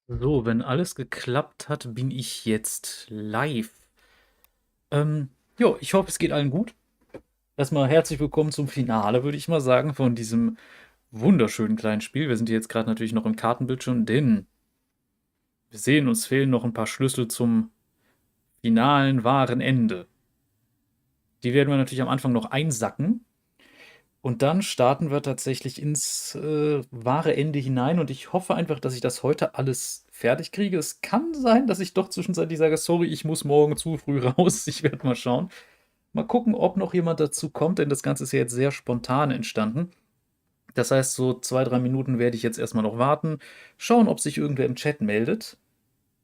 So, wenn alles geklappt hat, bin ich jetzt live. Ähm, jo, ich hoffe, es geht allen gut. Erstmal herzlich willkommen zum Finale, würde ich mal sagen, von diesem wunderschönen kleinen Spiel. Wir sind jetzt gerade natürlich noch im Kartenbildschirm, denn wir sehen, uns fehlen noch ein paar Schlüssel zum finalen, wahren Ende. Die werden wir natürlich am Anfang noch einsacken. Und dann starten wir tatsächlich ins wahre Ende hinein. Und ich hoffe einfach, dass ich das heute alles fertig kriege. Es kann sein, dass ich doch zwischenzeitlich sage, sorry, ich muss morgen zu früh raus. Ich werde mal schauen. Mal gucken, ob noch jemand dazu kommt, denn das Ganze ist ja jetzt sehr spontan entstanden. Das heißt, so 2, 3 Minuten werde ich jetzt erstmal noch warten, schauen, ob sich irgendwer im Chat meldet.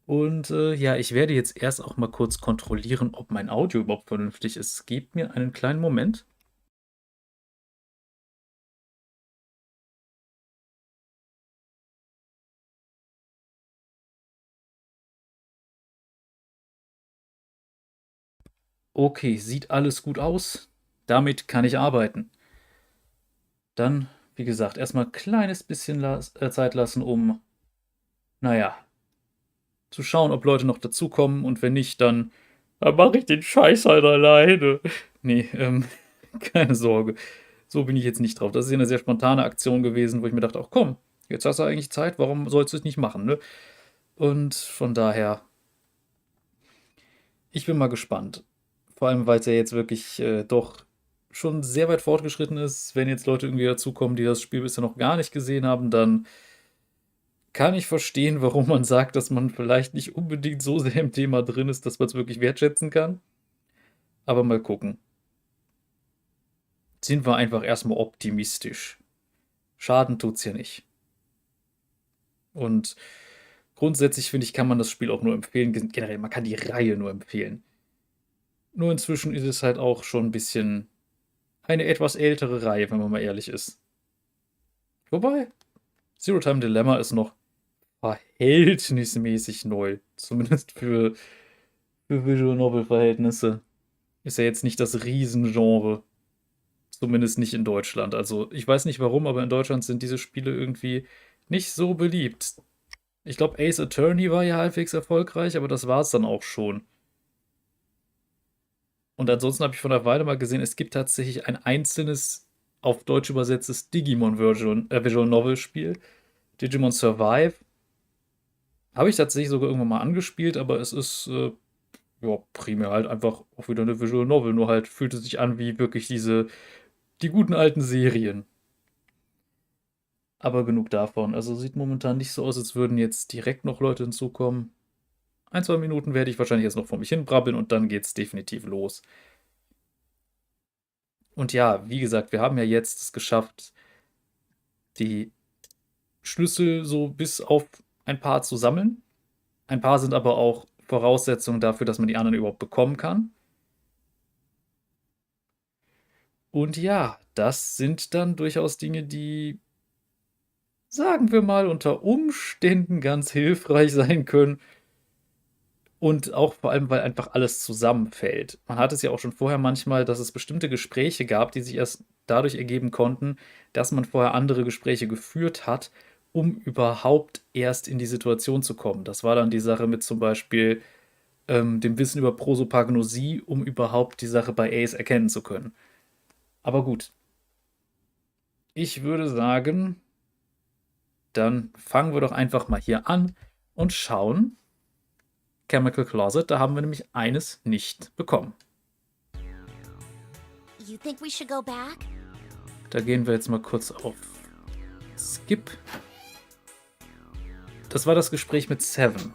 Und ja, ich werde jetzt erst auch mal kurz kontrollieren, ob mein Audio überhaupt vernünftig ist. Gebt mir einen kleinen Moment. Okay, sieht alles gut aus. Damit kann ich arbeiten. Dann, wie gesagt, erstmal ein kleines bisschen Zeit lassen, um, naja, zu schauen, ob Leute noch dazukommen. Und wenn nicht, dann mache ich den Scheiß halt alleine. Nee, keine Sorge. So bin ich jetzt nicht drauf. Das ist ja eine sehr spontane Aktion gewesen, wo ich mir dachte, ach komm, jetzt hast du eigentlich Zeit, warum sollst du es nicht machen, ne? Und von daher, ich bin mal gespannt. Vor allem, weil es ja jetzt wirklich doch schon sehr weit fortgeschritten ist. Wenn jetzt Leute irgendwie dazukommen, die das Spiel bisher noch gar nicht gesehen haben, dann kann ich verstehen, warum man sagt, dass man vielleicht nicht unbedingt so sehr im Thema drin ist, dass man es wirklich wertschätzen kann. Aber mal gucken. Sind wir einfach erstmal optimistisch. Schaden tut's ja nicht. Und grundsätzlich finde ich, kann man das Spiel auch nur empfehlen. Generell, man kann die Reihe nur empfehlen. Nur inzwischen ist es halt auch schon ein bisschen eine etwas ältere Reihe, wenn man mal ehrlich ist. Wobei, Zero Time Dilemma ist noch verhältnismäßig neu. Zumindest für Visual Novel-Verhältnisse. Ist ja jetzt nicht das Riesengenre. Zumindest nicht in Deutschland. Also, ich weiß nicht warum, aber in Deutschland sind diese Spiele irgendwie nicht so beliebt. Ich glaube, Ace Attorney war ja halbwegs erfolgreich, aber das war es dann auch schon. Und ansonsten habe ich vor einer Weile mal gesehen, es gibt tatsächlich ein einzelnes, auf Deutsch übersetztes Digimon Visual Novel Spiel. Digimon Survive. Habe ich tatsächlich sogar irgendwann mal angespielt, aber es ist ja primär halt einfach auch wieder eine Visual Novel, nur halt fühlt es sich an wie wirklich die guten alten Serien. Aber genug davon. Also sieht momentan nicht so aus, als würden jetzt direkt noch Leute hinzukommen. 1, 2 Minuten werde ich wahrscheinlich jetzt noch vor mich hin brabbeln und dann geht's definitiv los. Und ja, wie gesagt, wir haben ja jetzt es geschafft, die Schlüssel so bis auf ein paar zu sammeln. Ein paar sind aber auch Voraussetzungen dafür, dass man die anderen überhaupt bekommen kann. Und ja, das sind dann durchaus Dinge, die, sagen wir mal, unter Umständen ganz hilfreich sein können. Und auch vor allem, weil einfach alles zusammenfällt. Man hat es ja auch schon vorher manchmal, dass es bestimmte Gespräche gab, die sich erst dadurch ergeben konnten, dass man vorher andere Gespräche geführt hat, um überhaupt erst in die Situation zu kommen. Das war dann die Sache mit zum Beispiel dem Wissen über Prosopagnosie, um überhaupt die Sache bei Ace erkennen zu können. Aber gut, ich würde sagen, dann fangen wir doch einfach mal hier an und schauen. Chemical Closet, da haben wir nämlich eines nicht bekommen. You think we should go back? Da gehen wir jetzt mal kurz auf Skip. Das war das Gespräch mit Seven.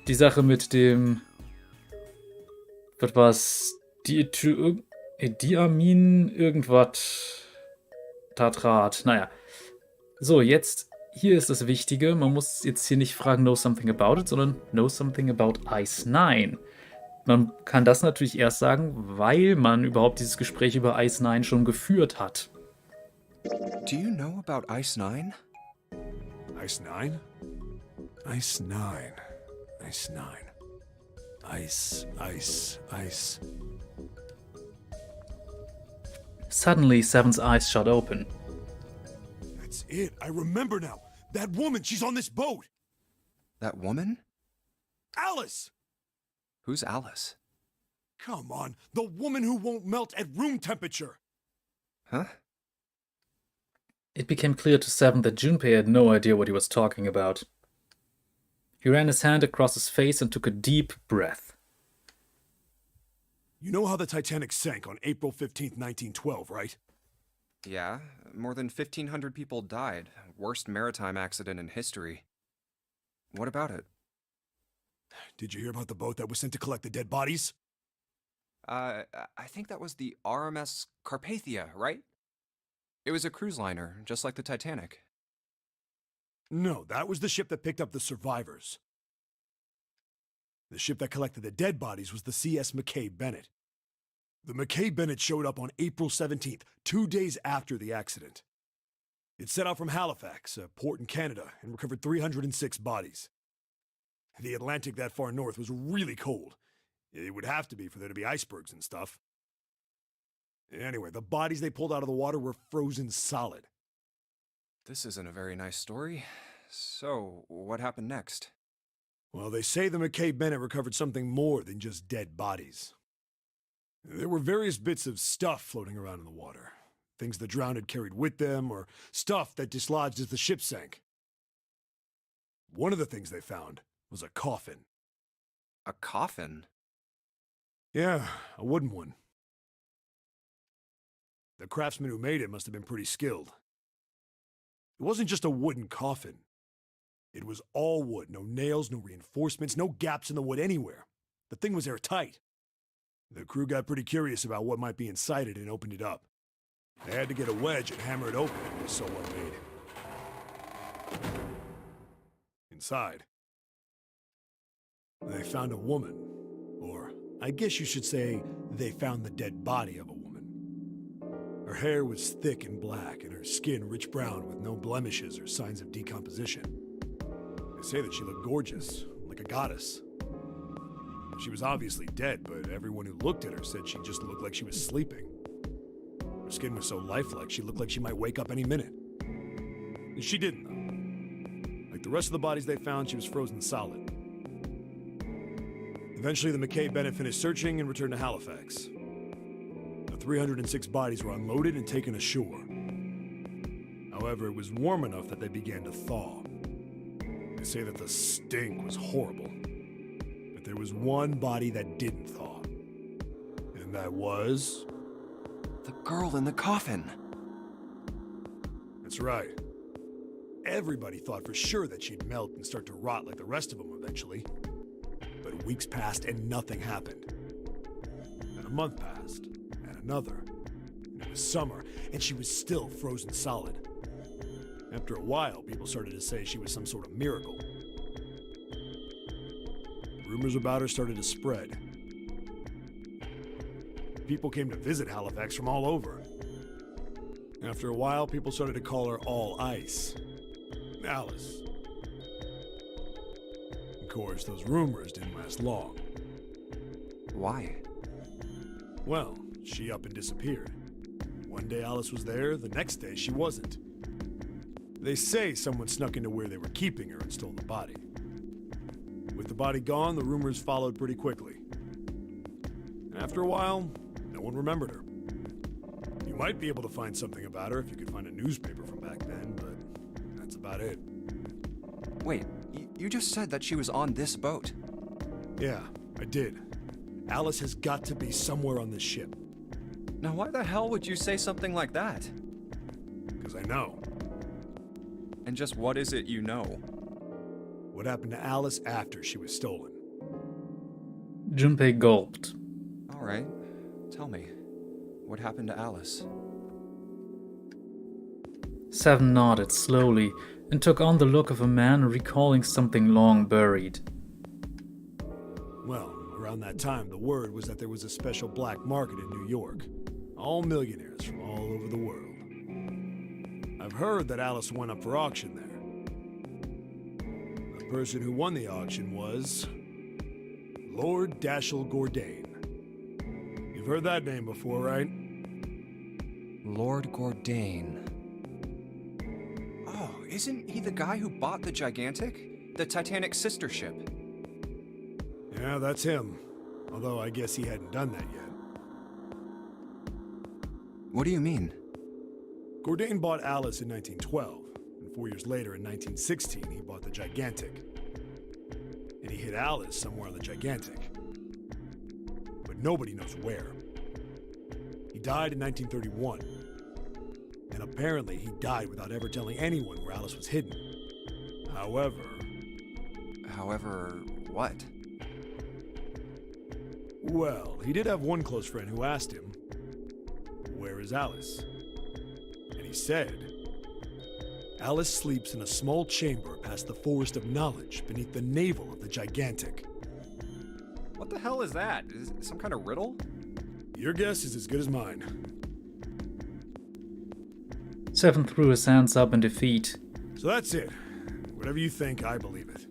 Die Sache mit dem. Was war's? Diamin, irgendwas. Tatrat. Naja. So, jetzt. Hier ist das Wichtige. Man muss jetzt hier nicht fragen, know something about it, sondern know something about Ice 9. Man kann das natürlich erst sagen, weil man überhaupt dieses Gespräch über Ice 9 schon geführt hat. Do you know about Ice 9? Ice 9? Ice 9. Ice 9. Ice, ice, ice. Suddenly, Seven's eyes shot open. That's it. I remember now. That woman, she's on this boat! That woman? Alice! Who's Alice? Come on, the woman who won't melt at room temperature! Huh? It became clear to Seven that Junpei had no idea what he was talking about. He ran his hand across his face and took a deep breath. You know how the Titanic sank on April 15th, 1912, right? Yeah, more than 1,500 people died. Worst maritime accident in history. What about it? Did you hear about the boat that was sent to collect the dead bodies? I think that was the RMS Carpathia, right? It was a cruise liner, just like the Titanic. No, that was the ship that picked up the survivors. The ship that collected the dead bodies was the CS McKay Bennett. The McKay Bennett showed up on April 17th, 2 days after the accident. It set out from Halifax, a port in Canada, and recovered 306 bodies. The Atlantic that far north was really cold. It would have to be for there to be icebergs and stuff. Anyway, the bodies they pulled out of the water were frozen solid. This isn't a very nice story. So, what happened next? Well, they say the McKay Bennett recovered something more than just dead bodies. There were various bits of stuff floating around in the water. Things the drowned had carried with them, or stuff that dislodged as the ship sank. One of the things they found was a coffin. A coffin? Yeah, a wooden one. The craftsman who made it must have been pretty skilled. It wasn't just a wooden coffin. It was all wood, no nails, no reinforcements, no gaps in the wood anywhere. The thing was airtight. The crew got pretty curious about what might be inside it and opened it up. They had to get a wedge and hammer it open. It was so well made. Inside, they found a woman. Or, I guess you should say, they found the dead body of a woman. Her hair was thick and black, and her skin rich brown with no blemishes or signs of decomposition. They say that she looked gorgeous, like a goddess. She was obviously dead, but everyone who looked at her said she just looked like she was sleeping. Her skin was so lifelike, she looked like she might wake up any minute. And she didn't, though. Like the rest of the bodies they found, she was frozen solid. Eventually, the McKay Bennett finished searching and returned to Halifax. The 306 bodies were unloaded and taken ashore. However, it was warm enough that they began to thaw. They say that the stink was horrible. But there was one body that didn't thaw. And that was... The girl in the coffin! That's right. Everybody thought for sure that she'd melt and start to rot like the rest of them eventually. But weeks passed and nothing happened. And a month passed, and another. And it was summer, and she was still frozen solid. After a while, people started to say she was some sort of miracle. Rumors about her started to spread. People came to visit Halifax from all over. After a while, people started to call her All Ice. Alice. Of course, those rumors didn't last long. Why? Well, she up and disappeared. One day Alice was there, the next day she wasn't. They say someone snuck into where they were keeping her and stole the body. With the body gone, the rumors followed pretty quickly. And after a while, no one remembered her. You might be able to find something about her if you could find a newspaper from back then, but that's about it. Wait, you just said that she was on this boat. Yeah, I did. Alice has got to be somewhere on this ship. Now why the hell would you say something like that? Because I know. And just what is it you know? What happened to Alice after she was stolen? Junpei gulped. Alright, tell me. What happened to Alice? Seven nodded slowly and took on the look of a man recalling something long buried. Well, around that time, the word was that there was a special black market in New York. All millionaires from all over the world. I've heard that Alice went up for auction there. The person who won the auction was... Lord Dashiell Gordain. You've heard that name before, right? Lord Gordain. Oh, Isn't he the guy who bought the Gigantic? The Titanic's sister ship? Yeah, that's him. Although I guess he hadn't done that yet. What do you mean? Bourdain bought Alice in 1912, and 4 years later, in 1916, he bought the Gigantic. And he hid Alice somewhere on the Gigantic. But nobody knows where. He died in 1931. And apparently he died without ever telling anyone where Alice was hidden. However, What? well, he did have one close friend who asked him, "Where is Alice?" And he said, "Alice sleeps in a small chamber past the Forest of Knowledge beneath the navel of the Gigantic." What the hell is that? Is it some kind of riddle? Your guess is as good as mine. Seven threw his hands up in defeat. So that's it. Whatever you think, I believe it.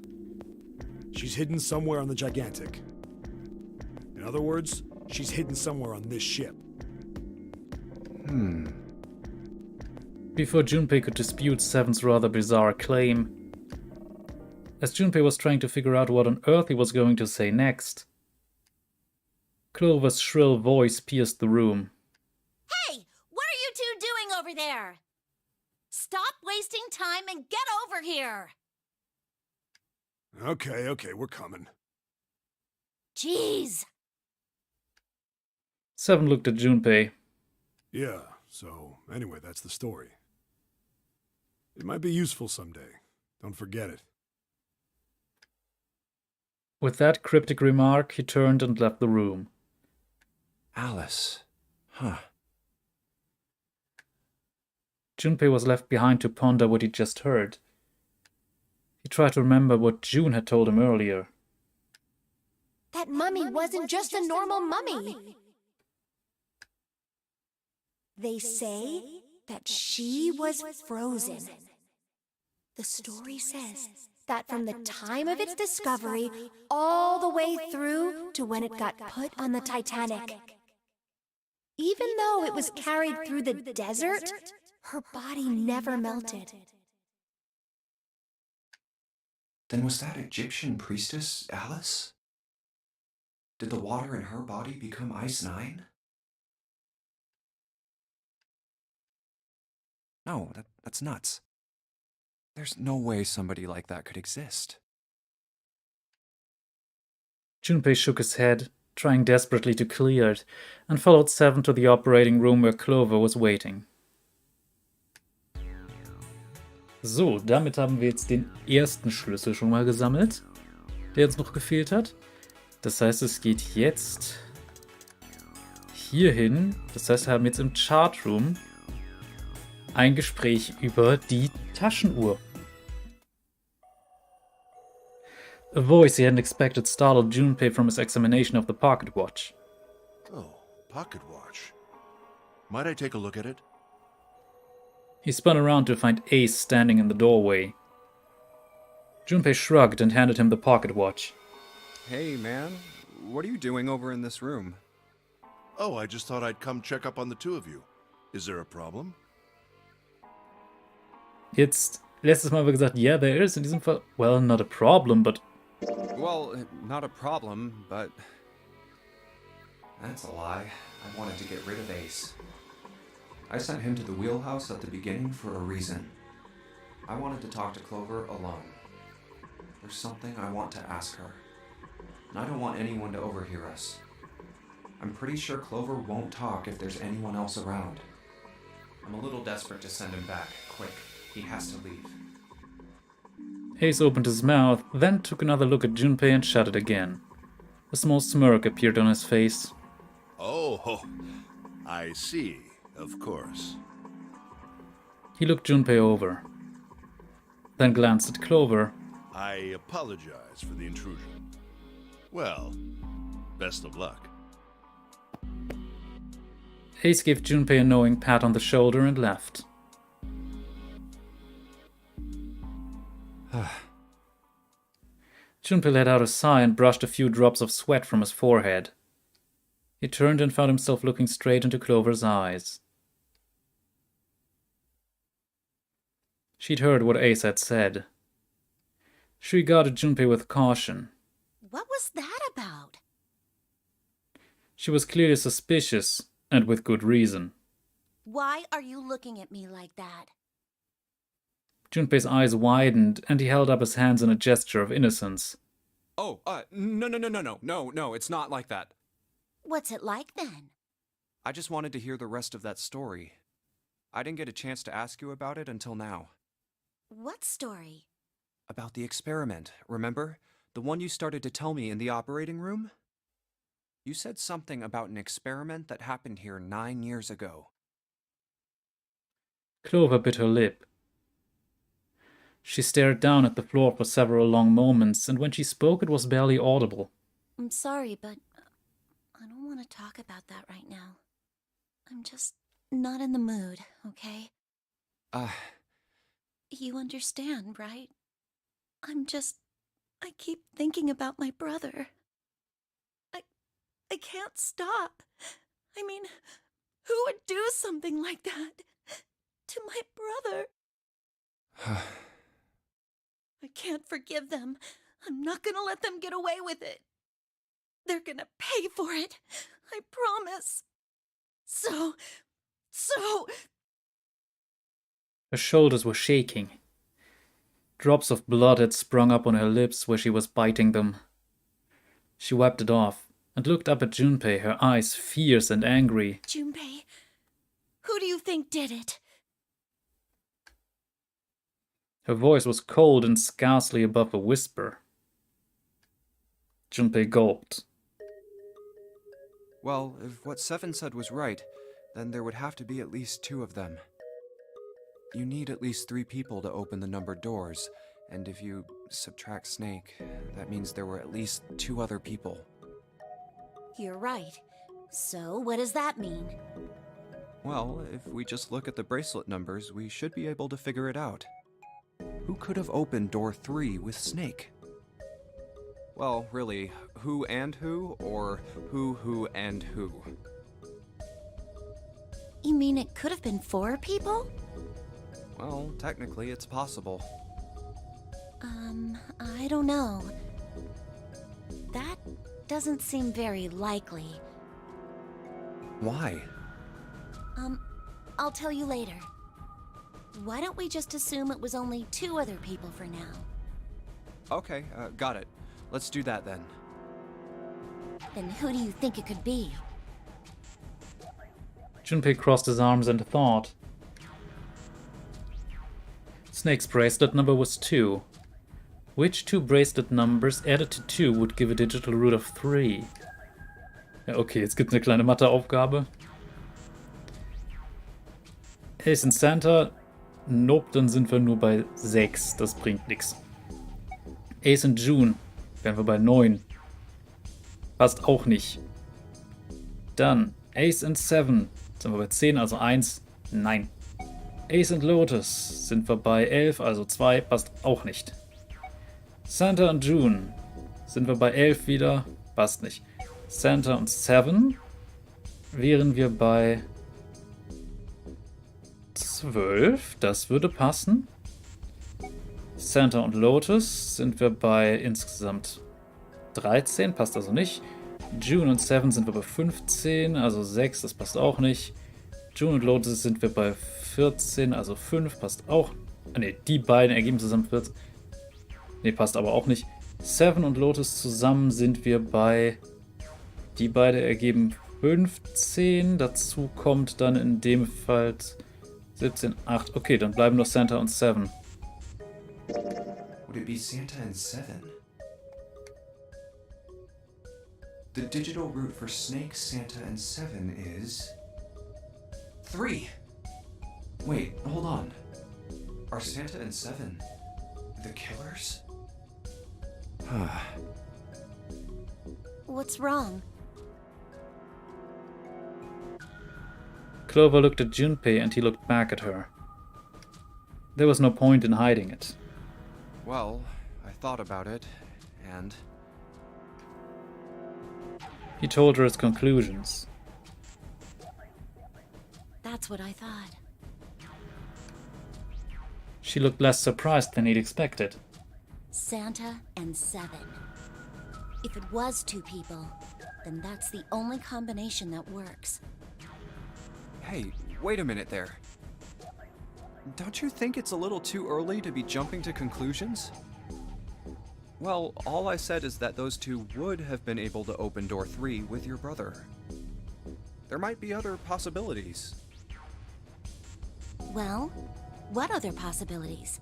She's hidden somewhere on the Gigantic. In other words, she's hidden somewhere on this ship. Before Junpei could dispute Seven's rather bizarre claim, as Junpei was trying to figure out what on earth he was going to say next, Clover's shrill voice pierced the room. Hey, what are you two doing over there? Stop wasting time and get over here! Okay, we're coming. Jeez! Seven looked at Junpei. Yeah, so anyway, that's the story. It might be useful someday. Don't forget it. With that cryptic remark, he turned and left the room. Alice. Huh. Junpei was left behind to ponder what he'd just heard. He tried to remember what June had told him earlier. That mummy wasn't just a normal mummy. They say that she was frozen. The story says that from the time of its discovery all the way through to when it got put on the Titanic. Even though it was carried through the desert, her body never melted. Then was that Egyptian priestess Alice? Did the water in her body become Ice 9? No, that's nuts. There's no way somebody like that could exist. Junpei shook his head, trying desperately to clear it, and followed Seven to the operating room where Clover was waiting. So, damit haben wir jetzt den ersten Schlüssel schon mal gesammelt, der uns noch gefehlt hat. Das heißt, es geht jetzt hierhin. Das heißt, wir haben jetzt im Chartroom ein Gespräch über die Taschenuhr. A voice he hadn't expected startled Junpei from his examination of the pocket watch. Oh, pocket watch. Might I take a look at it? He spun around to find Ace standing in the doorway. Junpei shrugged and handed him the pocket watch. Hey, man. What are you doing over in this room? Oh, I just thought I'd come check up on the two of you. Is there a problem? Jetzt, letztes Mal haben wir gesagt, yeah, there is in diesem Fall, well, not a problem, but... Well, not a problem, but... That's a lie. I wanted to get rid of Ace. I sent him to the wheelhouse at the beginning for a reason. I wanted to talk to Clover alone. There's something I want to ask her. And I don't want anyone to overhear us. I'm pretty sure Clover won't talk if there's anyone else around. I'm a little desperate to send him back. Quick, he has to leave. Ace opened his mouth, then took another look at Junpei and shut it again. A small smirk appeared on his face. Oh, I see. Of course. He looked Junpei over, then glanced at Clover. I apologize for the intrusion. Well, best of luck. Ace gave Junpei a knowing pat on the shoulder and left. Junpei let out a sigh and brushed a few drops of sweat from his forehead. He turned and found himself looking straight into Clover's eyes. She'd heard what Ace had said. She regarded Junpei with caution. What was that about? She was clearly suspicious, and with good reason. Why are you looking at me like that? Junpei's eyes widened, and he held up his hands in a gesture of innocence. Oh, no, it's not like that. What's it like then? I just wanted to hear the rest of that story. I didn't get a chance to ask you about it until now. What story? About the experiment, remember? The one you started to tell me in the operating room? You said something about an experiment that happened here 9 years ago. Clover bit her lip. She stared down at the floor for several long moments, and when she spoke it was barely audible. I'm sorry, but I don't want to talk about that right now. I'm just not in the mood, okay? You understand, right? I keep thinking about my brother. I can't stop. I mean, who would do something like that to my brother? I can't forgive them. I'm not gonna let them get away with it. They're gonna pay for it. I promise. So... Her shoulders were shaking. Drops of blood had sprung up on her lips where she was biting them. She wiped it off and looked up at Junpei, her eyes fierce and angry. Junpei, who do you think did it? Her voice was cold and scarcely above a whisper. Junpei gulped. Well, if what Seven said was right, then there would have to be at least 2 of them. You need at least 3 people to open the numbered doors, and if you subtract Snake, that means there were at least 2 other people. You're right. So, what does that mean? Well, if we just look at the bracelet numbers, we should be able to figure it out. Who could have opened door 3 with Snake? Well, really, who and who, or who and who? You mean it could have been 4 people? Well, technically it's possible. I don't know. That doesn't seem very likely. Why? I'll tell you later. Why don't we just assume it was only 2 other people for now? Okay, got it. Let's do that then. Then who do you think it could be? Junpei crossed his arms and thought. Snake's bracelet number was 2. Which 2 bracelet numbers added to 2 would give a digital root of 3? Ja, okay, jetzt gibt's eine kleine Matheaufgabe. Ace und Santa. Nope, dann sind wir nur bei 6. Das bringt nichts. Ace und June. Wären wir bei 9. Passt auch nicht. Dann Ace und 7. Sind wir bei 10, also 1. Nein. Ace und Lotus. Sind wir bei 11, also 2. Passt auch nicht. Santa und June. Sind wir bei 11 wieder. Passt nicht. Santa und 7. Wären wir bei 12. Das würde passen. Santa und Lotus sind wir bei insgesamt 13. Passt also nicht. June und 7 sind wir bei 15. Also 6. Das passt auch nicht. June und Lotus sind wir bei 14. Also 5. Passt auch. Ne, die beiden ergeben zusammen 14. Ne, passt aber auch nicht. 7 und Lotus zusammen sind wir bei... Die beide ergeben 15. Dazu kommt dann in dem Fall 17, 8. Okay, dann bleiben noch Santa und 7. Would it be Santa and 7? The digital root for Snake, Santa, and 7 is... 3! Wait, hold on. Are Santa and 7 the killers? What's wrong? Clover looked at Junpei and he looked back at her. There was no point in hiding it. Well, I thought about it, and... He told her his conclusions. That's what I thought. She looked less surprised than he'd expected. Santa and 7. If it was 2 people, then that's the only combination that works. Hey, wait a minute there. Don't you think it's a little too early to be jumping to conclusions? Well, all I said is that those 2 would have been able to open door 3 with your brother. There might be other possibilities. Well, what other possibilities?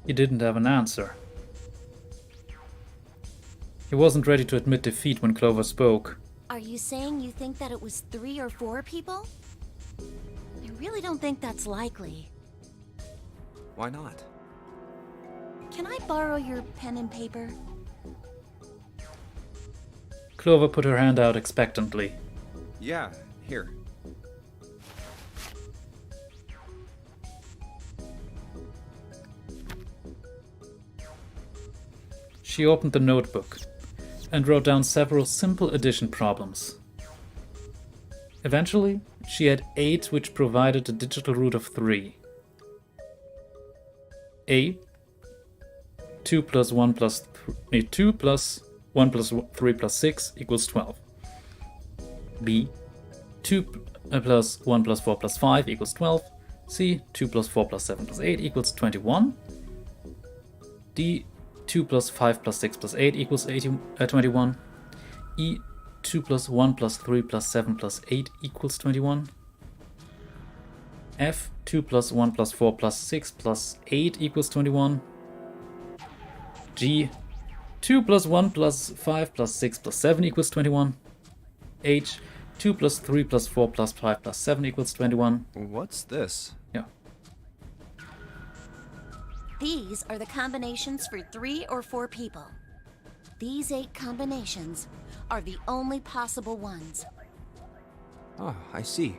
He didn't have an answer. He wasn't ready to admit defeat when Clover spoke. Are you saying you think that it was 3 or 4 people? I really don't think that's likely. Why not? Can I borrow your pen and paper? Clover put her hand out expectantly. Yeah, here. She opened the notebook and wrote down several simple addition problems. Eventually, she had 8 which provided a digital root of 3. A. 2 plus 1 plus 2 plus 1 plus 3 plus 6 equals 12. B. 2 plus 1 plus 4 plus 5 equals 12. C. 2 plus 4 plus 7 plus 8 equals 21. D. 2 plus 5 plus 6 plus 8 equals 21. E. 2 plus 1 plus 3 plus 7 plus 8 equals 21. F. 2 plus 1 plus 4 plus 6 plus 8 equals 21. G. 2 plus 1 plus 5 plus 6 plus 7 equals 21. H. 2 plus 3 plus 4 plus 5 plus 7 equals 21. What's this? Yeah. These are the combinations for 3 or 4 people. These 8 combinations are the only possible ones. Oh, I see.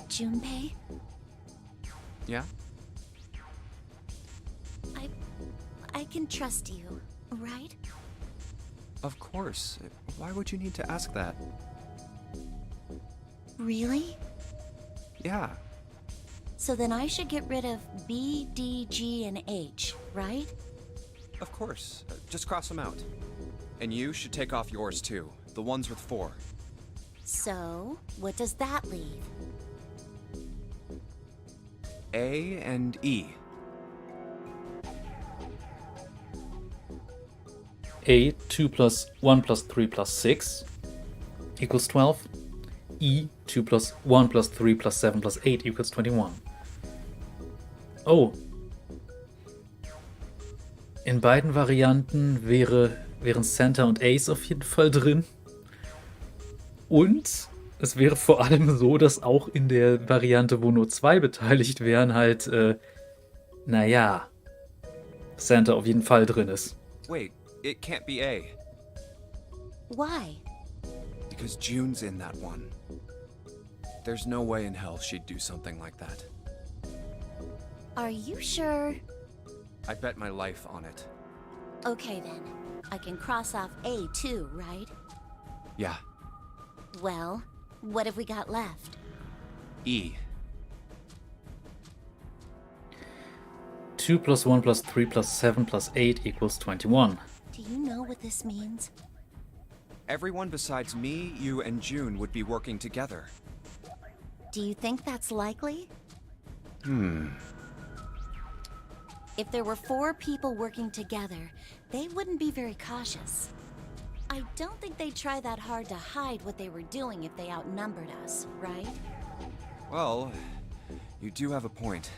Junpei, Yeah? I can trust you, right? Of course. Why would you need to ask that? Really? Yeah. So then I should get rid of B, D, G, and H, right? Of course. Just cross them out. And you should take off yours too. The ones with 4. So, what does that leave? A and E. A. 2 plus 1 plus 3 plus 6 equals 12. E. 2 plus 1 plus 3 plus 7 plus 8 equals 21. Oh. In beiden Varianten wären Santa und Ace auf jeden Fall drin. Und es wäre vor allem so, dass auch in der Variante, wo nur 2 beteiligt wären, halt, naja, Santa auf jeden Fall drin ist. Wait, it can't be A. Why? Because June's in that one. There's no way in hell she'd do something like that. Are you sure? I bet my life on it. Okay then. I can cross off A too, right? Yeah. Well, what have we got left? E. 2 plus 1 plus 3 plus 7 plus 8 equals 21. Do you know what this means? Everyone besides me, you, and June would be working together. Do you think that's likely? If there were 4 people working together, they wouldn't be very cautious. I don't think they'd try that hard to hide what they were doing if they outnumbered us, right? Well, you do have a point.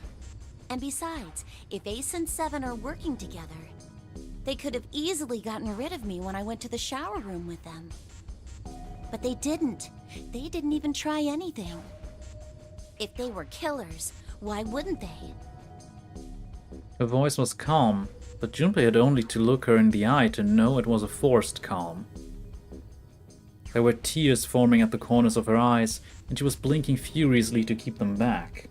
And besides, if Ace and 7 are working together, they could have easily gotten rid of me when I went to the shower room with them. But they didn't. They didn't even try anything. If they were killers, why wouldn't they? Her voice was calm, but Junpei had only to look her in the eye to know it was a forced calm. There were tears forming at the corners of her eyes, and she was blinking furiously to keep them back.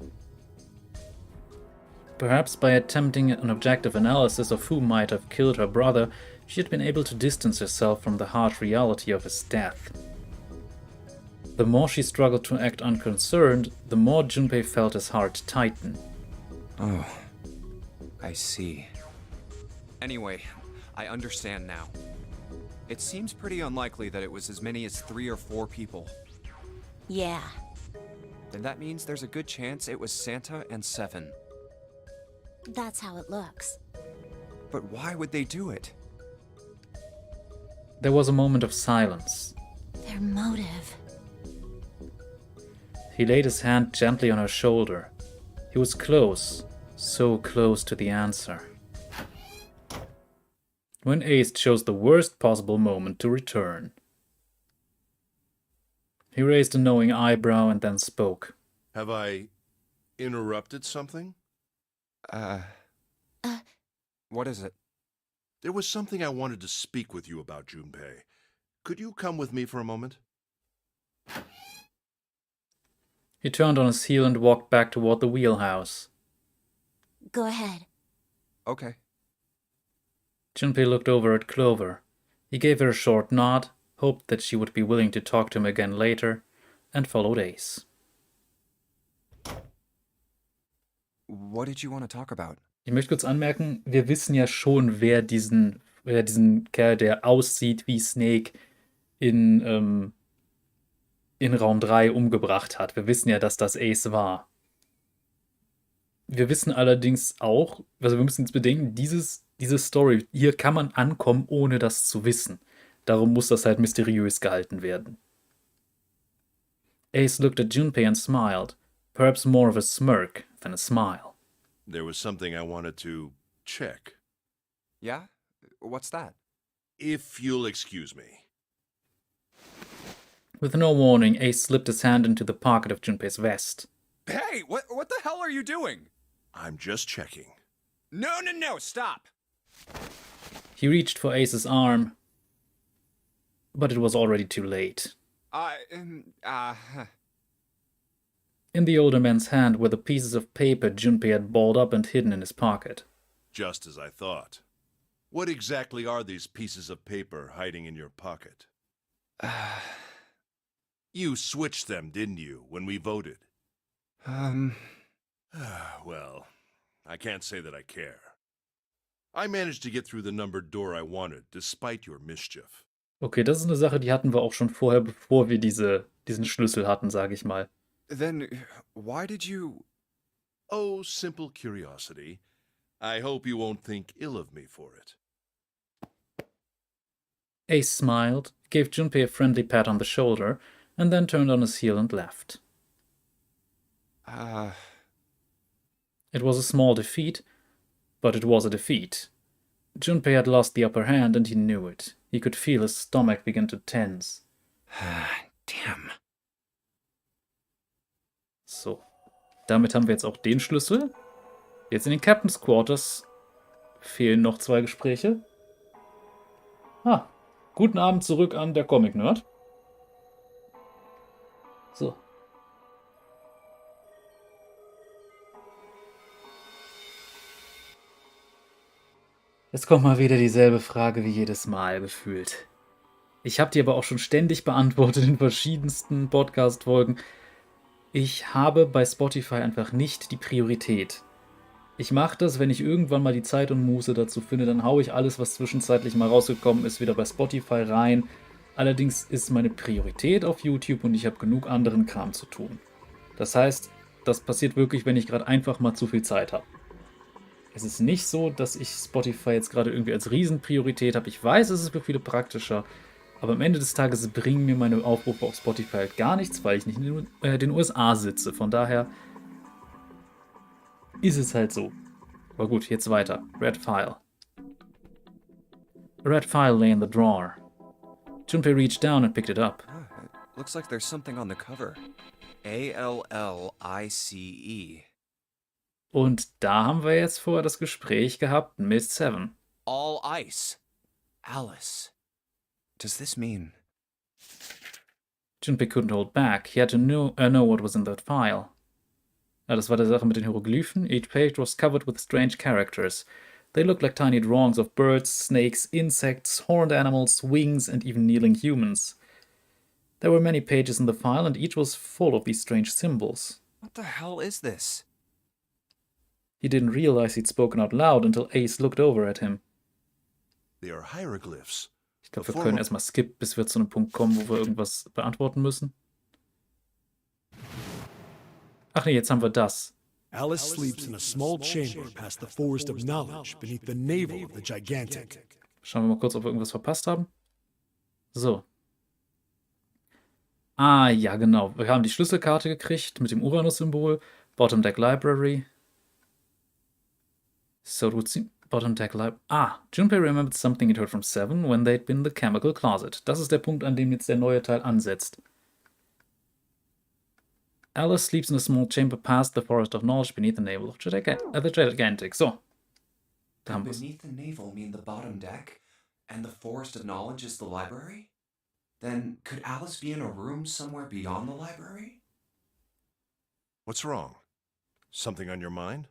Perhaps by attempting an objective analysis of who might have killed her brother, she had been able to distance herself from the harsh reality of his death. The more she struggled to act unconcerned, the more Junpei felt his heart tighten. Oh, I see. Anyway, I understand now. It seems pretty unlikely that it was as many as 3 or 4 people. Yeah. Then that means there's a good chance it was Santa and Seven. That's how it looks. But why would they do it? There was a moment of silence. Their motive. He laid his hand gently on her shoulder. He was close, so close to the answer. When Ace chose the worst possible moment to return. He raised a knowing eyebrow and then spoke. Have I interrupted something? What is it? There was something I wanted to speak with you about, Junpei. Could you come with me for a moment? He turned on his heel and walked back toward the wheelhouse. Go ahead. Okay. Junpei looked over at Clover. He gave her a short nod, hoped that she would be willing to talk to him again later, and followed Ace. What did you want to talk about? Ich möchte kurz anmerken, wir wissen ja schon, wer diesen Kerl, der aussieht wie Snake, in Raum 3 umgebracht hat. Wir wissen ja, dass das Ace war. Wir wissen allerdings auch, also wir müssen jetzt bedenken, diese Story, hier kann man ankommen, ohne das zu wissen. Darum muss das halt mysteriös gehalten werden. Ace looked at Junpei and smiled, perhaps more of a smirk than a smile. There was something I wanted to check. Yeah? What's that? If you'll excuse me. With no warning, Ace slipped his hand into the pocket of Junpei's vest. Hey, what the hell are you doing? I'm just checking. No, stop! He reached for Ace's arm, but it was already too late. In the older man's hand were the pieces of paper Junpei had balled up and hidden in his pocket. Just as I thought. What exactly are these pieces of paper hiding in your pocket? You switched them, didn't you, when we voted? Well, I can't say that I care. I managed to get through the numbered door I wanted, despite your mischief. Okay, das ist eine Sache, die hatten wir auch schon vorher, bevor wir diesen Schlüssel hatten, sage ich mal. Then, why did you... Oh, simple curiosity. I hope you won't think ill of me for it. Ace smiled, gave Junpei a friendly pat on the shoulder, and then turned on his heel and left. It was a small defeat, but it was a defeat. Junpei had lost the upper hand, and he knew it. He could feel his stomach begin to tense. Damn. So, damit haben wir jetzt auch den Schlüssel. Jetzt in den Captain's Quarters fehlen noch 2 Gespräche. Guten Abend zurück an der Comic-Nerd. So. Jetzt kommt mal wieder dieselbe Frage wie jedes Mal gefühlt. Ich habe die aber auch schon ständig beantwortet in verschiedensten Podcast-Folgen. Ich habe bei Spotify einfach nicht die Priorität. Ich mache das, wenn ich irgendwann mal die Zeit und Muße dazu finde, dann haue ich alles, was zwischenzeitlich mal rausgekommen ist, wieder bei Spotify rein. Allerdings ist meine Priorität auf YouTube und ich habe genug anderen Kram zu tun. Das heißt, das passiert wirklich, wenn ich gerade einfach mal zu viel Zeit habe. Es ist nicht so, dass ich Spotify jetzt gerade irgendwie als Riesenpriorität habe. Ich weiß, es ist für viele praktischer, aber am Ende des Tages bringen mir meine Aufrufe auf Spotify halt gar nichts, weil ich nicht in den USA sitze. Von daher ist es halt so. Aber gut, jetzt weiter. Red File. A red file lay in the drawer. Junpei reached down and picked it up. It looks like there's something on the cover. ALLICE. Und da haben wir jetzt vorher das Gespräch gehabt mit Seven. All ice. Alice. Does this mean... Junpei couldn't hold back. He had to know what was in that file. Ja, das war die Sache mit den Hieroglyphen. Each page was covered with strange characters. They looked like tiny drawings of birds, snakes, insects, horned animals, wings, and even kneeling humans. There were many pages in the file, and each was full of these strange symbols. What the hell is this? He didn't realize he'd spoken out loud until Ace looked over at him. They are hieroglyphs. Ich glaube, wir können erstmal skippen, bis wir zu einem Punkt kommen, wo wir irgendwas beantworten müssen. Ach nee, jetzt haben wir das. Alice sleeps in a small chamber past the forest of knowledge beneath the navel of the gigantic. Schauen wir mal kurz, ob wir irgendwas verpasst haben. So. Ah, ja, genau. Wir haben die Schlüsselkarte gekriegt mit dem Uranus-Symbol. Bottom Deck Library. So, Bottom Deck Library. Ah, Junpei remembered something he'd heard from Seven when they'd been in the chemical closet. Das ist der Punkt, an dem jetzt der neue Teil ansetzt. Alice sleeps in a small chamber past the forest of knowledge beneath the navel of the gigantic. So. Da haben wir's. Beneath the navel mean the bottom deck, and the forest of knowledge is the library? Then could Alice be in a room somewhere beyond the library? What's wrong? Something on your mind?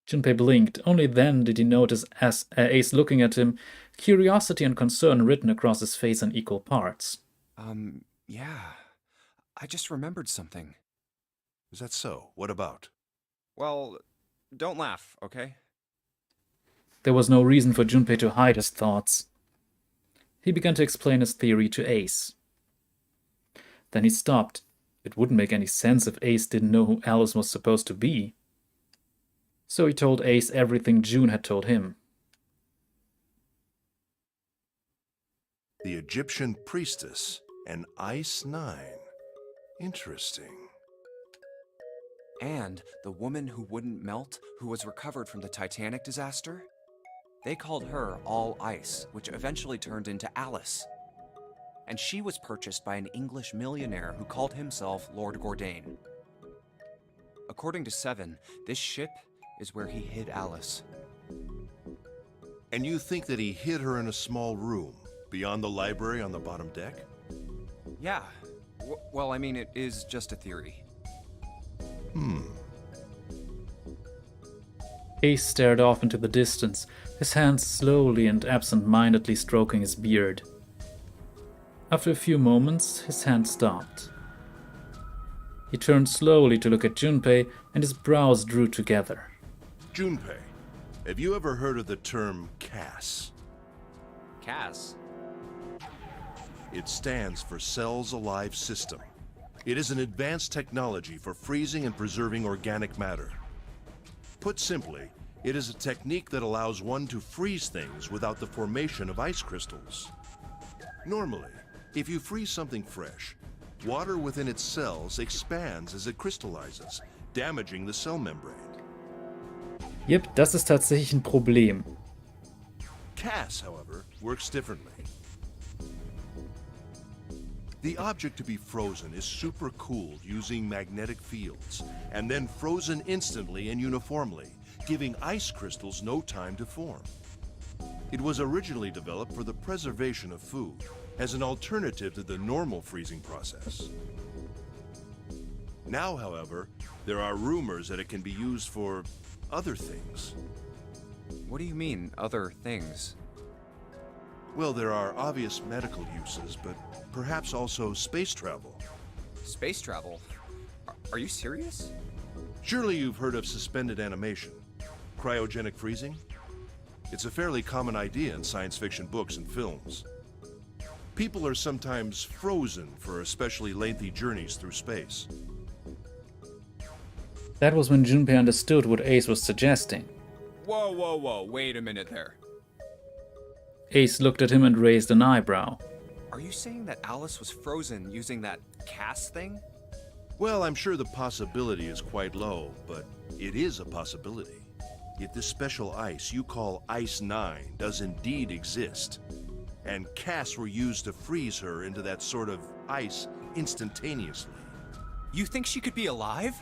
Junpei blinked. Only then did he notice Ace looking at him, curiosity and concern written across his face in equal parts. Yeah. I just remembered something. Is that so? What about? Well, don't laugh, okay? There was no reason for Junpei to hide his thoughts. He began to explain his theory to Ace. Then he stopped. It wouldn't make any sense if Ace didn't know who Alice was supposed to be. So he told Ace everything June had told him. The Egyptian priestess and Ice 9. Interesting. And the woman who wouldn't melt, who was recovered from the Titanic disaster? They called her All Ice, which eventually turned into Alice. And she was purchased by an English millionaire who called himself Lord Gordain. According to Seven, this ship is where he hid Alice. And you think that he hid her in a small room, beyond the library on the bottom deck? Yeah. Well, I mean, it is just a theory. Ace stared off into the distance, his hands slowly and absent-mindedly stroking his beard. After a few moments, his hand stopped. He turned slowly to look at Junpei, and his brows drew together. Junpei, have you ever heard of the term CAS? Cass? It stands for Cells Alive System. It is an advanced technology for freezing and preserving organic matter. Put simply, it is a technique that allows one to freeze things without the formation of ice crystals. Normally, if you freeze something fresh, water within its cells expands as it crystallizes, damaging the cell membrane. Yep, das ist tatsächlich ein Problem. CAS, however, works differently. The object to be frozen is supercooled using magnetic fields, and then frozen instantly and uniformly, giving ice crystals no time to form. It was originally developed for the preservation of food, as an alternative to the normal freezing process. Now, however, there are rumors that it can be used for other things. What do you mean, other things? Well, there are obvious medical uses, but perhaps also space travel. Space travel? Are you serious? Surely you've heard of suspended animation, cryogenic freezing? It's a fairly common idea in science fiction books and films. People are sometimes frozen for especially lengthy journeys through space. That was when Junpei understood what Ace was suggesting. Whoa, wait a minute there. Ace looked at him and raised an eyebrow. Are you saying that Alice was frozen using that CAS thing? Well, I'm sure the possibility is quite low, but it is a possibility. If this special ice you call Ice 9 does indeed exist, and CAS were used to freeze her into that sort of ice instantaneously. You think she could be alive?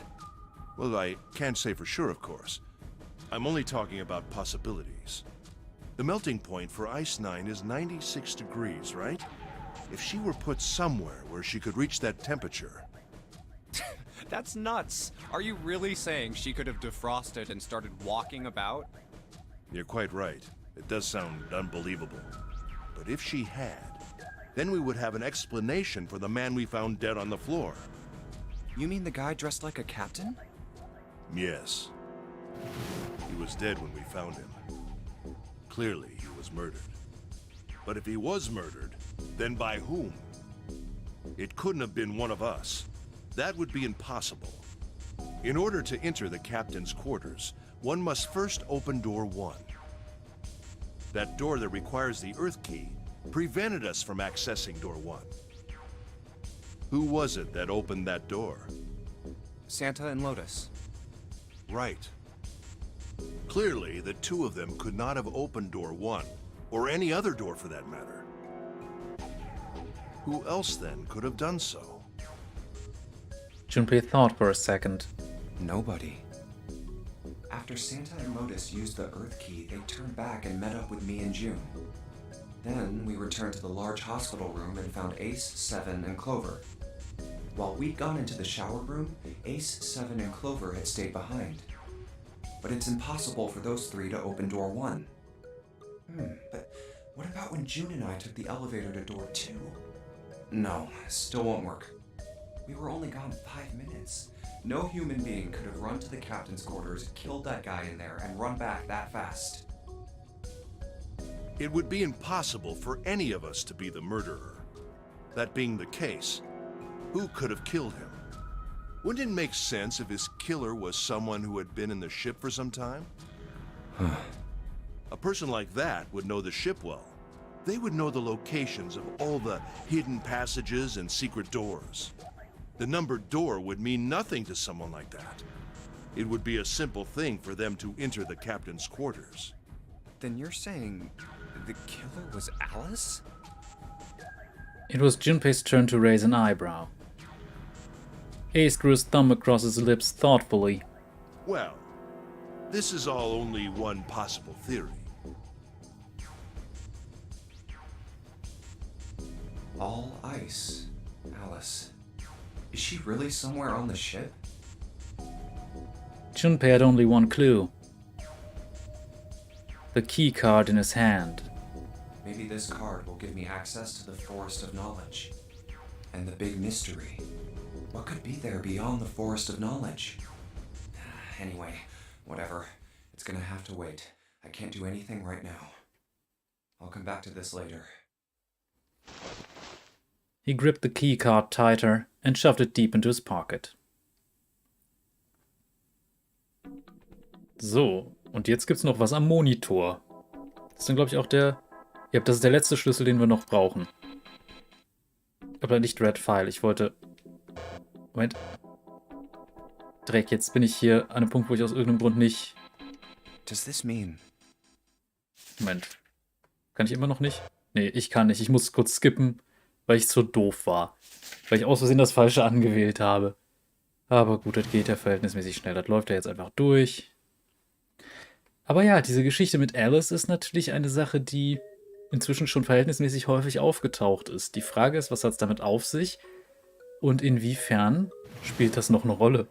Well, I can't say for sure, of course. I'm only talking about possibilities. The melting point for Ice 9 is 96 degrees, right? If she were put somewhere where she could reach that temperature... That's nuts. Are you really saying she could have defrosted and started walking about? You're quite right. It does sound unbelievable. But if she had, Then we would have an explanation for the man we found dead on the floor. You mean the guy dressed like a captain? Yes. He was dead when we found him. Clearly, he was murdered. But if he was murdered, then by whom? It couldn't have been one of us. That would be impossible. In order to enter the captain's quarters, one must first open door 1. That door that requires the Earth key prevented us from accessing door 1. Who was it that opened that door? Santa and Lotus. Right. Clearly, the two of them could not have opened door 1, or any other door for that matter. Who else then could have done so? Junpei thought for a second. Nobody. After Santa and Lotus used the Earth key, they turned back and met up with me and June. Then we returned to the large hospital room and found Ace, Seven, and Clover. While we'd gone into the shower room, Ace, Seven, and Clover had stayed behind. But it's impossible for those 3 to open door 1. But what about when June and I took the elevator to door 2? No, still won't work. We were only gone 5 minutes. No human being could have run to the captain's quarters, killed that guy in there, and run back that fast. It would be impossible for any of us to be the murderer. That being the case, who could have killed him? Wouldn't it make sense if his killer was someone who had been in the ship for some time? A person like that would know the ship well. They would know the locations of all the hidden passages and secret doors. The numbered door would mean nothing to someone like that. It would be a simple thing for them to enter the captain's quarters. Then you're saying the killer was Alice? It was Junpei's turn to raise an eyebrow. Ace drew his thumb across his lips thoughtfully. Well, this is all only one possible theory. All ice, Alice. Is she really somewhere on the ship? Junpei had only one clue. The key card in his hand. Maybe this card will give me access to the Forest of Knowledge. And the big mystery. What could be there beyond the Forest of Knowledge? Anyway, whatever. It's gonna have to wait. I can't do anything right now. I'll come back to this later. He gripped the key card tighter and shoved it deep into his pocket. So, und jetzt gibt's noch was am Monitor. Das ist dann, glaube ich, auch der... Ja, das ist der letzte Schlüssel, den wir noch brauchen. Aber nicht Red File, ich wollte... Moment. Dreck, jetzt bin ich hier an einem Punkt, wo ich aus irgendeinem Grund nicht... Does this mean? Moment. Kann ich immer noch nicht? Nee, ich kann nicht. Ich muss kurz skippen, weil ich so doof war. Weil ich aus Versehen das Falsche angewählt habe. Aber gut, das geht ja verhältnismäßig schnell. Das läuft ja jetzt einfach durch. Aber ja, diese Geschichte mit Alice ist natürlich eine Sache, die inzwischen schon verhältnismäßig häufig aufgetaucht ist. Die Frage ist, was hat es damit auf sich? Und inwiefern spielt das noch eine Rolle?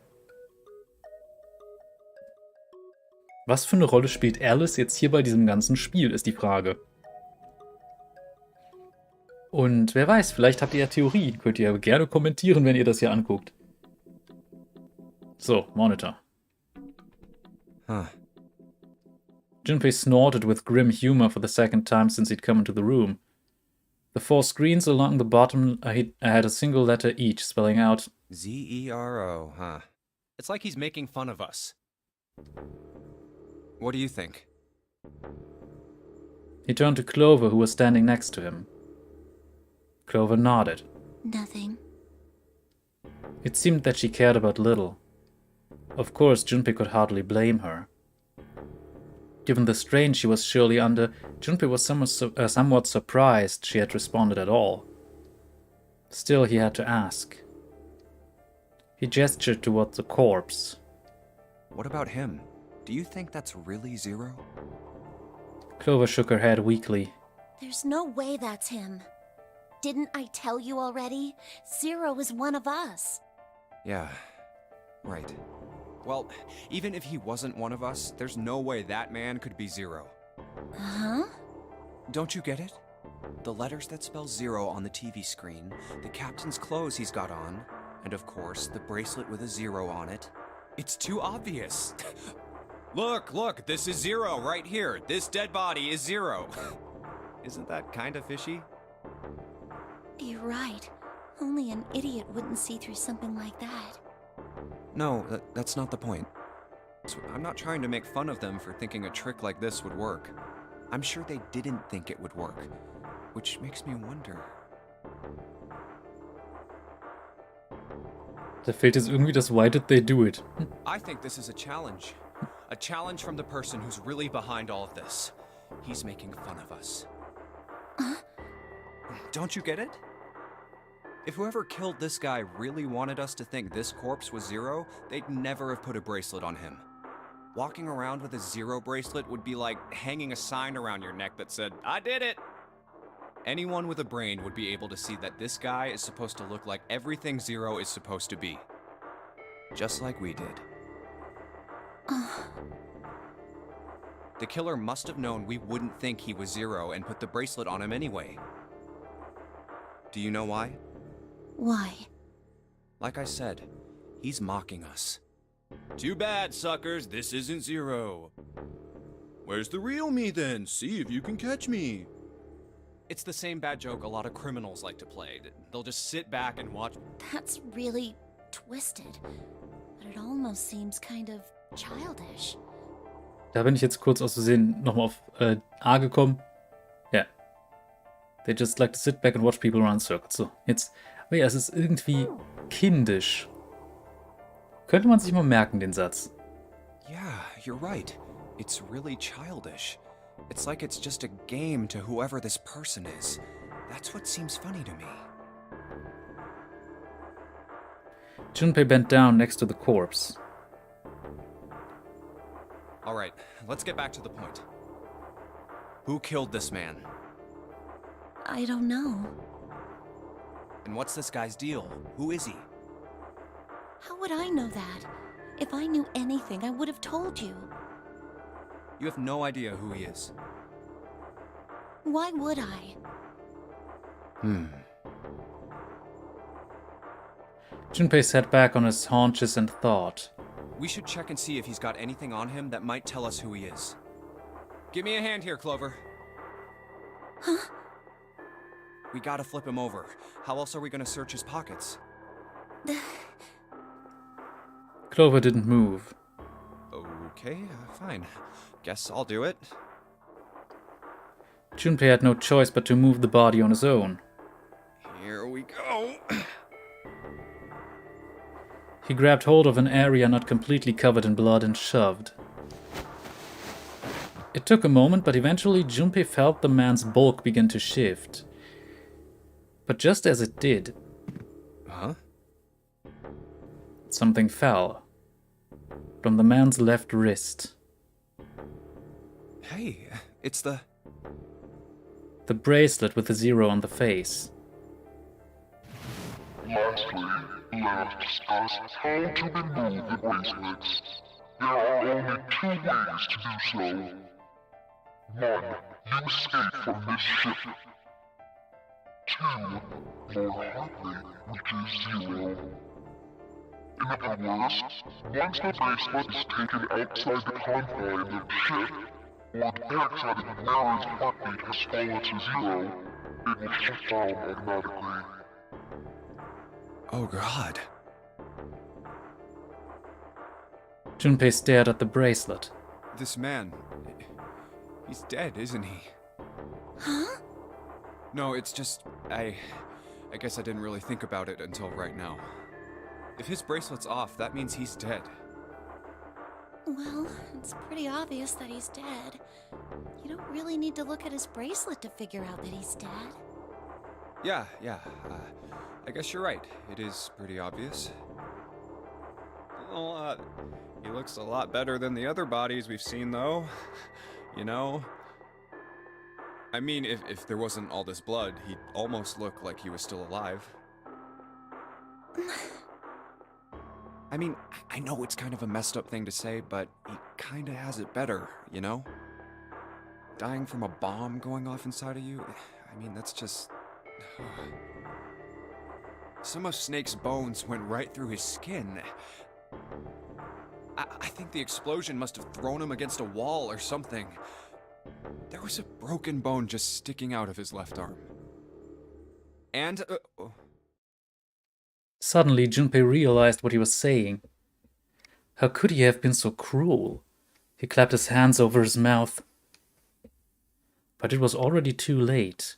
Was für eine Rolle spielt Alice jetzt hier bei diesem ganzen Spiel, ist die Frage. Und wer weiß, vielleicht habt ihr ja Theorien. Könnt ihr ja gerne kommentieren, wenn ihr das hier anguckt. So, Monitor. Huh. Junpei snorted with grim humor for the second time since he'd come into the room. The 4 screens along the bottom had a single letter each, spelling out Z-E-R-O, huh? It's like he's making fun of us. What do you think? He turned to Clover, who was standing next to him. Clover nodded. Nothing. It seemed that she cared about little. Of course, Junpei could hardly blame her. Given the strain she was surely under, Junpei was somewhat surprised she had responded at all. Still, he had to ask. He gestured toward the corpse. What about him? Do you think that's really Zero? Clover shook her head weakly. There's no way that's him. Didn't I tell you already? Zero is one of us. Yeah, right. Well, even if he wasn't one of us, there's no way that man could be Zero. Huh? Don't you get it? The letters that spell 0 on the TV screen, the captain's clothes he's got on, and of course, the bracelet with a 0 on it. It's too obvious. Look, this is 0 right here. This dead body is 0. Isn't that kind of fishy? You're right. Only an idiot wouldn't see through something like that. No, that's not the point. I'm not trying to make fun of them for thinking a trick like this would work. I'm sure they didn't think it would work, which makes me wonder. Da fehlt jetzt irgendwie das Why did they do it? I think this is a challenge. A challenge from the person who's really behind all of this. He's making fun of us. Don't you get it? If whoever killed this guy really wanted us to think this corpse was 0, they'd never have put a bracelet on him. Walking around with a 0 bracelet would be like hanging a sign around your neck that said, "I did it!" Anyone with a brain would be able to see that this guy is supposed to look like everything 0 is supposed to be. Just like we did. The killer must have known we wouldn't think he was 0 and put the bracelet on him anyway. Do you know why? Why? Like I said, he's mocking us. Too bad, suckers, this isn't 0. Where's the real me then? See if you can catch me. It's the same bad joke a lot of criminals like to play. They'll just sit back and watch. That's really twisted. But it almost seems kind of childish. Da bin ich jetzt kurz aus Versehen nochmal auf A gekommen. Ja. They just like to sit back and watch people run circles. So, jetzt. Oh ja, es ist irgendwie kindisch. Könnte man sich mal merken, den Satz. Yeah, you're right. It's really childish. It's like it's just a game to whoever this person is. That's what seems funny to me. Junpei bent down next to the corpse. All right, let's get back to the point. Who killed this man? I don't know. And what's this guy's deal? Who is he? How would I know that? If I knew anything, I would have told you. You have no idea who he is. Why would I? Junpei sat back on his haunches and thought. We should check and see if he's got anything on him that might tell us who he is. Give me a hand here, Clover. Huh? We gotta flip him over. How else are we gonna search his pockets? Clover didn't move. Okay, fine. Guess I'll do it. Junpei had no choice but to move the body on his own. Here we go. He grabbed hold of an area not completely covered in blood and shoved. It took a moment, but eventually Junpei felt the man's bulk begin to shift. But just as it did, Huh? something fell from the man's left wrist. Hey, it's the bracelet with the 0 on the face. Lastly, let us discuss how to remove the bracelets. There are only 2 ways to do so. 1. You escape from this ship. 2. More hardly, which is 0. In other words, once the bracelet is taken outside the confines of the ship, or detects that the wearer's heartbeat has fallen to 0, it will shut down automatically. Oh God. Junpei stared at the bracelet. This man. He's dead, isn't he? Huh? No, it's just I guess I didn't really think about it until right now. If his bracelet's off, that means he's dead. Well, it's pretty obvious that he's dead. You don't really need to look at his bracelet to figure out that he's dead. Yeah. I guess you're right. It is pretty obvious. Well, he looks a lot better than the other bodies we've seen, though. You know? I mean, if there wasn't all this blood, he'd almost look like he was still alive. I mean, I know it's kind of a messed up thing to say, but he kinda has it better, you know? Dying from a bomb going off inside of you, I mean, that's just... Some of Snake's bones went right through his skin. I think the explosion must have thrown him against a wall or something. There was a broken bone just sticking out of his left arm. And... Suddenly, Junpei realized what he was saying. How could he have been so cruel? He clapped his hands over his mouth. But it was already too late.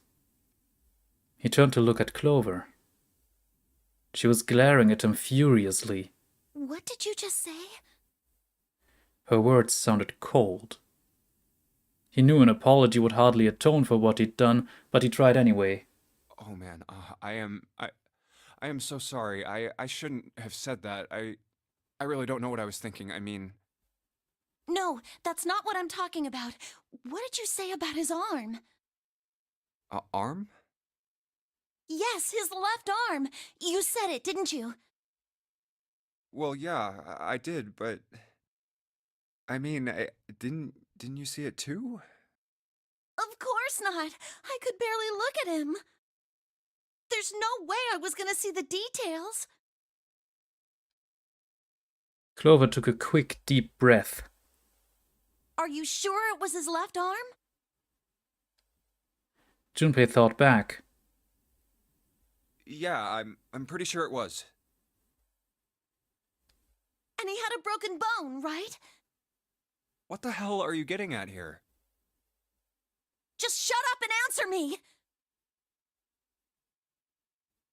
He turned to look at Clover. She was glaring at him furiously. What did you just say? Her words sounded cold. He knew an apology would hardly atone for what he'd done, but he tried anyway. Oh man, I am so sorry. I shouldn't have said that. I really don't know what I was thinking. I mean... No, that's not what I'm talking about. What did you say about his arm? Arm? Yes, his left arm. You said it, didn't you? Well, yeah, I did, but... I mean, didn't you see it too? Of course not. I could barely look at him. There's no way I was gonna see the details. Clover took a quick, deep breath. Are you sure it was his left arm? Junpei thought back. Yeah, I'm pretty sure it was. And he had a broken bone, right? What the hell are you getting at here? Just shut up and answer me!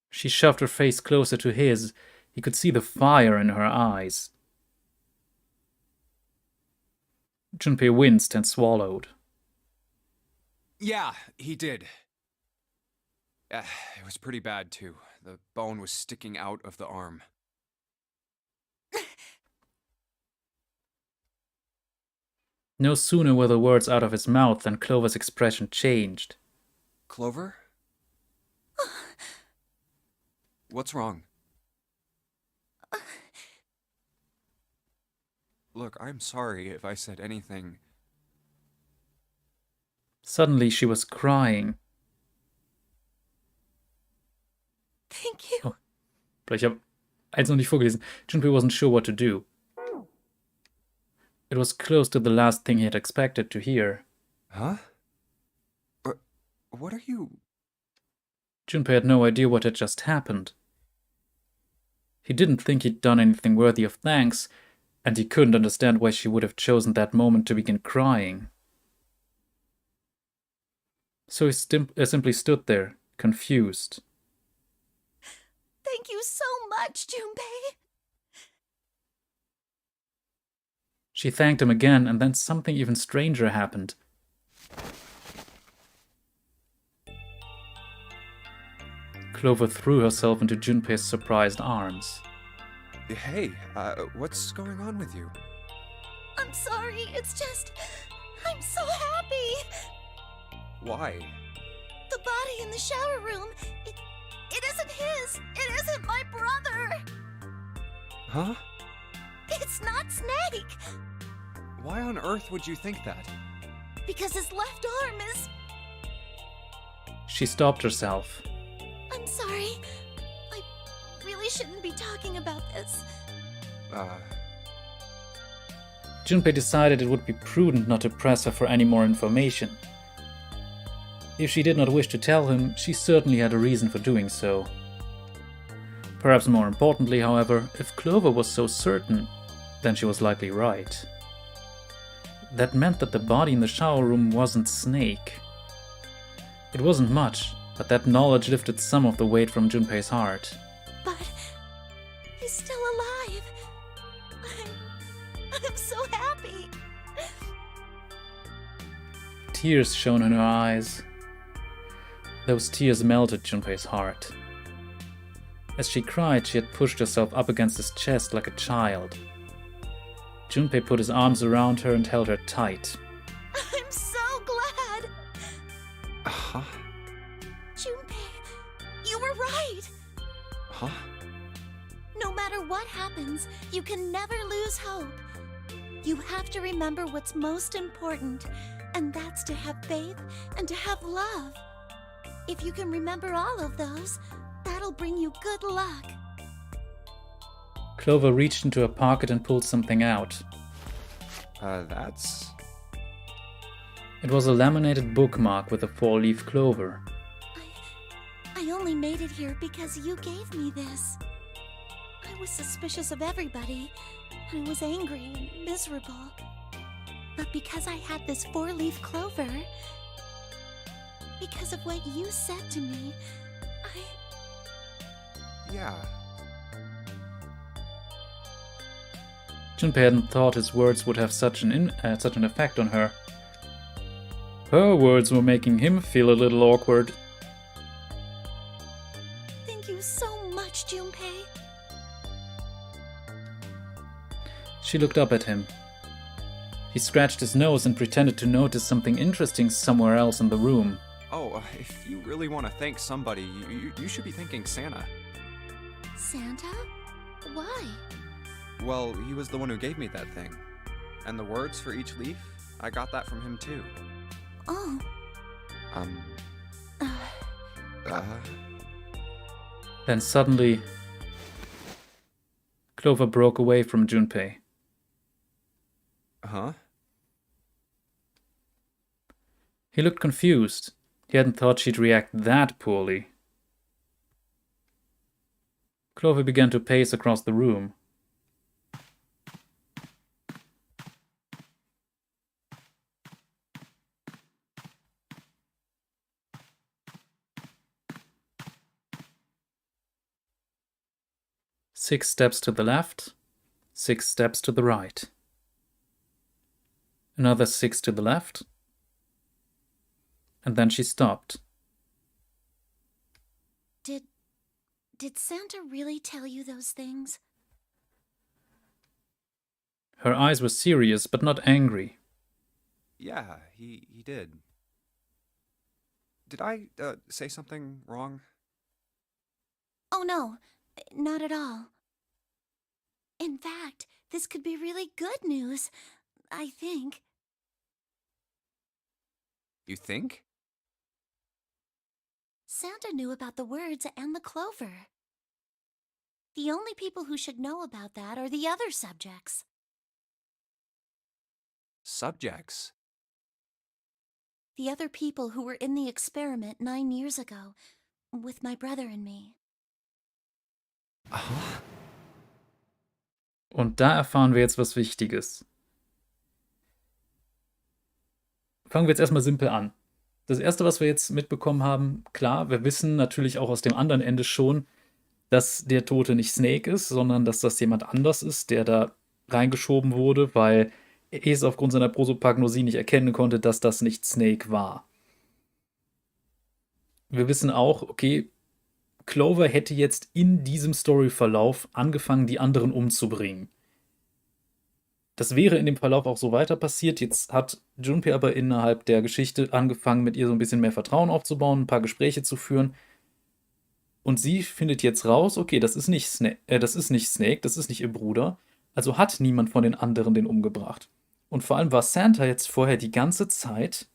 She shoved her face closer to his. He could see the fire in her eyes. Junpei winced and swallowed. Yeah, he did. It was pretty bad, too. The bone was sticking out of the arm. No sooner were the words out of his mouth than Clover's expression changed. Clover? What's wrong? Look, I'm sorry if I said anything. Suddenly she was crying. Thank you. Oh, ich habe eins noch nicht vorgelesen. Junpei wasn't sure what to do. It was close to the last thing he had expected to hear. Huh? What are you... Junpei had no idea what had just happened. He didn't think he'd done anything worthy of thanks, and he couldn't understand why she would have chosen that moment to begin crying. So he simply stood there, confused. Thank you so much, Junpei. She thanked him again, and then something even stranger happened. Clover threw herself into Junpei's surprised arms. Hey, what's going on with you? I'm sorry, it's just... I'm so happy! Why? The body in the shower room, it isn't his! It isn't my brother! Huh? It's not Snake! Why on earth would you think that? Because his left arm is... She stopped herself. I'm sorry. I really shouldn't be talking about this. Junpei decided it would be prudent not to press her for any more information. If she did not wish to tell him, she certainly had a reason for doing so. Perhaps more importantly, however, if Clover was so certain, then she was likely right. That meant that the body in the shower room wasn't Snake. It wasn't much, but that knowledge lifted some of the weight from Junpei's heart. But he's still alive. I'm so happy. Tears shone in her eyes. Those tears melted Junpei's heart. As she cried, she had pushed herself up against his chest like a child. Junpei put his arms around her and held her tight. I'm so glad. Huh? Junpei, you were right. Huh? No matter what happens, you can never lose hope. You have to remember what's most important, and that's to have faith and to have love. If you can remember all of those, that'll bring you good luck. Clover reached into her pocket and pulled something out. That's... It was a laminated bookmark with a 4-leaf clover. I only made it here because you gave me this. I was suspicious of everybody. I was angry and miserable. But because I had this 4-leaf clover, because of what you said to me, Yeah. Junpei hadn't thought his words would have such an effect on her. Her words were making him feel a little awkward. Thank you so much, Junpei. She looked up at him. He scratched his nose and pretended to notice something interesting somewhere else in the room. Oh, if you really want to thank somebody, you should be thanking Santa. Santa? Why? Well, he was the one who gave me that thing. And the words for each leaf, I got that from him too. Oh. Then suddenly, Clover broke away from Junpei. Huh? He looked confused. He hadn't thought she'd react that poorly. Clover began to pace across the room. Six steps to the left, 6 steps to the right. Another 6 to the left. And then she stopped. Did Santa really tell you those things? Her eyes were serious, but not angry. Yeah, he did. Did I, say something wrong? Oh no, not at all. In fact, this could be really good news, I think. You think? Santa knew about the words and the clover. The only people who should know about that are the other subjects. Subjects? The other people who were in the experiment 9 years ago, with my brother and me. Huh? Und da erfahren wir jetzt was Wichtiges. Fangen wir jetzt erstmal simpel an. Das Erste, was wir jetzt mitbekommen haben, klar, wir wissen natürlich auch aus dem anderen Ende schon, dass der Tote nicht Snake ist, sondern dass das jemand anders ist, der da reingeschoben wurde, weil es aufgrund seiner Prosopagnosie nicht erkennen konnte, dass das nicht Snake war. Wir wissen auch, okay, Clover hätte jetzt in diesem Storyverlauf angefangen, die anderen umzubringen. Das wäre in dem Verlauf auch so weiter passiert. Jetzt hat Junpei aber innerhalb der Geschichte angefangen, mit ihr so ein bisschen mehr Vertrauen aufzubauen, ein paar Gespräche zu führen. Und sie findet jetzt raus, okay, das ist nicht Snake, das ist nicht ihr Bruder. Also hat niemand von den anderen den umgebracht. Und vor allem war Santa jetzt vorher die ganze Zeit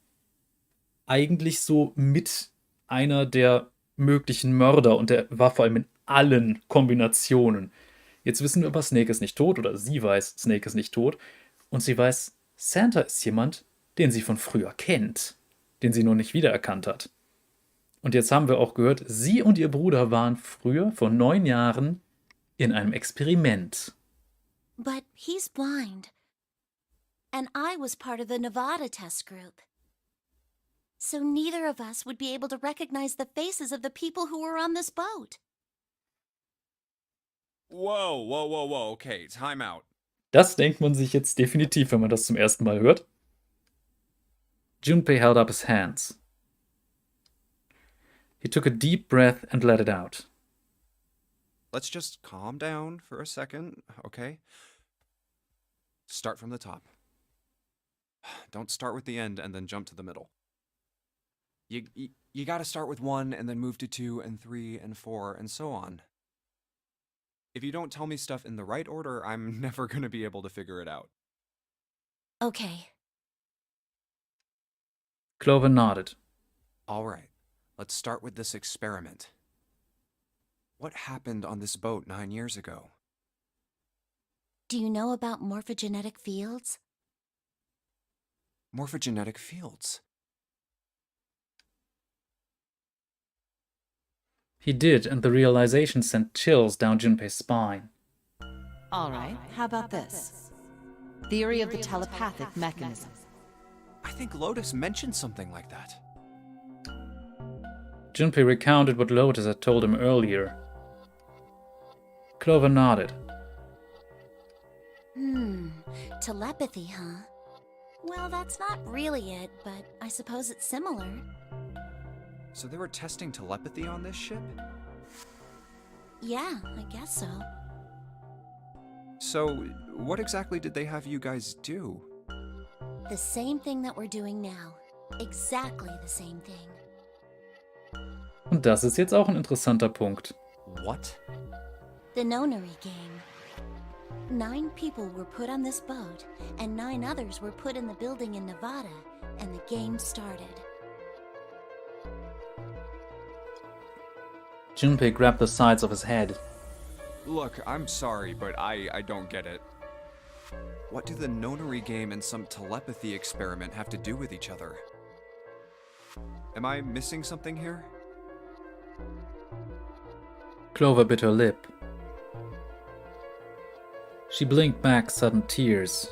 eigentlich so mit einer der möglichen Mörder. Und der war vor allem in allen Kombinationen. Jetzt wissen wir aber, Snake ist nicht tot, oder sie weiß, Snake ist nicht tot. Und sie weiß, Santa ist jemand, den sie von früher kennt, den sie nur nicht wiedererkannt hat. Und jetzt haben wir auch gehört, sie und ihr Bruder waren früher, vor 9 Jahren, in einem Experiment. But he's blind. And I was part of the Nevada test group. So neither of us would be able to recognize the faces of the people who were on this boat. Whoa, okay, time out. Das denkt man sich jetzt definitiv, wenn man das zum ersten Mal hört. Junpei held up his hands. He took a deep breath and let it out. Let's just calm down for a second, okay? Start from the top. Don't start with the end and then jump to the middle. You gotta start with 1 and then move to 2 and 3 and 4 and so on. If you don't tell me stuff in the right order, I'm never gonna be able to figure it out. Okay. Clover nodded. All right. let's start with this experiment. What happened on this boat 9 years ago? Do you know about morphogenetic fields? Morphogenetic fields. He did, and the realization sent chills down Junpei's spine. All right, how about this? Theory of the telepathic mechanism. I think Lotus mentioned something like that. Junpei recounted what Lotus had told him earlier. Clover nodded. Telepathy, huh? Well, that's not really it, but I suppose it's similar. So they were testing telepathy on this ship? Yeah, I guess so. So, what exactly did they have you guys do? The same thing that we're doing now. Exactly the same thing. Und das ist jetzt auch ein interessanter Punkt. What? The nonary game. 9 people were put on this boat, and 9 others were put in the building in Nevada, and the game started. Junpei grabbed the sides of his head. Look, I'm sorry, but I don't get it. What do the nonary game and some telepathy experiment have to do with each other? Am I missing something here? Clover bit her lip. She blinked back sudden tears.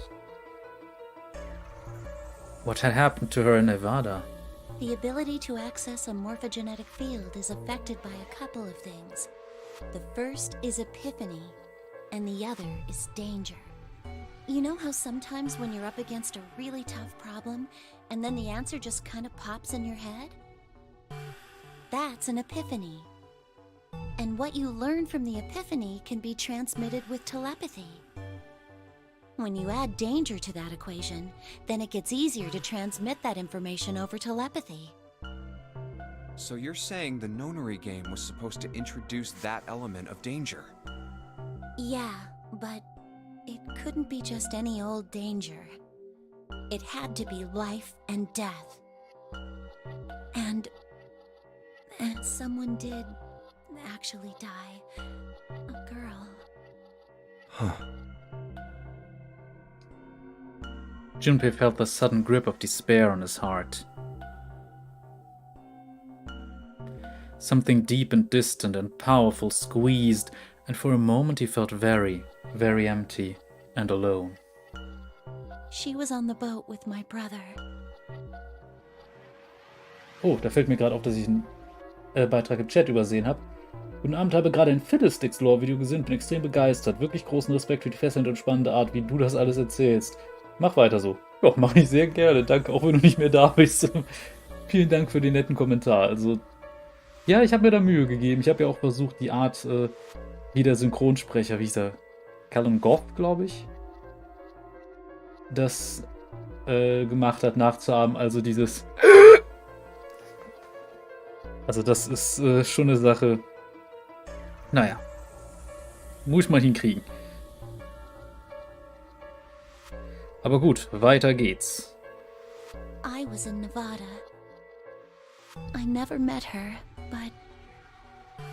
What had happened to her in Nevada? The ability to access a morphogenetic field is affected by a couple of things. The first is epiphany, and the other is danger. You know how sometimes when you're up against a really tough problem, and then the answer just kind of pops in your head? That's an epiphany. And what you learn from the epiphany can be transmitted with telepathy. When you add danger to that equation, then it gets easier to transmit that information over telepathy. So you're saying the nonary game was supposed to introduce that element of danger? Yeah, but it couldn't be just any old danger. It had to be life and death. And someone did actually die. A girl. Huh. Junpei felt the sudden grip of despair on his heart. Something deep and distant and powerful squeezed, and for a moment he felt very, very empty and alone. She was on the boat with my brother. Oh, da fällt mir gerade auf, dass ich einen Beitrag im Chat übersehen habe. Guten Abend, habe gerade ein Fiddlesticks-Lore-Video gesehen, bin extrem begeistert. Wirklich großen Respekt für die fesselnde und spannende Art, wie du das alles erzählst. Mach weiter so. Ja, mache ich sehr gerne. Danke, auch wenn du nicht mehr da bist. Vielen Dank für den netten Kommentar. Also, ja, ich habe mir da Mühe gegeben. Ich habe ja auch versucht, die Art, wie der Synchronsprecher, wie hieß er? Callum Goff, glaube ich, das gemacht hat, nachzuahmen. Also dieses... Also das ist schon eine Sache... Naja. Muss man hinkriegen. Aber gut, weiter geht's. I was in Nevada. I never met her, but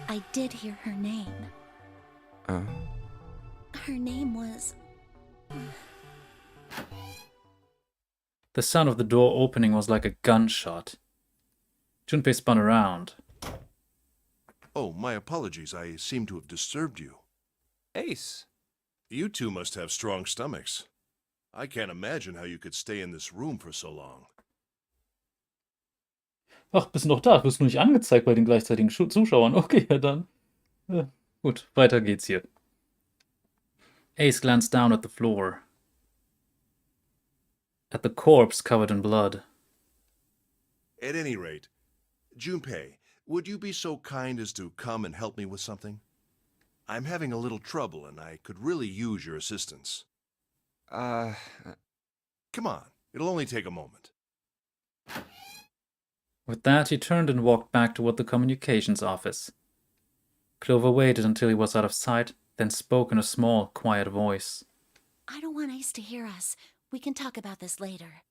I did hear her name. Her name was... The sound of the door opening was like a gunshot. Junpei spun around. Oh, my apologies. I seem to have disturbed you. Ace. You two must have strong stomachs. I can't imagine how you could stay in this room for so long. Ach, bist noch da? Wirst du nicht angezeigt bei den gleichzeitigen Zuschauern? Okay, ja dann. Gut, weiter geht's hier. Ace glanced down at the floor. At the corpse covered in blood. At any rate, Junpei, would you be so kind as to come and help me with something? I'm having a little trouble and I could really use your assistance. Come on, it'll only take a moment. With that, he turned and walked back toward the communications office. Clover waited until he was out of sight, then spoke in a small, quiet voice. I don't want Ace to hear us. We can talk about this later.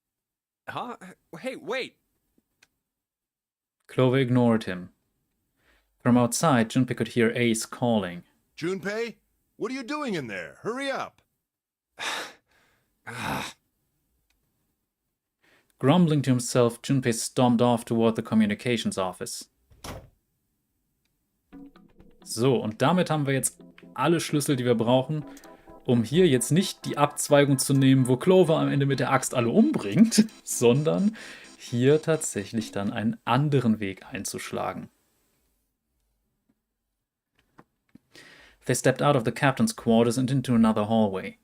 Huh? Hey, wait! Clover ignored him. From outside, Junpei could hear Ace calling. Junpei, what are you doing in there? Hurry up. Grumbling to himself, Junpei stomped off toward the communications office. So, und damit haben wir jetzt alle Schlüssel, die wir brauchen, um hier jetzt nicht die Abzweigung zu nehmen, wo Clover am Ende mit der Axt alle umbringt, sondern hier tatsächlich dann einen anderen Weg einzuschlagen. They stepped out of the captain's quarters and into another hallway.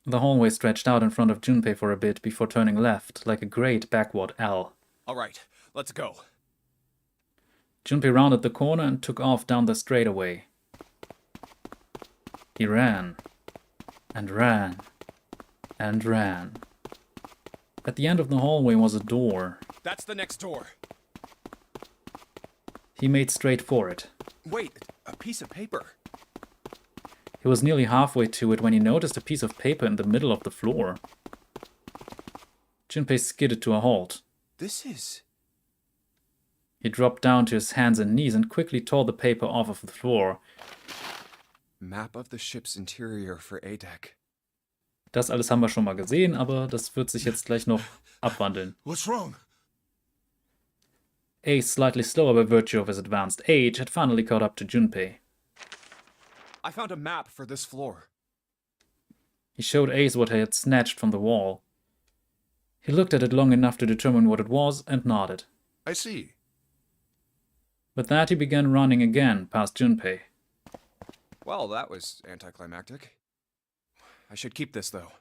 The hallway stretched out in front of Junpei for a bit before turning left, like a great backward L. All right, let's go. Junpei rounded the corner and took off down the straightaway. He ran, and ran, and ran. At the end of the hallway was a door. That's the next door. He made straight for it. Wait, a piece of paper. He was nearly halfway to it when he noticed a piece of paper in the middle of the floor. Junpei skidded to a halt. This is... He dropped down to his hands and knees and quickly tore the paper off of the floor. Map of the ship's interior for A-Deck. Das alles haben wir schon mal gesehen, aber das wird sich jetzt gleich noch abwandeln. What's wrong? Ace, slightly slower by virtue of his advanced age, had finally caught up to Junpei. I found a map for this floor. He showed Ace what he had snatched from the wall. He looked at it long enough to determine what it was and nodded. I see. With that, he began running again past Junpei. Well, that was anticlimactic. I should keep this, though.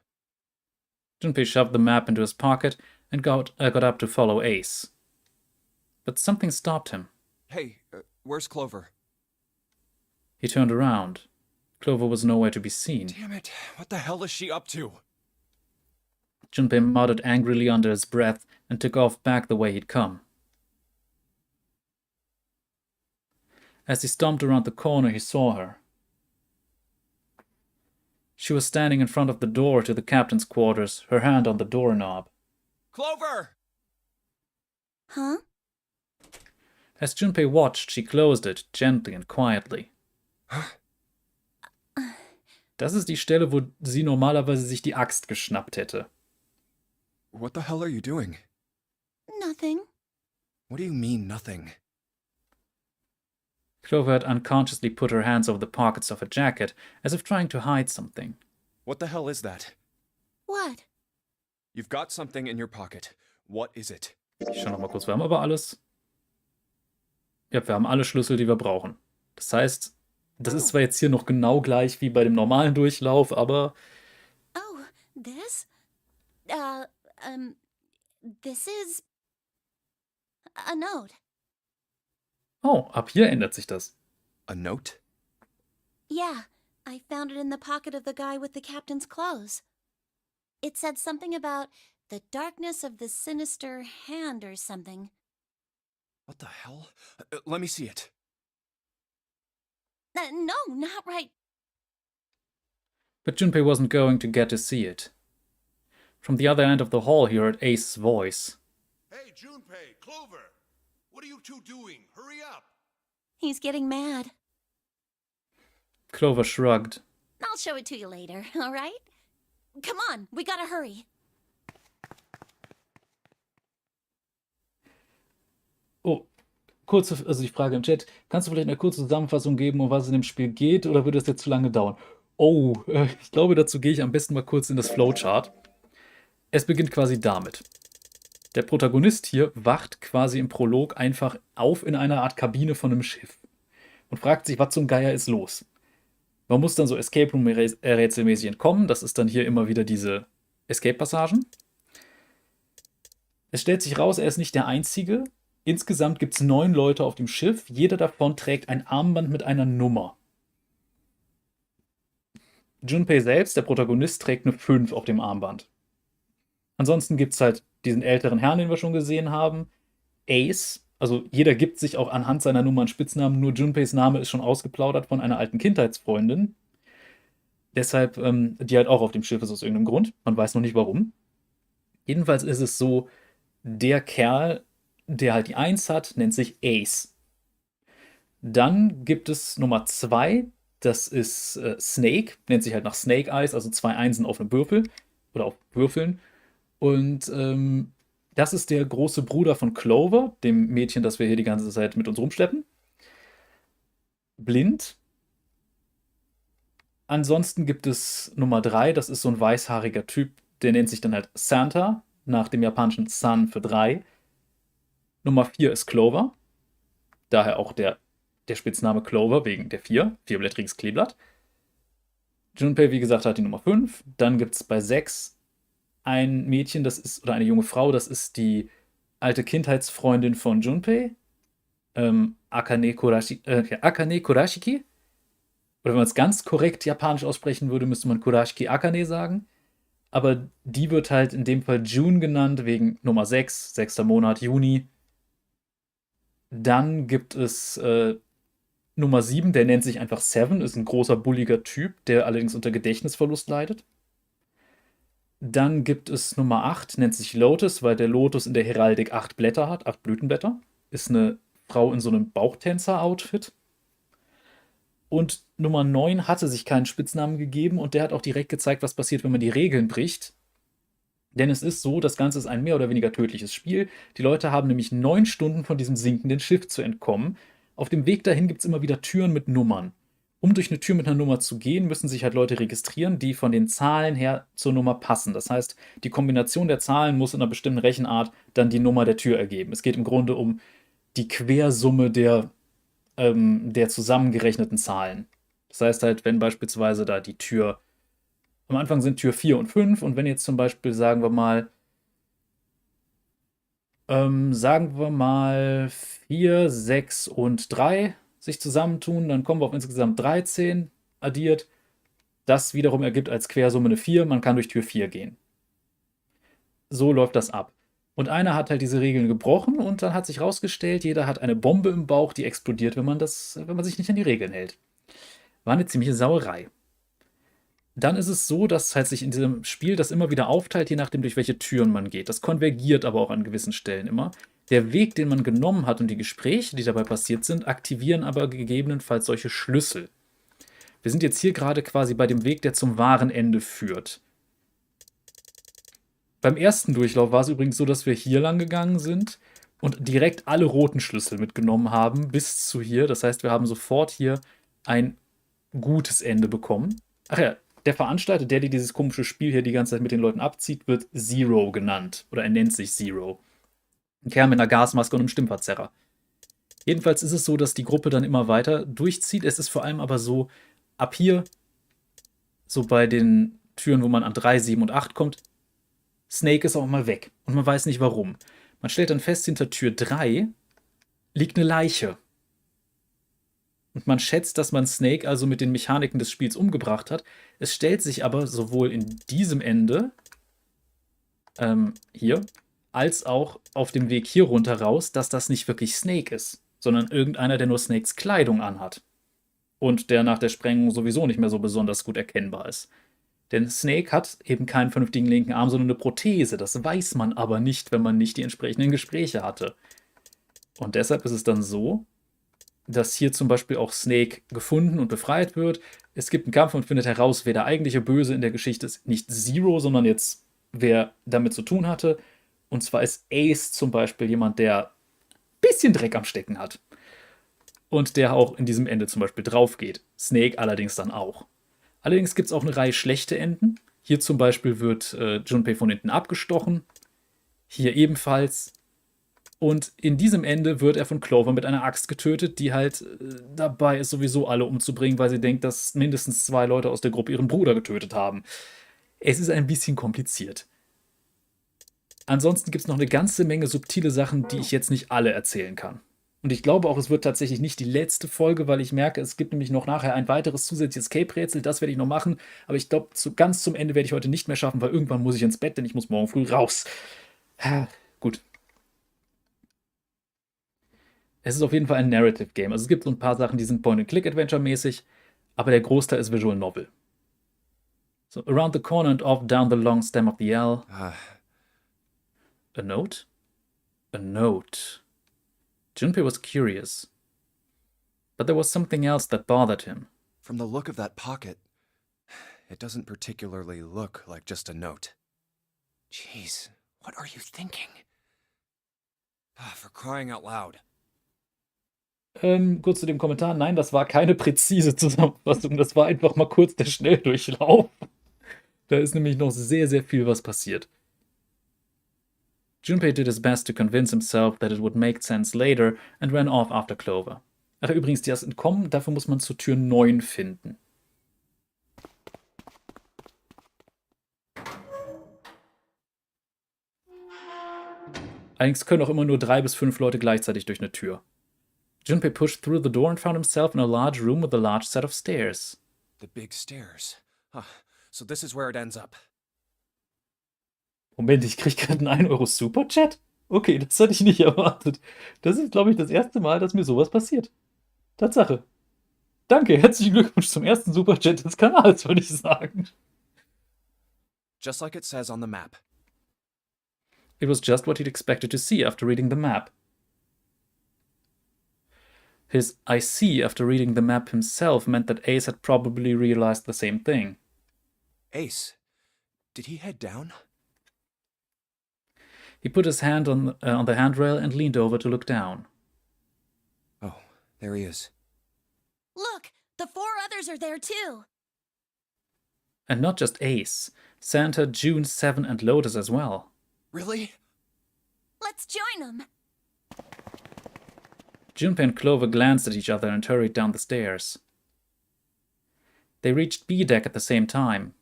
Junpei shoved the map into his pocket and got up to follow Ace. But something stopped him. Hey, where's Clover? He turned around. Clover was nowhere to be seen. Damn it, what the hell is she up to? Junpei muttered angrily under his breath and took off back the way he'd come. As he stomped around the corner, he saw her. She was standing in front of the door to the captain's quarters, her hand on the doorknob. Clover! Huh? As Junpei watched, she closed it, gently and quietly. Das ist die Stelle, wo sie normalerweise sich die Axt geschnappt hätte. What the hell are you doing? Nothing. What do you mean, nothing? Clover had unconsciously put her hands over the pockets of her jacket, as if trying to hide something. What the hell is that? What? You've got something in your pocket. What is it? Ich schau noch mal kurz, wir haben aber alles. Ja, wir haben alle Schlüssel, die wir brauchen. Das heißt, das ist zwar jetzt hier noch genau gleich wie bei dem normalen Durchlauf, aber... Oh, this? This is... a note. Oh, ab hier ändert sich das. A note? Yeah, I found it in the pocket of the guy with the captain's clothes. It said something about the darkness of the sinister hand or something. What the hell? Let me see it. No, not right. But Junpei wasn't going to get to see it. From the other end of the hall, he heard Ace's voice. Hey, Junpei, Clover! What are you two doing? Hurry up! He's getting mad. Clover shrugged. I'll show it to you later, all right? Come on, we gotta hurry. Oh, also die Frage im Chat. Kannst du vielleicht eine kurze Zusammenfassung geben, um was es in dem Spiel geht, oder würde das jetzt zu lange dauern? Oh, ich glaube, dazu gehe ich am besten mal kurz in das Flowchart. Es beginnt quasi damit. Der Protagonist hier wacht quasi im Prolog einfach auf in einer Art Kabine von einem Schiff und fragt sich, was zum Geier ist los. Man muss dann so Escape Room rätselmäßig entkommen. Das ist dann hier immer wieder diese Escape-Passagen. Es stellt sich raus, er ist nicht der Einzige. Insgesamt gibt es 9 Leute auf dem Schiff. Jeder davon trägt ein Armband mit einer Nummer. Junpei selbst, der Protagonist, trägt eine 5 auf dem Armband. Ansonsten gibt es halt diesen älteren Herrn, den wir schon gesehen haben. Ace, also jeder gibt sich auch anhand seiner Nummer einen Spitznamen, nur Junpeis Name ist schon ausgeplaudert von einer alten Kindheitsfreundin. Deshalb, die halt auch auf dem Schiff ist aus irgendeinem Grund. Man weiß noch nicht warum. Jedenfalls ist es so, der Kerl der halt die 1 hat, nennt sich Ace. Dann gibt es Nummer 2, das ist Snake, nennt sich halt nach Snake Eyes, also 2 Einsen auf einem Würfel oder auf Würfeln. Und das ist der große Bruder von Clover, dem Mädchen, das wir hier die ganze Zeit mit uns rumschleppen. Blind. Ansonsten gibt es Nummer 3, das ist so ein weißhaariger Typ, der nennt sich dann halt Santa, nach dem japanischen San für 3. Nummer 4 ist Clover, daher auch der Spitzname Clover wegen der 4, vierblättriges Kleeblatt. Junpei, wie gesagt, hat die Nummer 5. Dann gibt es bei 6 ein Mädchen, das ist, oder eine junge Frau, das ist die alte Kindheitsfreundin von Junpei, Akane Kurashiki. Oder wenn man es ganz korrekt japanisch aussprechen würde, müsste man Kurashiki Akane sagen. Aber die wird halt in dem Fall June genannt, wegen Nummer 6, 6. Monat, Juni. Dann gibt es Nummer 7, der nennt sich einfach Seven, ist ein großer, bulliger Typ, der allerdings unter Gedächtnisverlust leidet. Dann gibt es Nummer 8, nennt sich Lotus, weil der Lotus in der Heraldik 8 Blätter hat, 8 Blütenblätter. Ist eine Frau in so einem Bauchtänzer-Outfit. Und Nummer 9 hatte sich keinen Spitznamen gegeben und der hat auch direkt gezeigt, was passiert, wenn man die Regeln bricht. Denn es ist so, das Ganze ist ein mehr oder weniger tödliches Spiel. Die Leute haben nämlich 9 Stunden von diesem sinkenden Schiff zu entkommen. Auf dem Weg dahin gibt es immer wieder Türen mit Nummern. Um durch eine Tür mit einer Nummer zu gehen, müssen sich halt Leute registrieren, die von den Zahlen her zur Nummer passen. Das heißt, die Kombination der Zahlen muss in einer bestimmten Rechenart dann die Nummer der Tür ergeben. Es geht im Grunde um die Quersumme der zusammengerechneten Zahlen. Das heißt halt, wenn beispielsweise da die Tür, am Anfang sind Tür 4 und 5 und wenn jetzt zum Beispiel, sagen wir mal 4, 6 und 3 sich zusammentun, dann kommen wir auf insgesamt 13 addiert. Das wiederum ergibt als Quersumme eine 4, man kann durch Tür 4 gehen. So läuft das ab. Und einer hat halt diese Regeln gebrochen und dann hat sich rausgestellt, jeder hat eine Bombe im Bauch, die explodiert, wenn man sich nicht an die Regeln hält. War eine ziemliche Sauerei. Dann ist es so, dass halt sich in diesem Spiel das immer wieder aufteilt, je nachdem, durch welche Türen man geht. Das konvergiert aber auch an gewissen Stellen immer. Der Weg, den man genommen hat und die Gespräche, die dabei passiert sind, aktivieren aber gegebenenfalls solche Schlüssel. Wir sind jetzt hier gerade quasi bei dem Weg, der zum wahren Ende führt. Beim ersten Durchlauf war es übrigens so, dass wir hier lang gegangen sind und direkt alle roten Schlüssel mitgenommen haben bis zu hier. Das heißt, wir haben sofort hier ein gutes Ende bekommen. Ach ja, der Veranstalter, der dieses komische Spiel hier die ganze Zeit mit den Leuten abzieht, wird Zero genannt. Oder er nennt sich Zero. Ein Kerl mit einer Gasmaske und einem Stimmverzerrer. Jedenfalls ist es so, dass die Gruppe dann immer weiter durchzieht. Es ist vor allem aber so, ab hier, so bei den Türen, wo man an 3, 7 und 8 kommt, Snake ist auch mal weg. Und man weiß nicht warum. Man stellt dann fest, hinter Tür 3 liegt eine Leiche. Und man schätzt, dass man Snake also mit den Mechaniken des Spiels umgebracht hat. Es stellt sich aber sowohl in diesem Ende, hier, als auch auf dem Weg hier runter raus, dass das nicht wirklich Snake ist, sondern irgendeiner, der nur Snakes Kleidung anhat. Und der nach der Sprengung sowieso nicht mehr so besonders gut erkennbar ist. Denn Snake hat eben keinen vernünftigen linken Arm, sondern eine Prothese. Das weiß man aber nicht, wenn man nicht die entsprechenden Gespräche hatte. Und deshalb ist es dann so, dass hier zum Beispiel auch Snake gefunden und befreit wird. Es gibt einen Kampf und findet heraus, wer der eigentliche Böse in der Geschichte ist. Nicht Zero, sondern jetzt wer damit zu tun hatte. Und zwar ist Ace zum Beispiel jemand, der ein bisschen Dreck am Stecken hat. Und der auch in diesem Ende zum Beispiel drauf geht. Snake allerdings dann auch. Allerdings gibt es auch eine Reihe schlechte Enden. Hier zum Beispiel wird Junpei von hinten abgestochen. Hier ebenfalls. Und in diesem Ende wird er von Clover mit einer Axt getötet, die halt dabei ist, sowieso alle umzubringen, weil sie denkt, dass mindestens 2 Leute aus der Gruppe ihren Bruder getötet haben. Es ist ein bisschen kompliziert. Ansonsten gibt es noch eine ganze Menge subtile Sachen, die ich jetzt nicht alle erzählen kann. Und ich glaube auch, es wird tatsächlich nicht die letzte Folge, weil ich merke, es gibt nämlich noch nachher ein weiteres zusätzliches Cape-Rätsel, das werde ich noch machen. Aber ich glaube, ganz zum Ende werde ich heute nicht mehr schaffen, weil irgendwann muss ich ins Bett, denn ich muss morgen früh raus. Gut. Es ist auf jeden Fall ein Narrative-Game. Also es gibt so ein paar Sachen, die sind Point-and-Click-Adventure-mäßig, aber der Großteil ist Visual Novel. So, around the corner and off down the long stem of the L. A note? A note. Junpei was curious. But there was something else that bothered him. From the look of that pocket, it doesn't particularly look like just a note. Jeez, what are you thinking? For crying out loud. Kurz zu dem Kommentar. Nein, das war keine präzise Zusammenfassung. Das war einfach mal kurz der Schnelldurchlauf. Da ist nämlich noch sehr, sehr viel, was passiert. Junpei did his best to convince himself that it would make sense later and ran off after Clover. Ach, übrigens, die ist entkommen. Dafür muss man zur Tür 9 finden. Allerdings können auch immer nur 3 bis 5 Leute gleichzeitig durch eine Tür. Junpei pushed through the door and found himself in a large room with a large set of stairs. The big stairs. So this is where it ends up. Moment, ich krieg gerade einen 1 Euro Superchat? Okay, das hatte ich nicht erwartet. Das ist, glaube ich, das erste Mal, dass mir sowas passiert. Tatsache. Danke, herzlichen Glückwunsch zum ersten Superchat des Kanals, würde ich sagen. Just like it says on the map. It was just what he'd expected to see after reading the map. His I see after reading the map himself meant that Ace had probably realized the same thing. Ace, did he head down? He put his hand on the handrail and leaned over to look down. Oh, there he is. Look, the 4 others are there too. And not just Ace. Santa, June, Seven, and Lotus as well. Really? Let's join them. Junpei and Clover glanced at each other and hurried down the stairs. They reached B deck at the same time.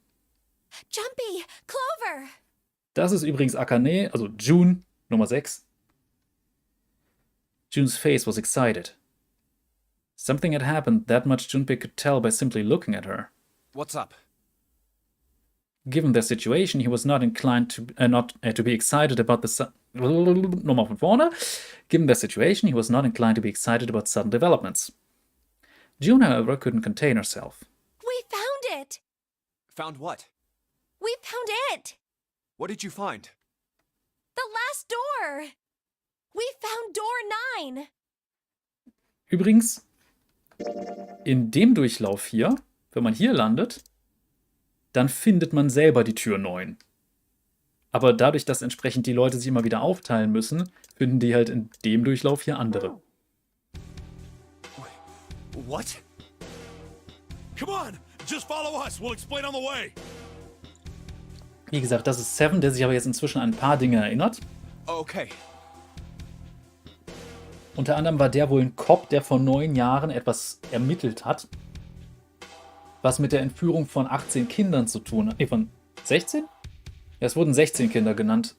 Jumpy, Clover. Das ist übrigens Akane, also June, Nummer 6. June's face was excited. Something had happened, that much Junpei could tell by simply looking at her. What's up? Given their situation, he was not inclined to be excited about the Nochmal von vorne. Given their situation, he was not inclined to be excited about sudden developments. June, however, couldn't contain herself. We found it. Found what? We found it. What did you find? The last door. We found door 9. Übrigens, in dem Durchlauf hier, wenn man hier landet, dann findet man selber die Tür 9. Aber dadurch, dass entsprechend die Leute sich immer wieder aufteilen müssen, finden die halt in dem Durchlauf hier andere. What? Come on, just follow us. We'll explain on the way. Wie gesagt, das ist Seven, der sich aber jetzt inzwischen an ein paar Dinge erinnert. Okay. Unter anderem war der wohl ein Cop, der vor 9 Jahren etwas ermittelt hat, was mit der Entführung von 18 Kindern zu tun hat. Nee, von 16? Ja, es wurden 16 Kinder genannt,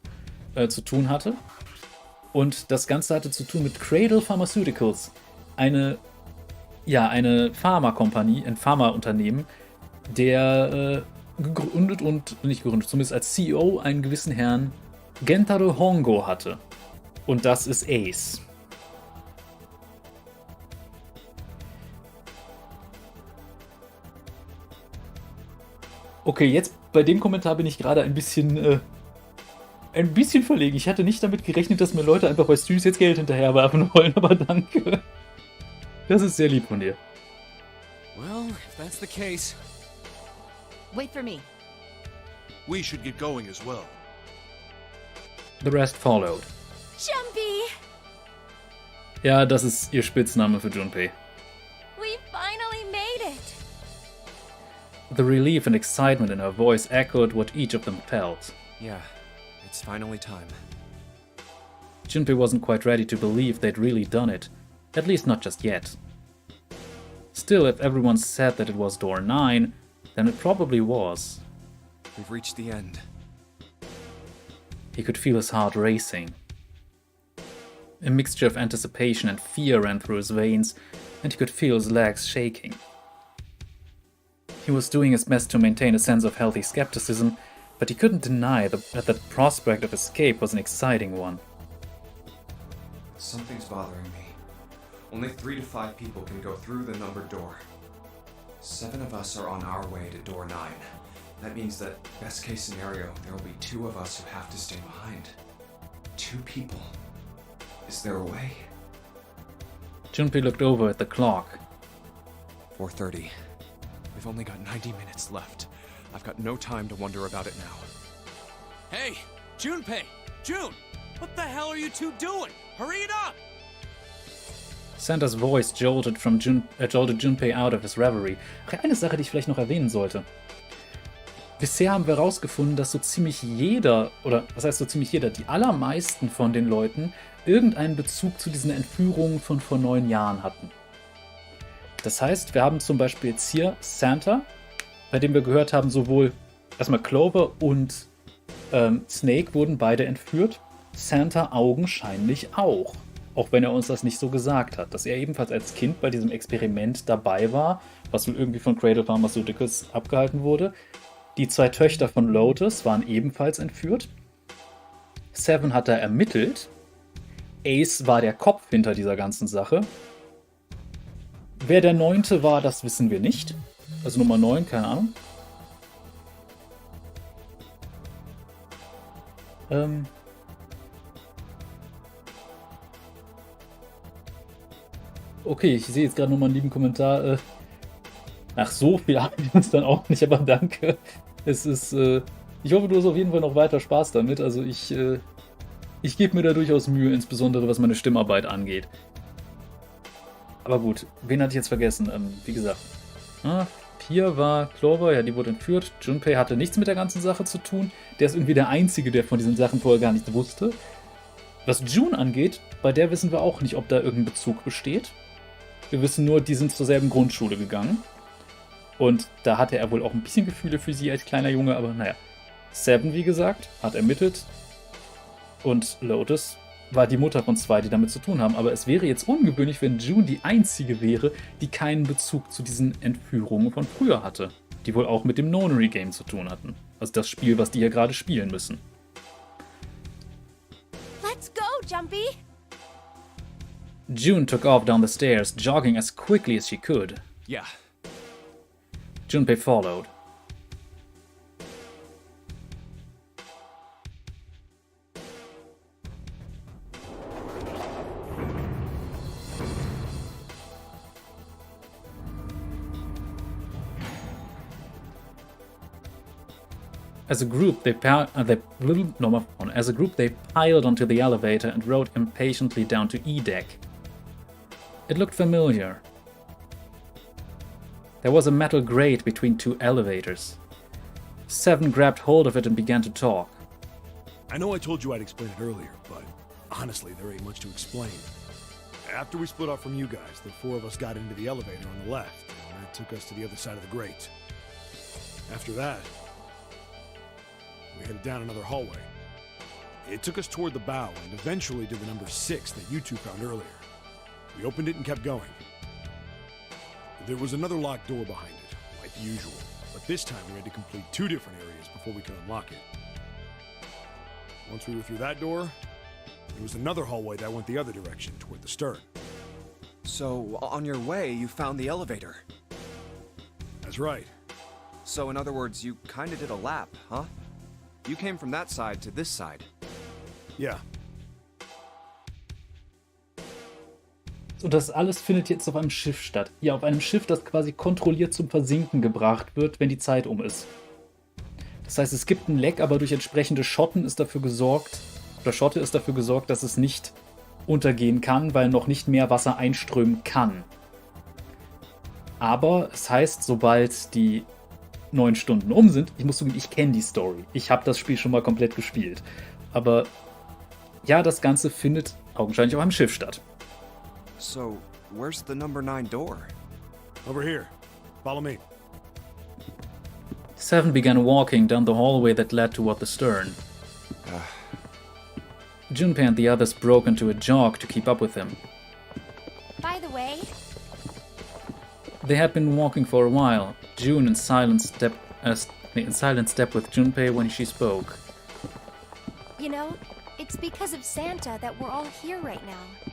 zu tun hatte. Und das Ganze hatte zu tun mit Cradle Pharmaceuticals. Eine Pharmakompanie, ein Pharmaunternehmen, der gegründet und, nicht gegründet, zumindest als CEO einen gewissen Herrn Gentaro Hongo hatte. Und das ist Ace. Okay, jetzt bei dem Kommentar bin ich gerade ein bisschen verlegen. Ich hatte nicht damit gerechnet, dass mir Leute einfach bei Streams jetzt Geld hinterherwerfen wollen, aber danke. Das ist sehr lieb von dir. Well, if that's the case. Wait for me. We should get going as well. The rest followed. Jumpy. Ja, das ist ihr Spitzname für Junpei. We finally made it. The relief and excitement in her voice echoed what each of them felt. Yeah, it's finally time. Junpei wasn't quite ready to believe they'd really done it, at least not just yet. Still, if everyone said that it was door 9, then it probably was. We've reached the end. He could feel his heart racing. A mixture of anticipation and fear ran through his veins, and he could feel his legs shaking. He was doing his best to maintain a sense of healthy skepticism, but he couldn't deny that the prospect of escape was an exciting one. Something's bothering me. Only 3 to 5 people can go through the numbered door. 7 of us are on our way to door 9. That means that, best case scenario, there will be 2 of us who have to stay behind. 2 people. Is there a way? Junpei looked over at the clock. 4:30. We've only got 90 minutes left. I've got no time to wonder about it now. Hey, Junpei! June! What the hell are you two doing? Hurry it up! Santas voice jolted Junpei out of his reverie. Ach, eine Sache, die ich vielleicht noch erwähnen sollte. Bisher haben wir herausgefunden, dass so ziemlich jeder, oder was heißt so ziemlich jeder, die allermeisten von den Leuten irgendeinen Bezug zu diesen Entführungen von vor 9 Jahren hatten. Das heißt, wir haben zum Beispiel jetzt hier Santa, bei dem wir gehört haben, sowohl erstmal Clover und Snake wurden beide entführt. Santa augenscheinlich auch. Auch wenn er uns das nicht so gesagt hat. Dass er ebenfalls als Kind bei diesem Experiment dabei war, was wohl irgendwie von Cradle Pharmaceuticals abgehalten wurde. Die 2 Töchter von Lotus waren ebenfalls entführt. Seven hat da ermittelt. Ace war der Kopf hinter dieser ganzen Sache. Wer der 9. war, das wissen wir nicht. Also Nummer 9, keine Ahnung. Okay, ich sehe jetzt gerade nochmal einen lieben Kommentar. Ach, so viel haben wir uns dann auch nicht, aber danke. Es ist, ich hoffe, du hast auf jeden Fall noch weiter Spaß damit. Also ich gebe mir da durchaus Mühe, insbesondere was meine Stimmarbeit angeht. Aber gut, wen hatte ich jetzt vergessen? Wie gesagt, 4 war Clover, ja, die wurde entführt. Junpei hatte nichts mit der ganzen Sache zu tun. Der ist irgendwie der Einzige, der von diesen Sachen vorher gar nicht wusste. Was June angeht, bei der wissen wir auch nicht, ob da irgendein Bezug besteht. Wir wissen nur, die sind zur selben Grundschule gegangen. Und da hatte er wohl auch ein bisschen Gefühle für sie als kleiner Junge, aber naja. Seven, wie gesagt, hat ermittelt. Und Lotus war die Mutter von 2, die damit zu tun haben. Aber es wäre jetzt ungewöhnlich, wenn June die Einzige wäre, die keinen Bezug zu diesen Entführungen von früher hatte. Die wohl auch mit dem Nonary Game zu tun hatten. Also das Spiel, was die hier gerade spielen müssen. Let's go, Jumpy! June took off down the stairs, jogging as quickly as she could. Yeah. Junpei followed. As a group, they piled onto the elevator and rode impatiently down to E deck. It looked familiar. There was a metal grate between 2 elevators. Seven grabbed hold of it and began to talk. I know I told you I'd explain it earlier, but honestly, there ain't much to explain. After we split off from you guys, the 4 of us got into the elevator on the left, and that took us to the other side of the grate. After that, we headed down another hallway. It took us toward the bow and eventually to the number 6 that you two found earlier. We opened it and kept going. There was another locked door behind it, like usual, but this time we had to complete 2 different areas before we could unlock it. Once we were through that door, there was another hallway that went the other direction, toward the stern. So, on your way, you found the elevator. That's right. So, in other words, you kinda did a lap, huh? You came from that side to this side. Yeah. Und das alles findet jetzt auf einem Schiff statt. Ja, auf einem Schiff, das quasi kontrolliert zum Versinken gebracht wird, wenn die Zeit um ist. Das heißt, es gibt ein Leck, aber durch entsprechende Schotte ist dafür gesorgt, dass es nicht untergehen kann, weil noch nicht mehr Wasser einströmen kann. Aber es heißt, sobald die 9 Stunden um sind, ich muss zugeben, ich kenne die Story. Ich habe das Spiel schon mal komplett gespielt. Aber ja, das Ganze findet augenscheinlich auf einem Schiff statt. So, where's the number 9 door? Over here. Follow me. Seven began walking down the hallway that led toward the stern. Junpei and the others broke into a jog to keep up with him. By the way, They had been walking for a while. June in silent step with Junpei when she spoke. you know, it's because of Santa that we're all here right now.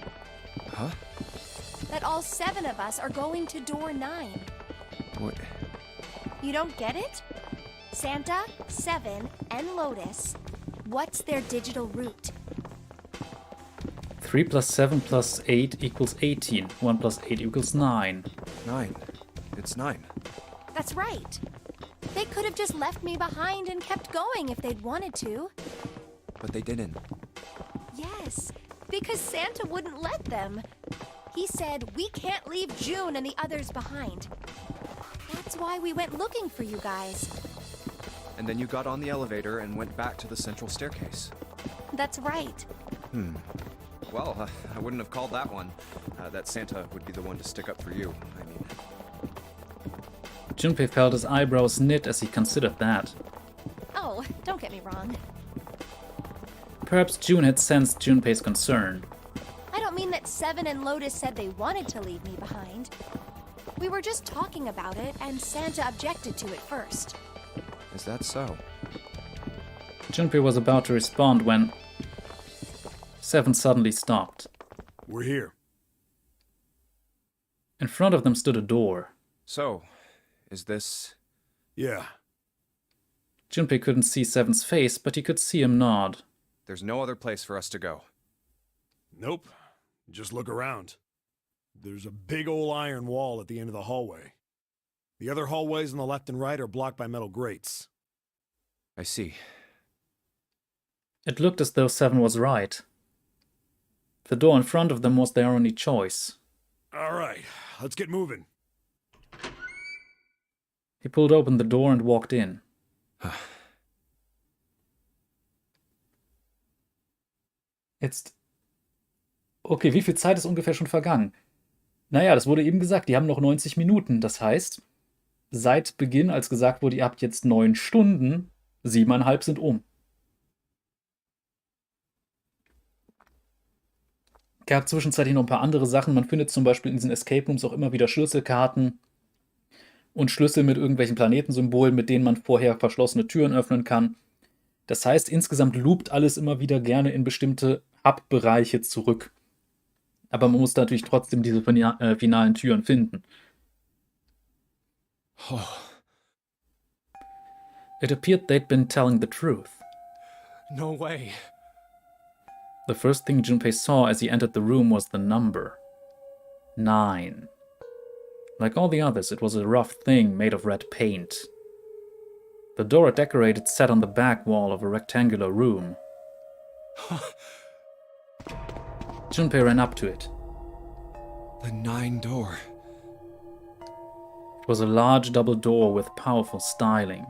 Huh? That all 7 of us are going to door 9. What? You don't get it? Santa, Seven, and Lotus. What's their digital route? 3 plus 7 plus 8 equals 18. 1 plus 8 equals 9. 9. It's 9. That's right. They could have just left me behind and kept going if they'd wanted to. But they didn't. Yes, because Santa wouldn't let them. He said we can't leave June and the others behind. That's why we went looking for you guys. And then you got on the elevator and went back to the central staircase. That's right. Well, I wouldn't have called that one. That Santa would be the one to stick up for you, I mean. Junpei felt his eyebrows knit as he considered that. Oh, don't get me wrong. Perhaps June had sensed Junpei's concern. I don't mean that Seven and Lotus said they wanted to leave me behind. We were just talking about it, and Santa objected to it first. Is that so? Junpei was about to respond when Seven suddenly stopped. We're here. In front of them stood a door. So, is this... Yeah. Junpei couldn't see Seven's face, but he could see him nod. There's no other place for us to go. Nope. Just look around. There's a big old iron wall at the end of the hallway. The other hallways on the left and right are blocked by metal grates. I see. It looked as though Seven was right. The door in front of them was their only choice. All right, let's get moving. He pulled open the door and walked in. Jetzt... Okay, wie viel Zeit ist ungefähr schon vergangen? Naja, das wurde eben gesagt, die haben noch 90 Minuten. Das heißt, seit Beginn, als gesagt wurde, ihr habt jetzt 9 Stunden, 7,5 sind um. Gab zwischenzeitlich noch ein paar andere Sachen. Man findet zum Beispiel in diesen Escape Rooms auch immer wieder Schlüsselkarten und Schlüssel mit irgendwelchen Planetensymbolen, mit denen man vorher verschlossene Türen öffnen kann. Das heißt, insgesamt loopt alles immer wieder gerne in bestimmte Hub-Bereiche zurück. Aber man muss natürlich trotzdem diese finalen Türen finden. Oh. It appeared they'd been telling the truth. No way. The first thing Junpei saw as he entered the room was the number. 9. Like all the others, it was a rough thing made of red paint. The door it decorated sat on the back wall of a rectangular room. Junpei ran up to it. The 9 door. It was a large double door with powerful styling.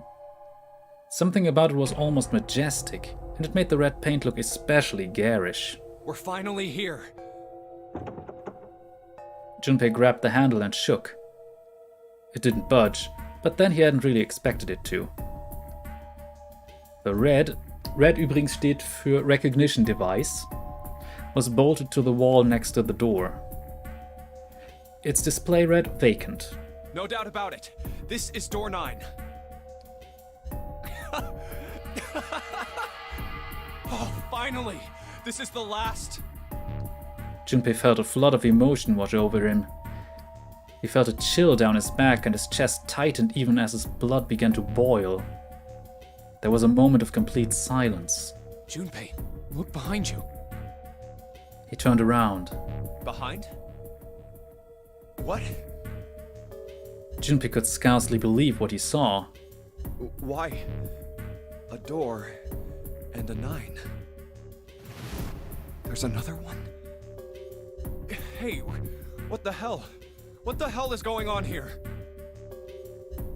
Something about it was almost majestic, and it made the red paint look especially garish. We're finally here. Junpei grabbed the handle and shook. It didn't budge, but then he hadn't really expected it to. The red übrigens steht für Recognition Device, was bolted to the wall next to the door. Its display read vacant. No doubt about it. This is door 9. Oh, finally! This is the last. Junpei felt a flood of emotion wash over him. He felt a chill down his back and his chest tightened even as his blood began to boil. There was a moment of complete silence. Junpei, look behind you. He turned around. Behind? What? Junpei could scarcely believe what he saw. Why? A door and a 9. There's another one? Hey, what the hell? What the hell is going on here?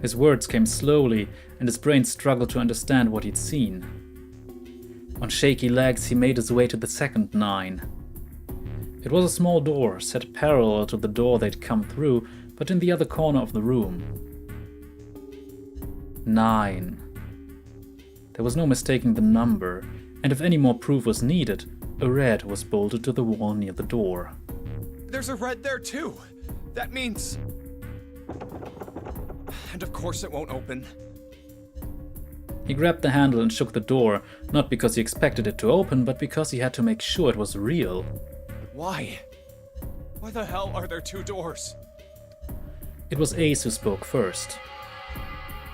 His words came slowly, and his brain struggled to understand what he'd seen. On shaky legs, he made his way to the second 9. It was a small door, set parallel to the door they'd come through, but in the other corner of the room. 9. There was no mistaking the number, and if any more proof was needed, a red was bolted to the wall near the door. There's a red there too! That means... And of course it won't open. He grabbed the handle and shook the door, not because he expected it to open, but because he had to make sure it was real. Why? Why the hell are there 2 doors? It was Ace who spoke first.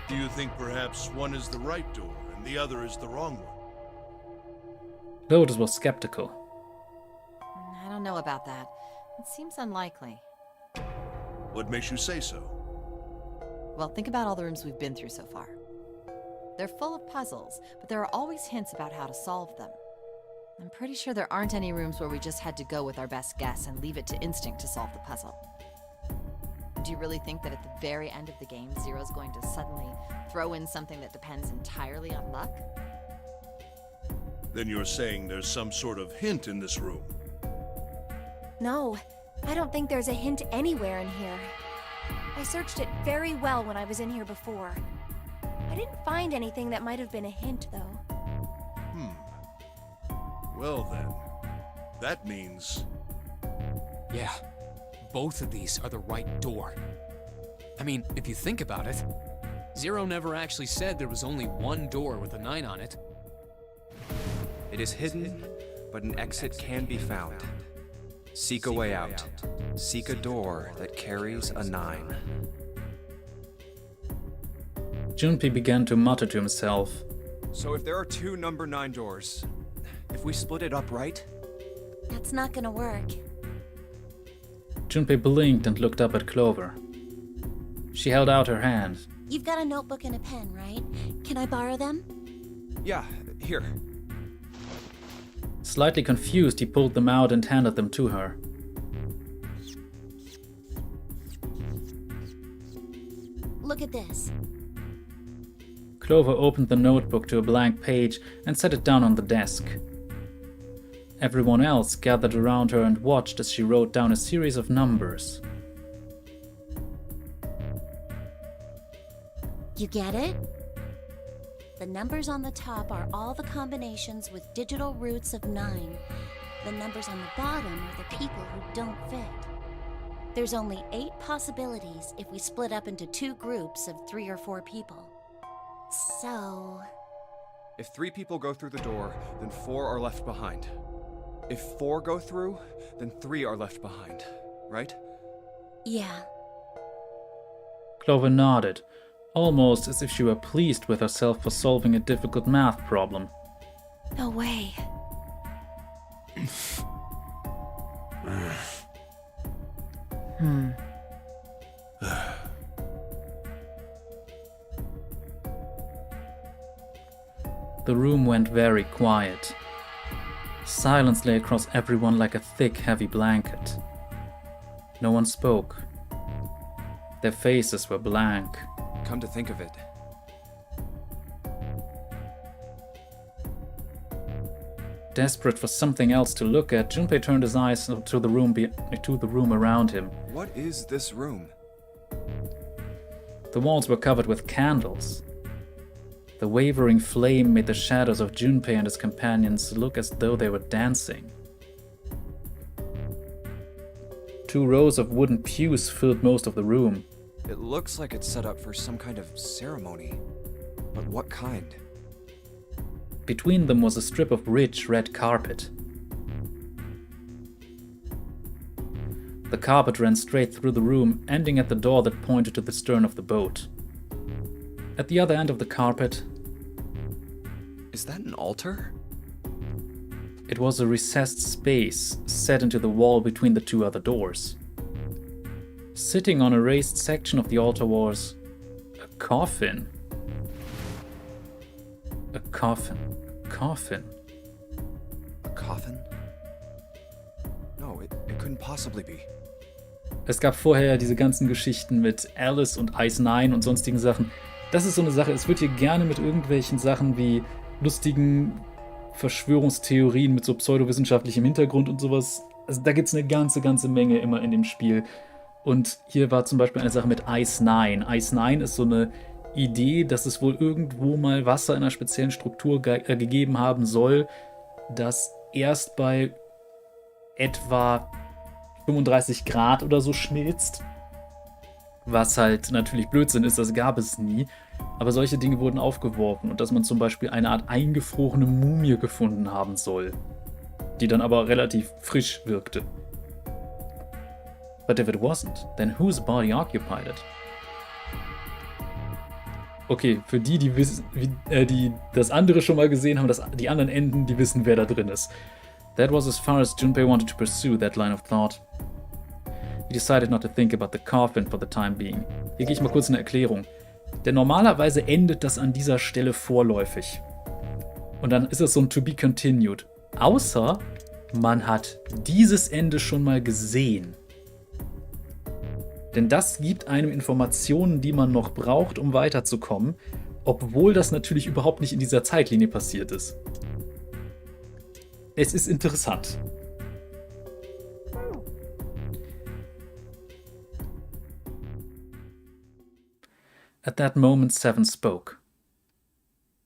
Do you think perhaps one is the right door and the other is the wrong one? Lotus was skeptical. I don't know about that. It seems unlikely. What makes you say so? Well, think about all the rooms we've been through so far. They're full of puzzles, but there are always hints about how to solve them. I'm pretty sure there aren't any rooms where we just had to go with our best guess and leave it to instinct to solve the puzzle. Do you really think that at the very end of the game, Zero's going to suddenly throw in something that depends entirely on luck? Then you're saying there's some sort of hint in this room. No, I don't think there's a hint anywhere in here. I searched it very well when I was in here before. I didn't find anything that might have been a hint, though. Well then, that means... Yeah, both of these are the right door. I mean, if you think about it, Zero never actually said there was only one door with a 9 on it. It is hidden, but an exit can be found. Seek a way out. Seek a door that carries a 9. Junpei began to mutter to himself. So if there are 2 number 9 doors, if we split it up right, That's not gonna work. Junpei blinked and looked up at Clover. She held out her hand. You've got a notebook and a pen, right? Can I borrow them? yeah, here. Slightly confused, he pulled them out and handed them to her. Look at this. Clover opened the notebook to a blank page and set it down on the desk. Everyone else gathered around her and watched as she wrote down a series of numbers. You get it? The numbers on the top are all the combinations with digital roots of 9. The numbers on the bottom are the people who don't fit. There's only 8 possibilities if we split up into 2 groups of 3 or 4 people. So... If 3 people go through the door, then 4 are left behind. If 4 go through, then 3 are left behind, right? yeah. Clover nodded, almost as if she were pleased with herself for solving a difficult math problem. No way. The room went very quiet. Silence lay across everyone like a thick, heavy blanket. No one spoke. Their faces were blank. Come to think of it, Desperate for something else to look at, Junpei turned his eyes to the room around him. what is this room? The walls were covered with candles. The wavering flame made the shadows of Junpei and his companions look as though they were dancing. 2 rows of wooden pews filled most of the room. It looks like it's set up for some kind of ceremony. But what kind? Between them was a strip of rich red carpet. The carpet ran straight through the room, ending at the door that pointed to the stern of the boat. At the other end of the carpet, Is that an altar? it was a recessed space set into the wall between the 2 other doors. Sitting on a raised section of the altar was a coffin. A coffin. Coffin. A coffin? No, it couldn't possibly be. Es gab vorher ja diese ganzen Geschichten mit Alice und Ice Nine und sonstigen Sachen. Das ist so eine Sache, es wird hier gerne mit irgendwelchen Sachen wie lustigen Verschwörungstheorien mit so pseudowissenschaftlichem Hintergrund und sowas. Also da gibt es eine ganze Menge immer in dem Spiel. Und hier war zum Beispiel eine Sache mit Ice Nine. Ice Nine ist so eine Idee, dass es wohl irgendwo mal Wasser in einer speziellen Struktur gegeben haben soll, das erst bei etwa 35 Grad oder so schmilzt. Was halt natürlich Blödsinn ist, das gab es nie. Aber solche Dinge wurden aufgeworfen und dass man zum Beispiel eine Art eingefrorene Mumie gefunden haben soll, die dann aber relativ frisch wirkte. But if it wasn't, then whose body occupied it? Okay, für die das andere schon mal gesehen haben, die anderen Enden, die wissen, wer da drin ist. That was as far as Junpei wanted to pursue that line of thought. He decided not to think about the coffin for the time being. Hier gehe ich mal kurz eine Erklärung. Denn normalerweise endet das an dieser Stelle vorläufig. Und dann ist es so ein To Be Continued. Außer man hat dieses Ende schon mal gesehen. Denn das gibt einem Informationen, die man noch braucht, um weiterzukommen, obwohl das natürlich überhaupt nicht in dieser Zeitlinie passiert ist. Es ist interessant. At that moment, Seven spoke.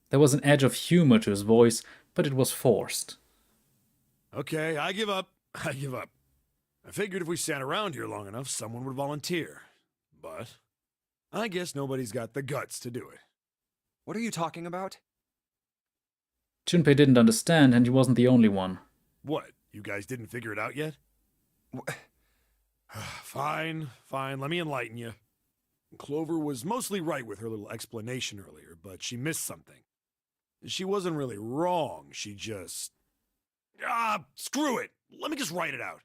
There was an edge of humor to his voice, but it was forced. Okay, I give up. I give up. I figured if we sat around here long enough, someone would volunteer. But I guess nobody's got the guts to do it. What are you talking about? Junpei didn't understand, and he wasn't the only one. What? You guys didn't figure it out yet? Fine, fine. Let me enlighten you. Clover was mostly right with her little explanation earlier, but she missed something. She wasn't really wrong. She just... screw it. Let me just write it out.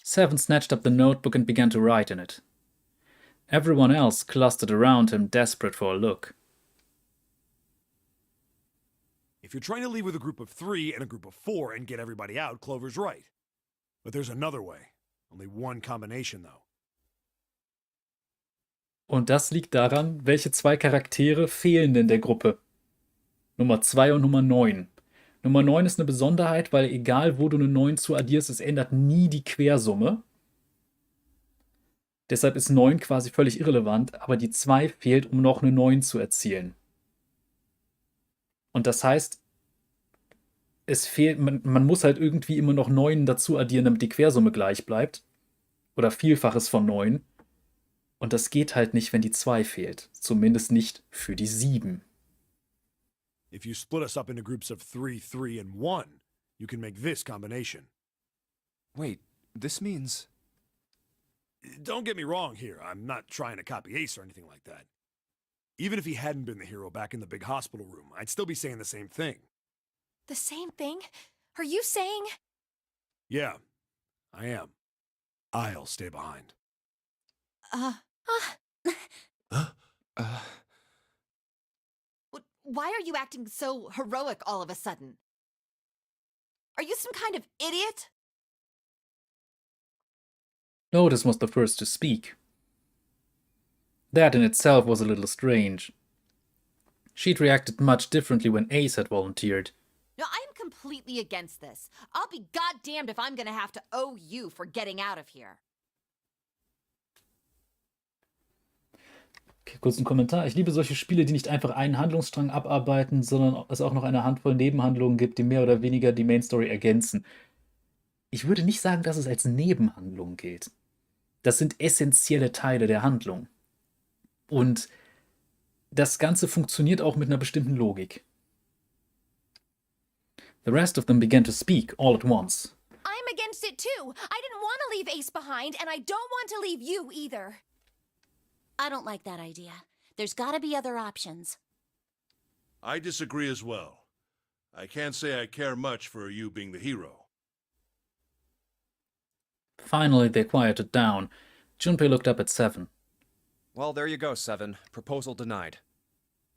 Seven snatched up the notebook and began to write in it. Everyone else clustered around him, desperate for a look. If you're trying to leave with a group of 3 and a group of 4 and get everybody out, Clover's right. But there's another way. Only one combination, though. Und das liegt daran, welche 2 Charaktere fehlen denn der Gruppe. Nummer 2 und Nummer 9. Nummer 9 ist eine Besonderheit, weil egal wo du eine 9 zu addierst, es ändert nie die Quersumme. Deshalb ist 9 quasi völlig irrelevant, aber die 2 fehlt, um noch eine 9 zu erzielen. Und das heißt, es fehlt, man muss halt irgendwie immer noch 9 dazu addieren, damit die Quersumme gleich bleibt. Oder Vielfaches von 9. Und das geht halt nicht, wenn die 2 fehlt. Zumindest nicht für die 7. If you split us up into groups of 3, 3, and 1, you can make this combination. Wait, this means... Don't get me wrong here. I'm not trying to copy Ace or anything like that. Even if he hadn't been the hero back in the big hospital room, I'd still be saying the same thing. The same thing? Are you saying? Yeah, I am. I'll stay behind. Why are you acting so heroic all of a sudden? Are you some kind of idiot? Lotus was the first to speak. That in itself was a little strange. She'd reacted much differently when Ace had volunteered. No, I am completely against this. I'll be goddamned if I'm gonna have to owe you for getting out of here. Okay, kurz ein Kommentar. Ich liebe solche Spiele, die nicht einfach einen Handlungsstrang abarbeiten, sondern es auch noch eine Handvoll Nebenhandlungen gibt, die mehr oder weniger die Main Story ergänzen. Ich würde nicht sagen, dass es als Nebenhandlung gilt. Das sind essentielle Teile der Handlung. Und das Ganze funktioniert auch mit einer bestimmten Logik. The rest of them began to speak all at once. I'm against it too. I didn't want to leave Ace behind, and I don't want to leave you either. I don't like that idea. There's gotta be other options. I disagree as well. I can't say I care much for you being the hero. Finally, they quieted down. Junpei looked up at Seven. Well, there you go, Seven. Proposal denied.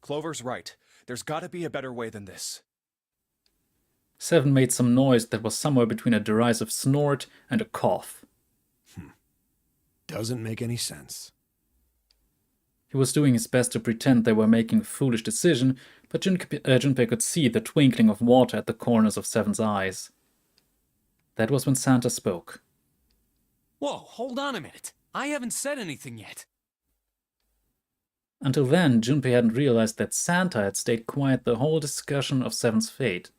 Clover's right. There's gotta be a better way than this. Seven made some noise that was somewhere between a derisive snort and a cough. Doesn't make any sense. He was doing his best to pretend they were making a foolish decision, but Junpei could see the twinkling of water at the corners of Seven's eyes. That was when Santa spoke. Whoa, hold on a minute. I haven't said anything yet. Until then, Junpei hadn't realized that Santa had stayed quiet the whole discussion of Seven's fate.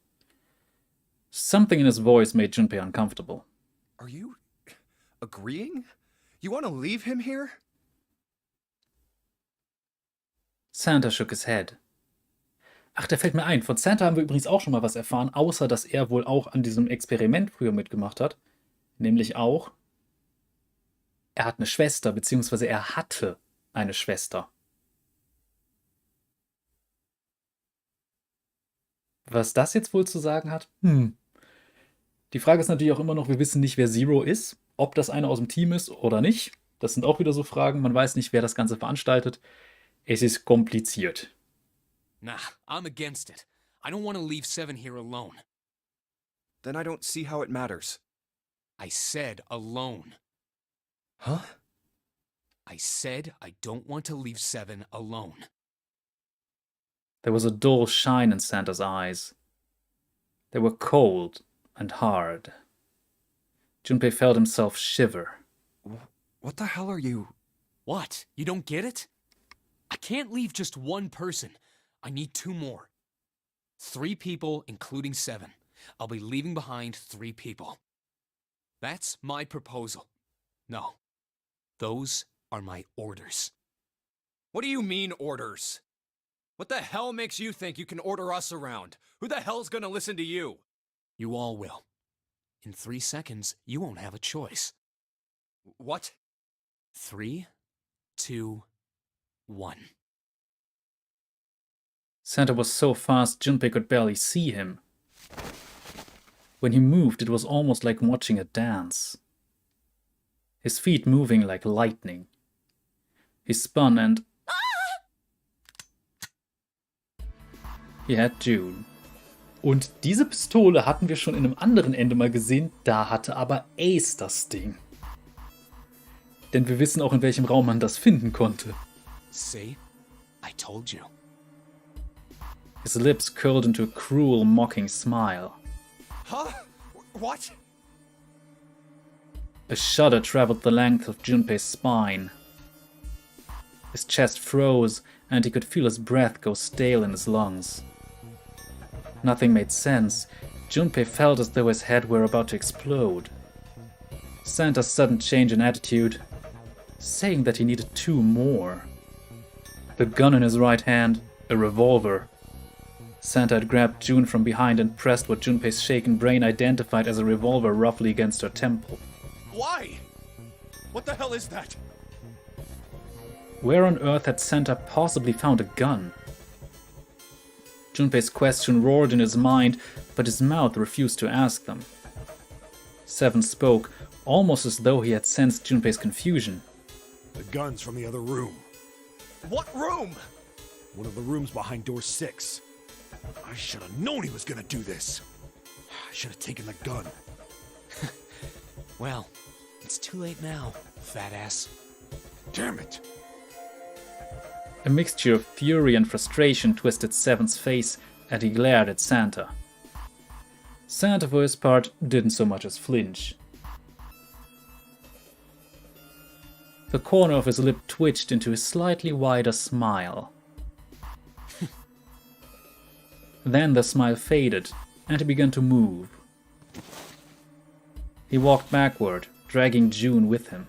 Something in his voice made Junpei uncomfortable. Are you... agreeing? You want to leave him here? Santa shook his head. Ach, da fällt mir ein, von Santa haben wir übrigens auch schon mal was erfahren, außer dass er wohl auch an diesem Experiment früher mitgemacht hat. Nämlich auch, er hat eine Schwester, beziehungsweise er hatte eine Schwester. Was das jetzt wohl zu sagen hat? Die Frage ist natürlich auch immer noch, wir wissen nicht, wer Zero ist, ob das einer aus dem Team ist oder nicht. Das sind auch wieder so Fragen, man weiß nicht, wer das Ganze veranstaltet. Es ist kompliziert. Nah, I'm against it. I don't want to leave Seven here alone. Then I don't see how it matters. I said alone. Huh? I said I don't want to leave Seven alone. There was a dull shine in Santa's eyes. They were cold and hard. Junpei felt himself shiver. What the hell are you? What? You don't get it? I can't leave just one person. I need 2 more. 3 people, including Seven. I'll be leaving behind 3 people. That's my proposal. No. Those are my orders. What do you mean, orders? What the hell makes you think you can order us around? Who the hell's gonna listen to you? You all will. In 3 seconds, you won't have a choice. What? 3, 2, 1. Santa was so fast Junpei could barely see him. When he moved, it was almost like watching a dance. His feet moving like lightning. He spun and... He had June. Und diese Pistole hatten wir schon in einem anderen Ende mal gesehen, da hatte aber Ace das Ding. Denn wir wissen auch, in welchem Raum man das finden konnte. See? I told you. His lips curled into a cruel, mocking smile. Huh? What? A shudder traveled the length of Junpei's spine. His chest froze, and he could feel his breath go stale in his lungs. Nothing made sense. Junpei felt as though his head were about to explode. Santa's sudden change in attitude, saying that he needed 2 more. The gun in his right hand, a revolver. Santa had grabbed June from behind and pressed what Junpei's shaken brain identified as a revolver roughly against her temple. Why? What the hell is that? Where on earth had Santa possibly found a gun? Junpei's question roared in his mind, but his mouth refused to ask them. Seven spoke, almost as though he had sensed Junpei's confusion. The gun's from the other room. What room? One of the rooms behind door 6. I should have known he was gonna do this. I should have taken the gun. Well, it's too late now, fat ass. Damn it! A mixture of fury and frustration twisted Seven's face, and he glared at Santa. Santa, for his part, didn't so much as flinch. The corner of his lip twitched into a slightly wider smile. Then the smile faded, and he began to move. He walked backward, dragging June with him.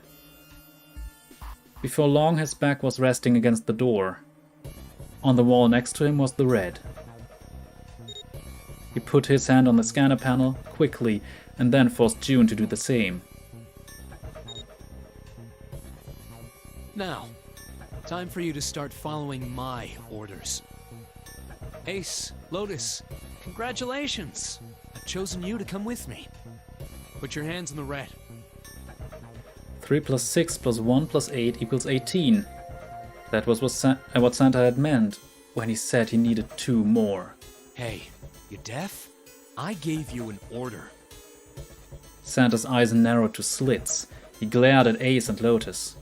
Before long, his back was resting against the door. On the wall next to him was the red. He put his hand on the scanner panel quickly and then forced June to do the same. Now, time for you to start following my orders. Ace, Lotus, congratulations! I've chosen you to come with me. Put your hands in the red. 3 plus 6 plus 1 plus 8 equals 18. That was what Santa had meant when he said he needed 2 more. Hey, you deaf? I gave you an order. Santa's eyes narrowed to slits. He glared at Ace and Lotus.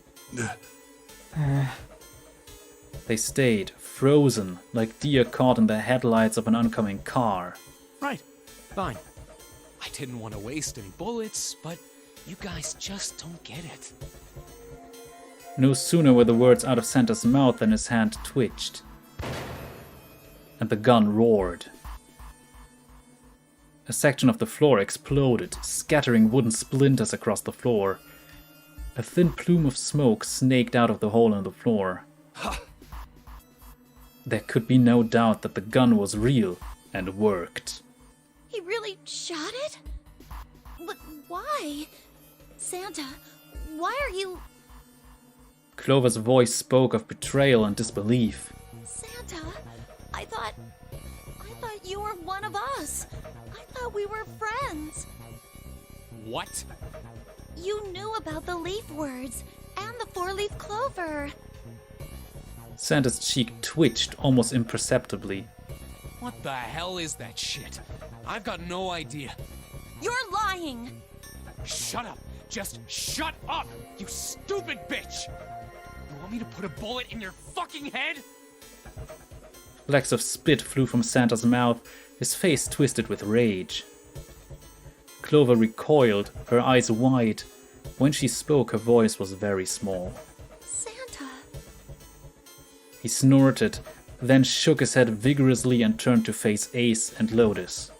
They stayed, frozen, like deer caught in the headlights of an oncoming car. Right, fine. I didn't want to waste any bullets, but you guys just don't get it. No sooner were the words out of Santa's mouth than his hand twitched. And the gun roared. A section of the floor exploded, scattering wooden splinters across the floor. A thin plume of smoke snaked out of the hole in the floor. There could be no doubt that the gun was real and worked. He really shot it? But why? Santa, why are you... Clover's voice spoke of betrayal and disbelief. Santa, I thought thought you were one of us. I thought we were friends. What? You knew about the leaf words and the four-leaf clover. Santa's cheek twitched almost imperceptibly. What the hell is that shit? I've got no idea. You're lying. Shut up. Just shut up, you stupid bitch! You want me to put a bullet in your fucking head? Flecks of spit flew from Santa's mouth, his face twisted with rage. Clover recoiled, her eyes wide. When she spoke, her voice was very small. Santa. He snorted, then shook his head vigorously and turned to face Ace and Lotus.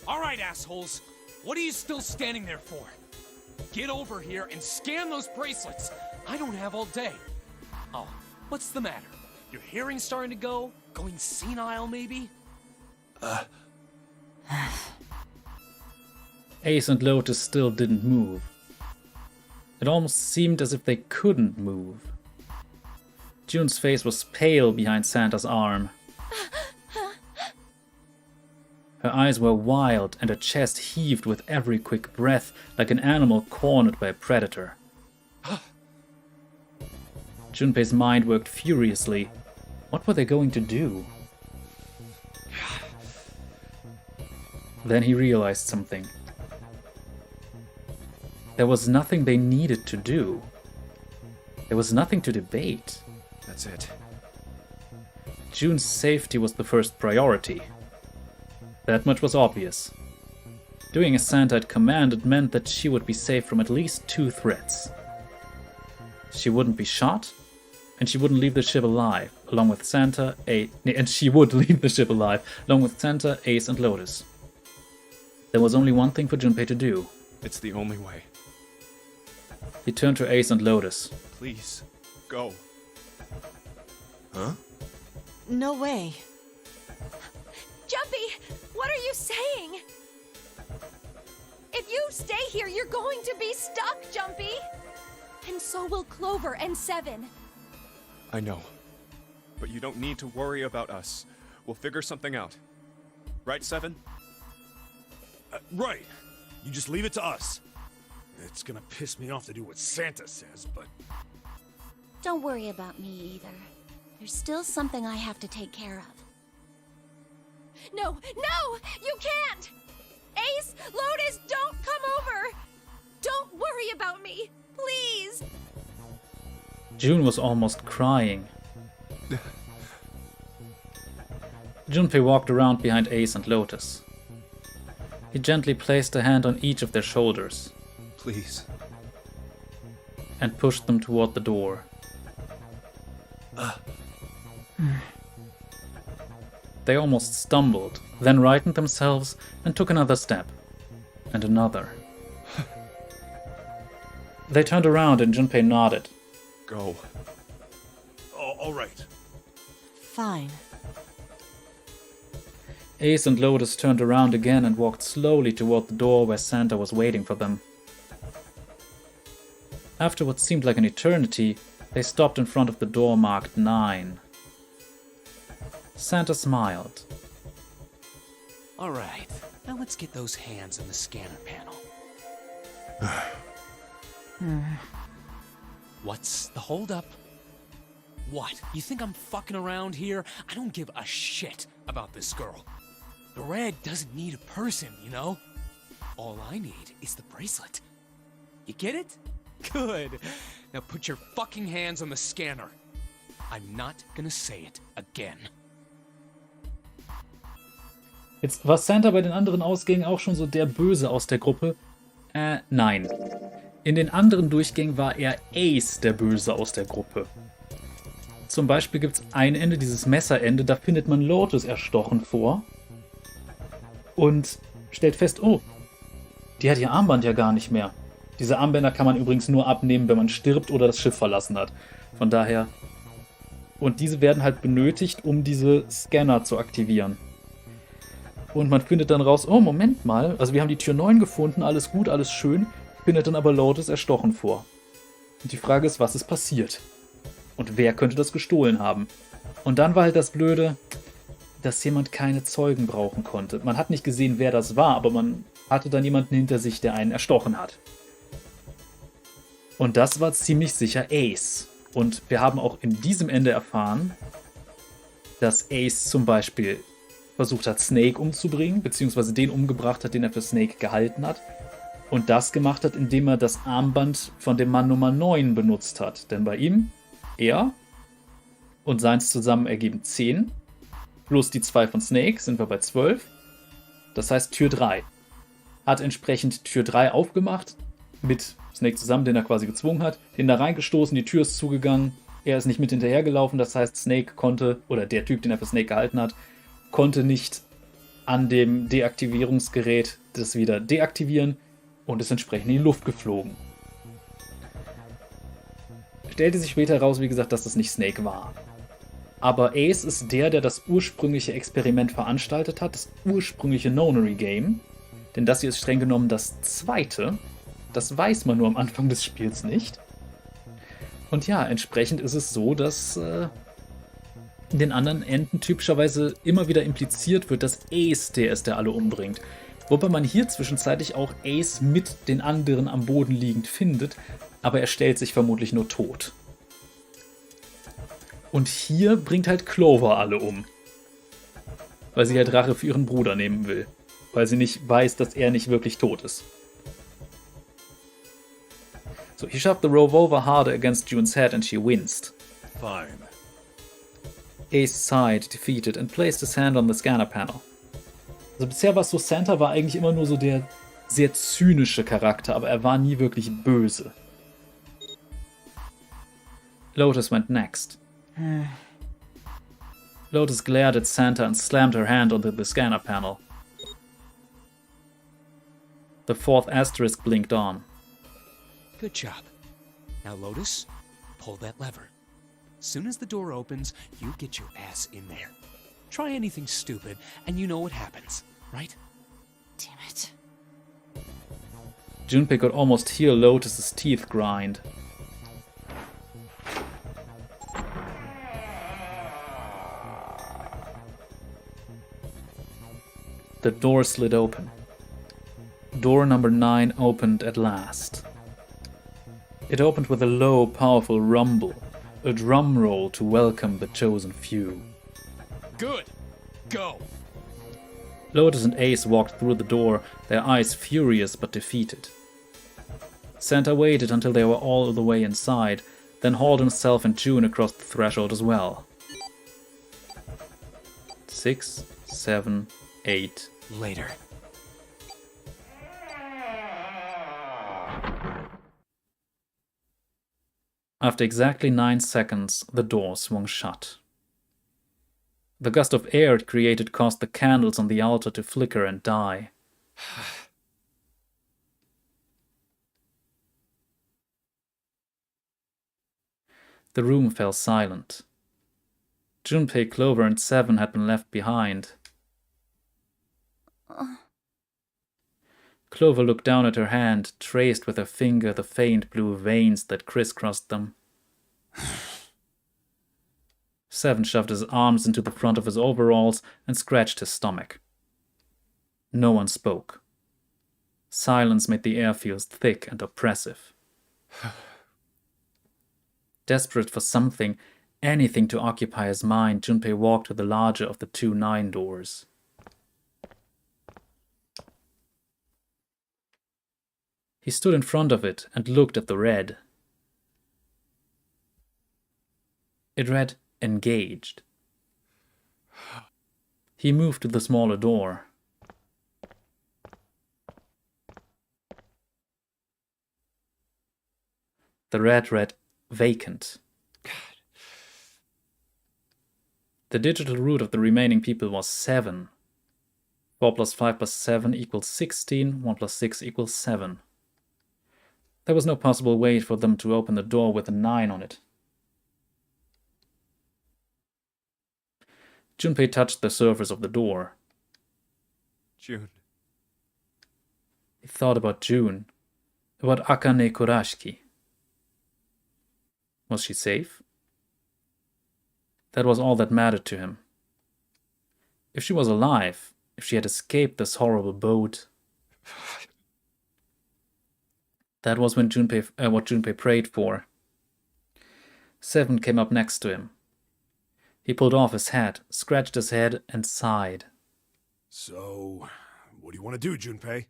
Alright, assholes. What are you still standing there for? Get over here and scan those bracelets. I don't have all day. Oh, what's the matter? Your hearing's starting to go? Going senile, maybe? Ace and Lotus still didn't move. It almost seemed as if they couldn't move. June's face was pale behind Santa's arm. Her eyes were wild and her chest heaved with every quick breath like an animal cornered by a predator. Junpei's mind worked furiously. What were they going to do? Then he realized something. There was nothing they needed to do. There was nothing to debate. That's it. June's safety was the first priority. That much was obvious. Doing as Santa had commanded meant that she would be safe from at least 2 threats. She wouldn't be shot, and she wouldn't leave the ship alive, along with Santa, and she would leave the ship alive, along with Santa, Ace, and Lotus. There was only one thing for Junpei to do. It's the only way. He turned to Ace and Lotus. Please, go. Huh? No way. Jumpy, what are you saying? If you stay here, you're going to be stuck, Jumpy. And so will Clover and Seven. I know. But you don't need to worry about us. We'll figure something out. Right, Seven? Right. You just leave it to us. It's gonna piss me off to do what Santa says, but... Don't worry about me either. There's still something I have to take care of. No, no! You can't! Ace, Lotus, don't come over! Don't worry about me, please! June was almost crying. Junpei walked around behind Ace and Lotus. He gently placed a hand on each of their shoulders Please. and pushed them toward the door. They almost stumbled, then rightened themselves and took another step. And another. They turned around and Junpei nodded. Go. all right. Fine. Ace and Lotus turned around again and walked slowly toward the door where Santa was waiting for them. After what seemed like an eternity, they stopped in front of the door marked 9. Santa smiled. Alright, now let's get those hands on the scanner panel. What's the holdup? What? You think I'm fucking around here? I don't give a shit about this girl. The red doesn't need a person, you know? All I need is the bracelet. You get it? Good. Now put your fucking hands on the scanner. I'm not gonna say it again. Jetzt war Santa bei den anderen Ausgängen auch schon so der Böse aus der Gruppe. Nein. In den anderen Durchgängen war er Ace der Böse aus der Gruppe. Zum Beispiel gibt es ein Ende, dieses Messerende, da findet man Lotus erstochen vor. Und stellt fest, oh, die hat ihr Armband ja gar nicht mehr. Diese Armbänder kann man übrigens nur abnehmen, wenn man stirbt oder das Schiff verlassen hat. Von daher... Und diese werden halt benötigt, um diese Scanner zu aktivieren. Und man findet dann raus, oh, Moment mal, also wir haben die Tür 9 gefunden, alles gut, alles schön, findet dann aber Lotus erstochen vor. Und die Frage ist, was ist passiert? Und wer könnte das gestohlen haben? Und dann war halt das Blöde, dass jemand keine Zeugen brauchen konnte. Man hat nicht gesehen, wer das war, aber man hatte dann jemanden hinter sich, der einen erstochen hat. Und das war ziemlich sicher Ace. Und wir haben auch in diesem Ende erfahren, dass Ace zum Beispiel versucht hat, Snake umzubringen, beziehungsweise den umgebracht hat, den er für Snake gehalten hat. Und das gemacht hat, indem er das Armband von dem Mann Nummer 9 benutzt hat. Denn bei ihm, er und seins zusammen ergeben 10. Plus die 2 von Snake sind wir bei 12. Das heißt Tür 3. Hat entsprechend Tür 3 aufgemacht, mit Snake zusammen, den er quasi gezwungen hat, den da reingestoßen, die Tür ist zugegangen, er ist nicht mit hinterhergelaufen, das heißt Snake konnte, oder der Typ, den er für Snake gehalten hat, konnte nicht an dem Deaktivierungsgerät das wieder deaktivieren und ist entsprechend in die Luft geflogen. Stellte sich später heraus, wie gesagt, dass das nicht Snake war. Aber Ace ist der das ursprüngliche Experiment veranstaltet hat, das ursprüngliche Nonary-Game. Denn das hier ist streng genommen das zweite. Das weiß man nur am Anfang des Spiels nicht. Und ja, entsprechend ist es so, dass in den anderen Enden typischerweise immer wieder impliziert wird, dass Ace der ist, der alle umbringt. Wobei man hier zwischenzeitlich auch Ace mit den anderen am Boden liegend findet, aber er stellt sich vermutlich nur tot. Und hier bringt halt Clover alle um. Weil sie halt Rache für ihren Bruder nehmen will. Weil sie nicht weiß, dass er nicht wirklich tot ist. So, he shoved the revolver harder against June's head and she winced. Fine. Ace sighed, defeated, and placed his hand on the scanner panel. Also bisher war es so, Santa war eigentlich immer nur so der sehr zynische Charakter, aber er war nie wirklich böse. Lotus went next. Lotus glared at Santa and slammed her hand onto the scanner panel. The fourth asterisk blinked on. Good job. Now, Lotus, pull that lever. Soon as the door opens, you get your ass in there. Try anything stupid, and you know what happens, right? Damn it. Junpei could almost hear Lotus's teeth grind. The door slid open. Door number 9 opened at last. It opened with a low, powerful rumble, a drum roll to welcome the chosen few. Good. Go. Lotus and Ace walked through the door, their eyes furious but defeated. Santa waited until they were all the way inside, then hauled himself and June across the threshold as well. 6, 7, 8. Later. After exactly 9 seconds, the door swung shut. The gust of air it created caused the candles on the altar to flicker and die. The room fell silent. Junpei, Clover, and Seven had been left behind. Clover looked down at her hand, traced with her finger the faint blue veins that crisscrossed them. Seven shoved his arms into the front of his overalls and scratched his stomach. No one spoke. Silence made the air feel thick and oppressive. Desperate for something, anything to occupy his mind, Junpei walked to the larger of the 2 9 doors. He stood in front of it and looked at the red. It read, engaged. He moved to the smaller door. The red read, vacant. The digital root of the remaining people was 7. 4 plus 5 plus 7 equals 16, 1 plus 6 equals 7. There was no possible way for them to open the door with a 9 on it. Junpei touched the surface of the door. June. He thought about June, about Akane Kurashiki. Was she safe? That was all that mattered to him. If she was alive, if she had escaped this horrible boat. That was when what Junpei prayed for. 7 came up next to him. He pulled off his hat, scratched his head, and sighed. So, what do you want to do, Junpei?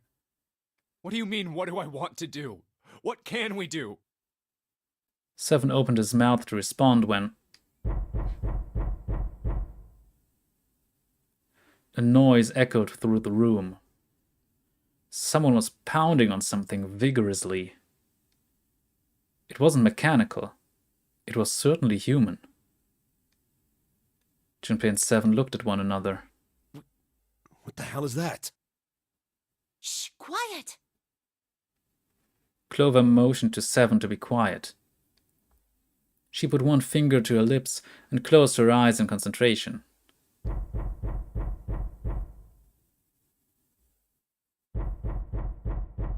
What do you mean, what do I want to do? What can we do? 7 opened his mouth to respond when a noise echoed through the room. Someone was pounding on something vigorously. It wasn't mechanical. It was certainly human. Junpei and 7 looked at one another. What the hell is that? Shh, quiet. Clover motioned to 7 to be quiet. She put one finger to her lips and closed her eyes in concentration.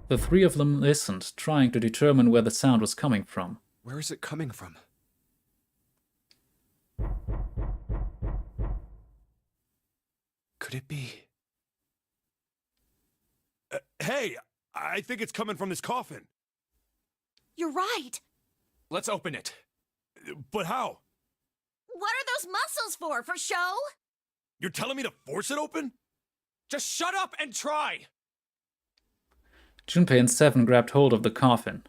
The 3 of them listened, trying to determine where the sound was coming from. Where is it coming from? Could it be? Hey, I think it's coming from this coffin. You're right. Let's open it. But how? What are those muscles for? For show? You're telling me to force it open? Just shut up and try! Junpei and 7 grabbed hold of the coffin.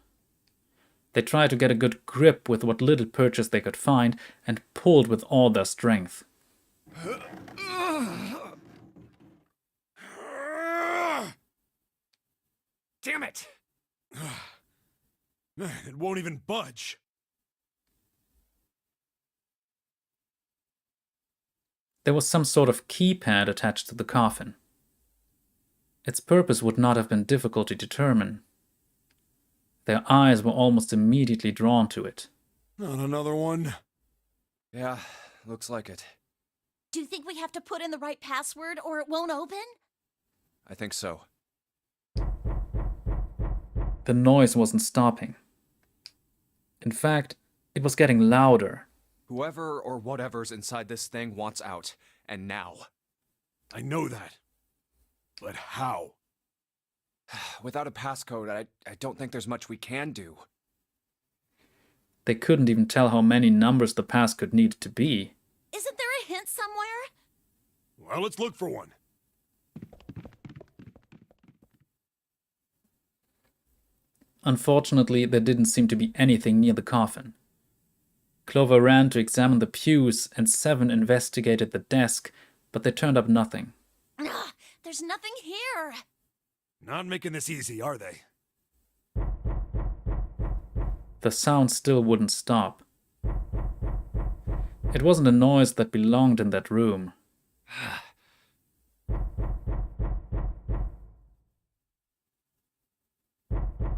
They tried to get a good grip with what little purchase they could find and pulled with all their strength. Damn it! Man, it won't even budge. There was some sort of keypad attached to the coffin. Its purpose would not have been difficult to determine. Their eyes were almost immediately drawn to it. Not another one. Yeah, looks like it. Do you think we have to put in the right password or it won't open? I think so. The noise wasn't stopping. In fact, it was getting louder. Whoever or whatever's inside this thing wants out, and now. I know that. But how? Without a passcode, I don't think there's much we can do. They couldn't even tell how many numbers the passcode needed to be. Isn't there a hint somewhere? Well, let's look for one. Unfortunately, there didn't seem to be anything near the coffin. Clover ran to examine the pews and 7 investigated the desk, but they turned up nothing. Ugh, there's nothing here. Not making this easy, are they? The sound still wouldn't stop. It wasn't a noise that belonged in that room.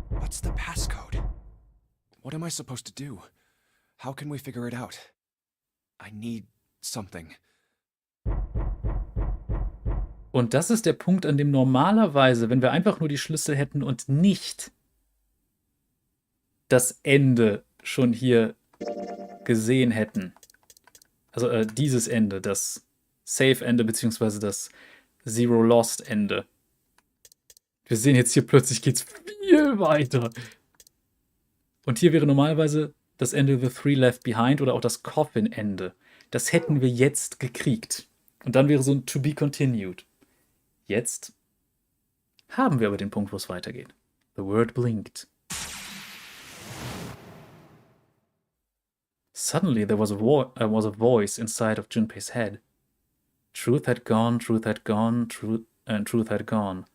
What's the passcode? What am I supposed to do? How can we figure it out? I need something. Und das ist der Punkt, an dem normalerweise, wenn wir einfach nur die Schlüssel hätten und nicht das Ende schon hier gesehen hätten. Also dieses Ende, das Safe-Ende beziehungsweise das Zero-Lost-Ende. Wir sehen jetzt hier plötzlich geht's viel weiter. Und hier wäre normalerweise das Ende The Three Left Behind oder auch das Coffin-Ende. Das hätten wir jetzt gekriegt. Und dann wäre so ein To Be Continued. Jetzt haben wir aber den Punkt, wo es weitergeht. The word blinked. Suddenly there was a voice inside of Junpei's head. Truth had gone, truth had gone, truth had gone.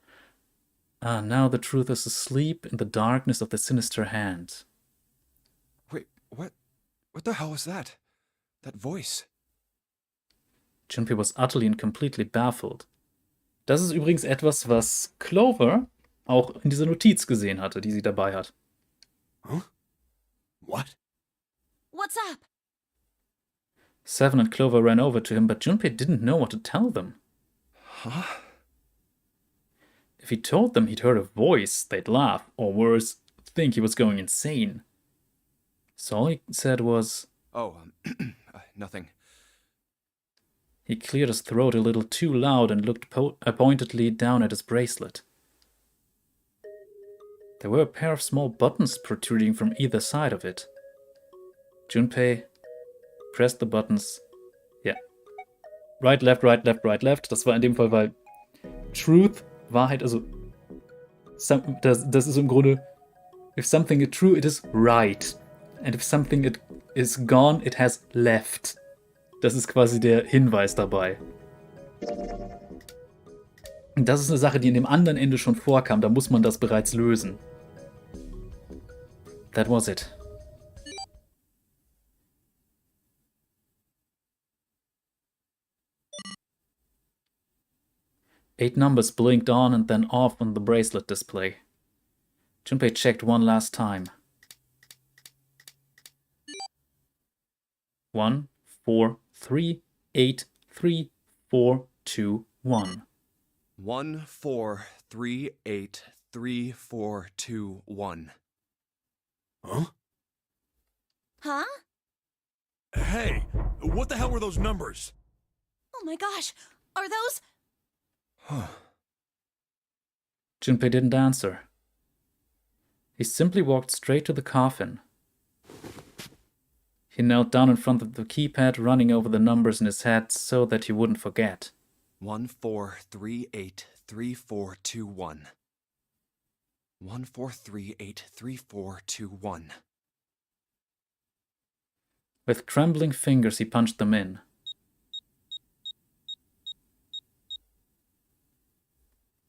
Ah, now the truth is asleep in the darkness of the sinister hand. Wait, what? What the hell was that? That voice? Junpei was utterly and completely baffled. Das ist übrigens etwas, was Clover auch in dieser Notiz gesehen hatte, die sie dabei hat. Huh? What? What's up? 7 and Clover ran over to him, but Junpei didn't know what to tell them. Huh? If he told them he'd heard a voice, they'd laugh, or worse, think he was going insane. So all he said was, Oh, nothing. He cleared his throat a little too loud and looked pointedly down at his bracelet. There were a pair of small buttons protruding from either side of it. Junpei pressed the buttons. Ja. Right, left, right, left, right, left. Das war in dem Fall, weil Truth, Wahrheit, also das ist im Grunde, if something is true, it is right. And if something is gone, it has left. Das ist quasi der Hinweis dabei. Und das ist eine Sache, die in dem anderen Ende schon vorkam. Da muss man das bereits lösen. That was it. Eight numbers blinked on and then off on the bracelet display. Junpei checked one last time. 1, 4, 3, 8, 3, 4, 2, 1. 1, 4, 3, 8, 3, 4, 2, 1. Huh? Huh? Hey, what the hell were those numbers? Oh my gosh, are those... Junpei didn't answer. He simply walked straight to the coffin. He knelt down in front of the keypad, running over the numbers in his head so that he wouldn't forget. 1, 4, 3, 8, 3, 4, 2, 1. 1, 4, 3, 8, 3, 4, 2, 1. With trembling fingers, he punched them in.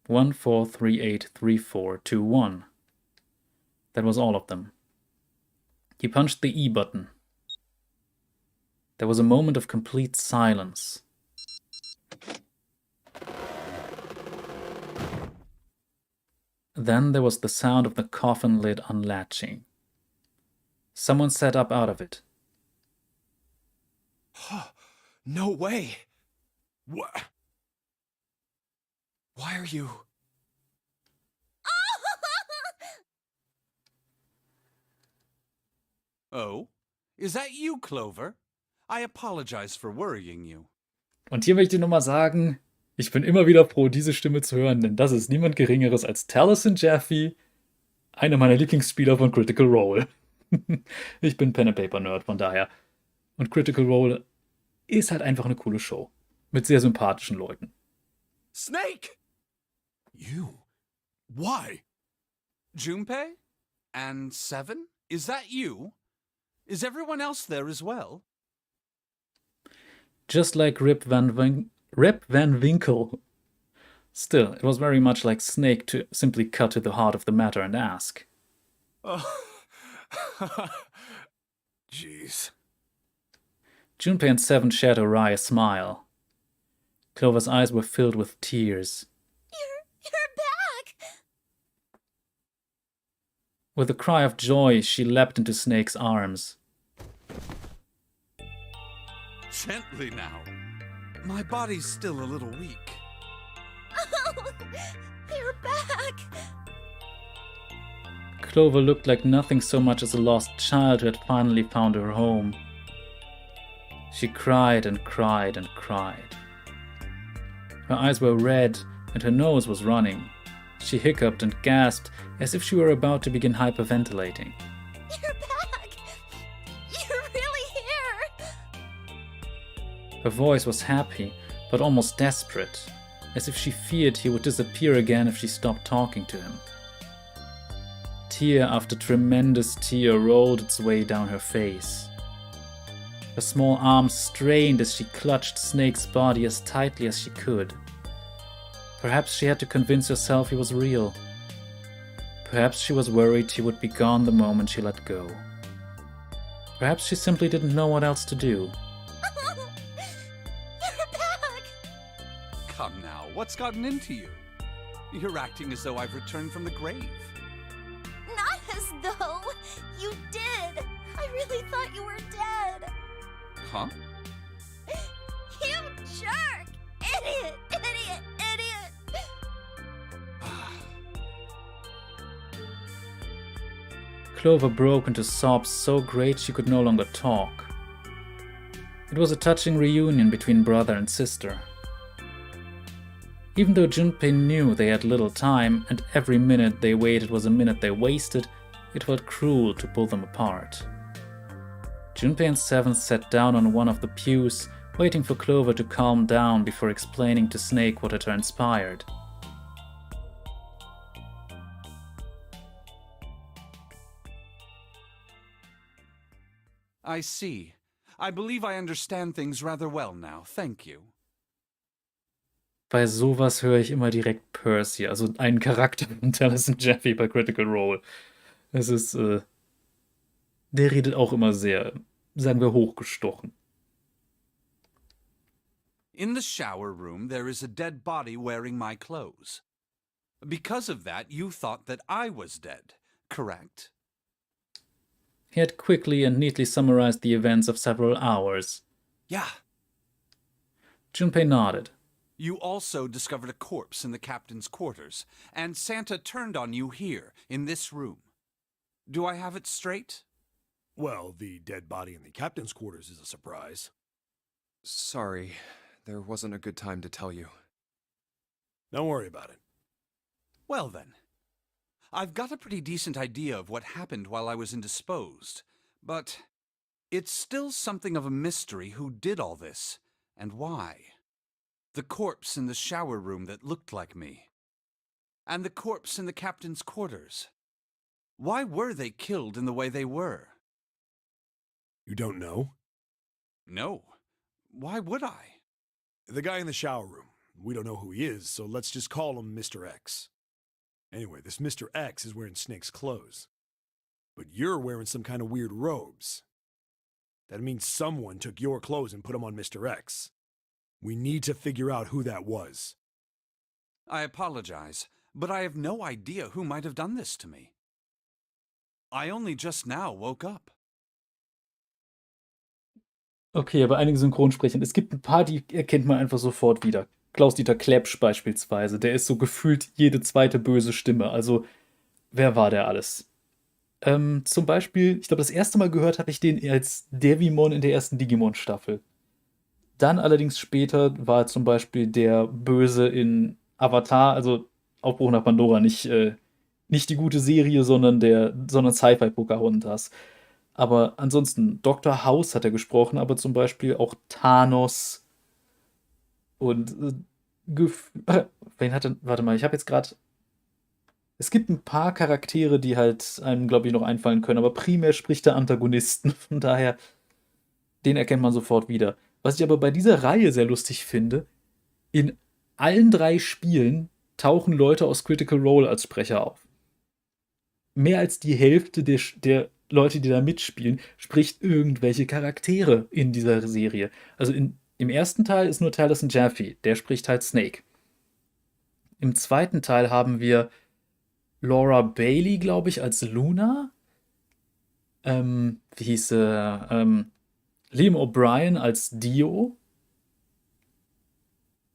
1, 4, 3, 8, 3, 4, 2, 1. That was all of them. He punched the E button. There was a moment of complete silence. Then there was the sound of the coffin lid unlatching. Someone sat up out of it. No way! What? Why are you... Oh? Is that you, Clover? I apologize for worrying you. Und hier möchte ich nochmal sagen, ich bin immer wieder froh, diese Stimme zu hören, denn das ist niemand Geringeres als Taliesin Jaffe, einer meiner Lieblingsspieler von Critical Role. Ich bin Pen-and-Paper-Nerd, von daher. Und Critical Role ist halt einfach eine coole Show. Mit sehr sympathischen Leuten. Snake! You? Why? Junpei? And Seven? Is that you? Is everyone else there as well? Just like Rip Van Winkle. Still, it was very much like Snake to simply cut to the heart of the matter and ask. Oh. Jeez. Junpei and Seven shared a wry smile. Clover's eyes were filled with tears. You're back! With a cry of joy, she leapt into Snake's arms. Gently now. My body's still a little weak. Oh, you're back! Clover looked like nothing so much as a lost child who had finally found her home. She cried and cried and cried. Her eyes were red and her nose was running. She hiccuped and gasped as if she were about to begin hyperventilating. You're back! You're really here! Her voice was happy, but almost desperate, as if she feared he would disappear again if she stopped talking to him. Tear after tremendous tear rolled its way down her face. Her small arms strained as she clutched Snake's body as tightly as she could. Perhaps she had to convince herself he was real. Perhaps she was worried he would be gone the moment she let go. Perhaps she simply didn't know what else to do. You're back! Come now, what's gotten into you? You're acting as though I've returned from the grave. Not as though! You did! I really thought you were dead! Huh? You jerk! Idiot! Idiot! Idiot! Clover broke into sobs so great she could no longer talk. It was a touching reunion between brother and sister. Even though Junpei knew they had little time, and every minute they waited was a minute they wasted, it felt cruel to pull them apart. Junpei and Seven sat down on one of the pews, waiting for Clover to calm down before explaining to Snake what had transpired. I see. I believe I understand things rather well now. Thank you. Bei sowas höre ich immer direkt Percy, also einen Charakter von Taliesin Jeffy bei Critical Role. Es ist, der redet auch immer sehr, sagen wir, hochgestochen. In the shower room, there is a dead body wearing my clothes. Because of that, you thought that I was dead, correct? He had quickly and neatly summarized the events of several hours. Yeah. Junpei nodded. You also discovered a corpse in the captain's quarters, and Santa turned on you here, in this room. Do I have it straight? Well, the dead body in the captain's quarters is a surprise. Sorry, there wasn't a good time to tell you. Don't worry about it. Well then. I've got a pretty decent idea of what happened while I was indisposed, but it's still something of a mystery who did all this, and why. The corpse in the shower room that looked like me. And the corpse in the captain's quarters. Why were they killed in the way they were? You don't know? No. Why would I? The guy in the shower room. We don't know who he is, so let's just call him Mr. X. Anyway, this Mr. X is wearing Snake's clothes. But you're wearing some kind of weird robes. That means someone took your clothes and put them on Mr. X. We need to figure out who that was. I apologize, but I have no idea who might have done this to me. I only just now woke up. Okay, aber einige Synchronsprecher. Es gibt ein paar, die erkennt man einfach sofort wieder. Klaus-Dieter Klepsch beispielsweise. Der ist so gefühlt jede zweite böse Stimme. Also, wer war der alles? Zum Beispiel, ich glaube, das erste Mal gehört habe ich den als Devimon in der ersten Digimon-Staffel. Dann allerdings später war zum Beispiel der Böse in Avatar, also Aufbruch nach Pandora, nicht die gute Serie, sondern Sci-Fi-Pocahontas. Aber ansonsten, Dr. House hat er gesprochen, aber zum Beispiel auch Thanos und wen hatte, warte mal, ich habe jetzt gerade. Es gibt ein paar Charaktere, die halt einem, glaube ich, noch einfallen können, aber primär spricht der Antagonisten. Von daher, den erkennt man sofort wieder. Was ich aber bei dieser Reihe sehr lustig finde, in allen 3 Spielen tauchen Leute aus Critical Role als Sprecher auf. Mehr als die Hälfte der Leute, die da mitspielen, spricht irgendwelche Charaktere in dieser Serie. Also im ersten Teil ist nur Taliesin Jeffy, der spricht halt Snake. Im zweiten Teil haben wir Laura Bailey, glaube ich, als Luna. Wie hieß sie? Liam O'Brien als Dio.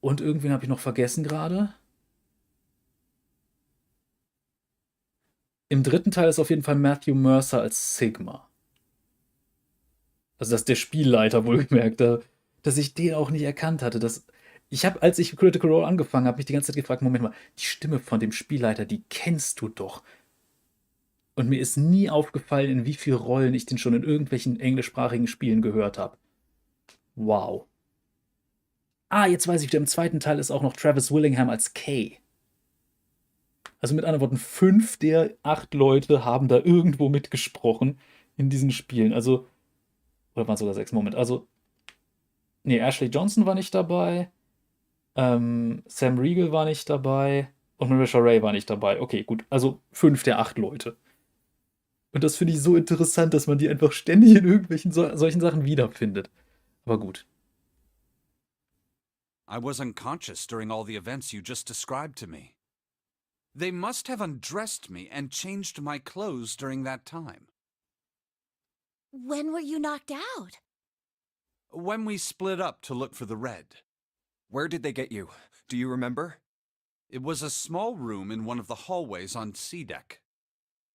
Und irgendwen habe ich noch vergessen gerade. Im dritten Teil ist auf jeden Fall Matthew Mercer als Sigma. Also das ist der Spielleiter, wohlgemerkt, dass ich den auch nicht erkannt hatte. Ich habe, als ich Critical Role angefangen habe, mich die ganze Zeit gefragt, Moment mal, die Stimme von dem Spielleiter, die kennst du doch. Und mir ist nie aufgefallen, in wie vielen Rollen ich den schon in irgendwelchen englischsprachigen Spielen gehört habe. Wow. Jetzt weiß ich wieder, im zweiten Teil ist auch noch Travis Willingham als Kay. Also mit anderen Worten, 5 der 8 Leute haben da irgendwo mitgesprochen in diesen Spielen. Also, oder waren es sogar 6? Moment, also, nee, Ashley Johnson war nicht dabei, Sam Riegel war nicht dabei und Marisha Ray war nicht dabei. Okay, gut, also 5 der 8 Leute. Und das finde ich so interessant, dass man die einfach ständig in irgendwelchen solchen Sachen wiederfindet. Aber gut. I was unconscious during all the events you just described to me. They must have undressed me and changed my clothes during that time. When were you knocked out? When we split up to look for the red. Where did they get you? Do you remember? It was a small room in one of the hallways on C deck.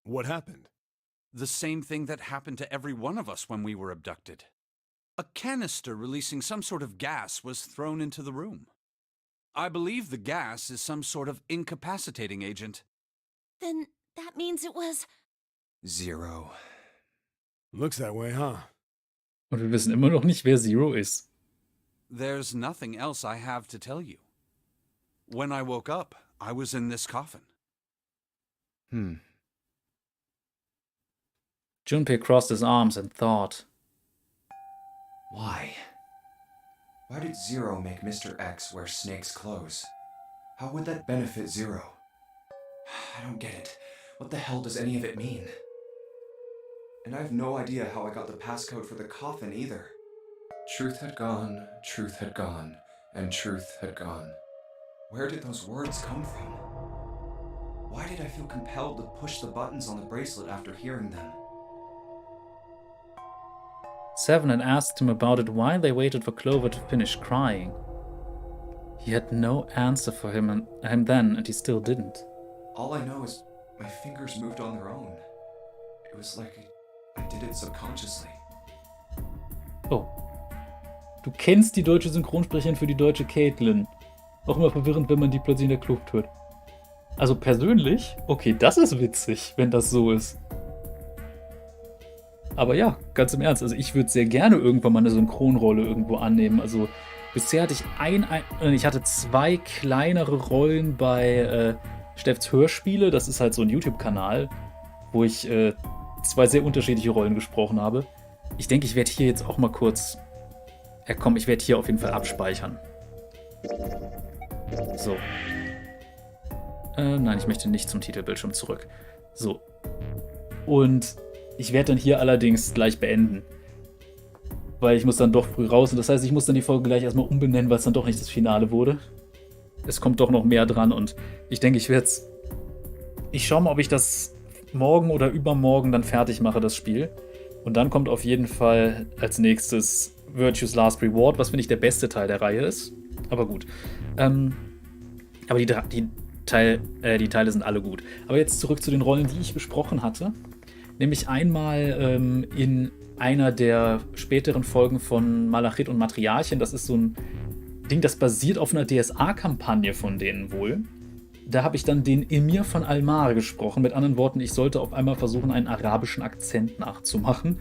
What happened? The same thing that happened to every one of us when we were abducted. A canister releasing some sort of gas was thrown into the room. I believe the gas is some sort of incapacitating agent. Then that means it was... Zero. Looks that way, huh? Und wir wissen immer noch nicht, wer Zero ist. There's nothing else I have to tell you. When I woke up, I was in this coffin. Junpei crossed his arms and thought. Why? Why did Zero make Mr. X wear Snake's clothes? How would that benefit Zero? I don't get it. What the hell does any of it mean? And I have no idea how I got the passcode for the coffin either. Truth had gone, and truth had gone. Where did those words come from? Why did I feel compelled to push the buttons on the bracelet after hearing them? Seven had asked him about it while they waited for Clover to finish crying. He had no answer for him then, and he still didn't. All I know is my fingers moved on their own. It was like I did it subconsciously. Oh. Du kennst die deutsche Synchronsprecherin für die deutsche Caitlin. Auch immer verwirrend, wenn man die plötzlich in der Kluft hört. Also persönlich, okay, das ist witzig, wenn das so ist. Aber ja, ganz im Ernst, also ich würde sehr gerne irgendwann mal eine Synchronrolle irgendwo annehmen. Also bisher hatte ich hatte 2 kleinere Rollen bei Steffs Hörspiele. Das ist halt so ein YouTube-Kanal, wo ich 2 sehr unterschiedliche Rollen gesprochen habe. Ich denke, ich werde hier jetzt auch mal kurz... Ja komm, ich werde hier auf jeden Fall abspeichern. So. Nein, ich möchte nicht zum Titelbildschirm zurück. So. Und ich werde dann hier allerdings gleich beenden. Weil ich muss dann doch früh raus. Und das heißt, ich muss dann die Folge gleich erstmal umbenennen, weil es dann doch nicht das Finale wurde. Es kommt doch noch mehr dran. Und ich denke, ich schaue mal, ob ich das morgen oder übermorgen dann fertig mache, das Spiel. Und dann kommt auf jeden Fall als nächstes Virtue's Last Reward, was finde ich der beste Teil der Reihe ist. Aber gut. Aber die Teile sind alle gut. Aber jetzt zurück zu den Rollen, die ich besprochen hatte. Nämlich einmal in einer der späteren Folgen von Malachit und Matriarchin. Das ist so ein Ding, das basiert auf einer DSA-Kampagne von denen wohl. Da habe ich dann den Emir von Almar gesprochen. Mit anderen Worten, ich sollte auf einmal versuchen, einen arabischen Akzent nachzumachen.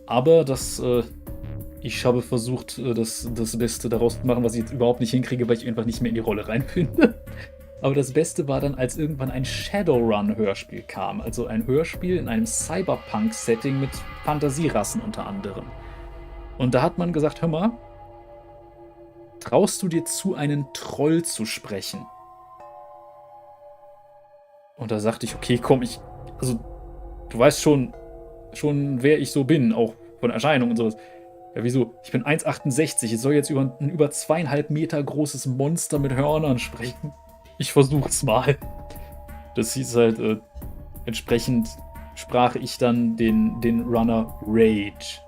Aber ich habe versucht, das Beste daraus zu machen, was ich jetzt überhaupt nicht hinkriege, weil ich einfach nicht mehr in die Rolle reinfinde. Aber das Beste war dann, als irgendwann ein Shadowrun-Hörspiel kam. Also ein Hörspiel in einem Cyberpunk-Setting mit Fantasierassen unter anderem. Und da hat man gesagt, hör mal, traust du dir zu, einen Troll zu sprechen? Und da sagte ich, okay, komm, also du weißt schon, wer ich so bin, auch von Erscheinung und sowas. Ja, wieso? Ich bin 1,68, ich soll jetzt über ein über 2,5 Meter großes Monster mit Hörnern sprechen. Ich versuch's mal. Das hieß halt, entsprechend sprach ich dann den Runner Rage.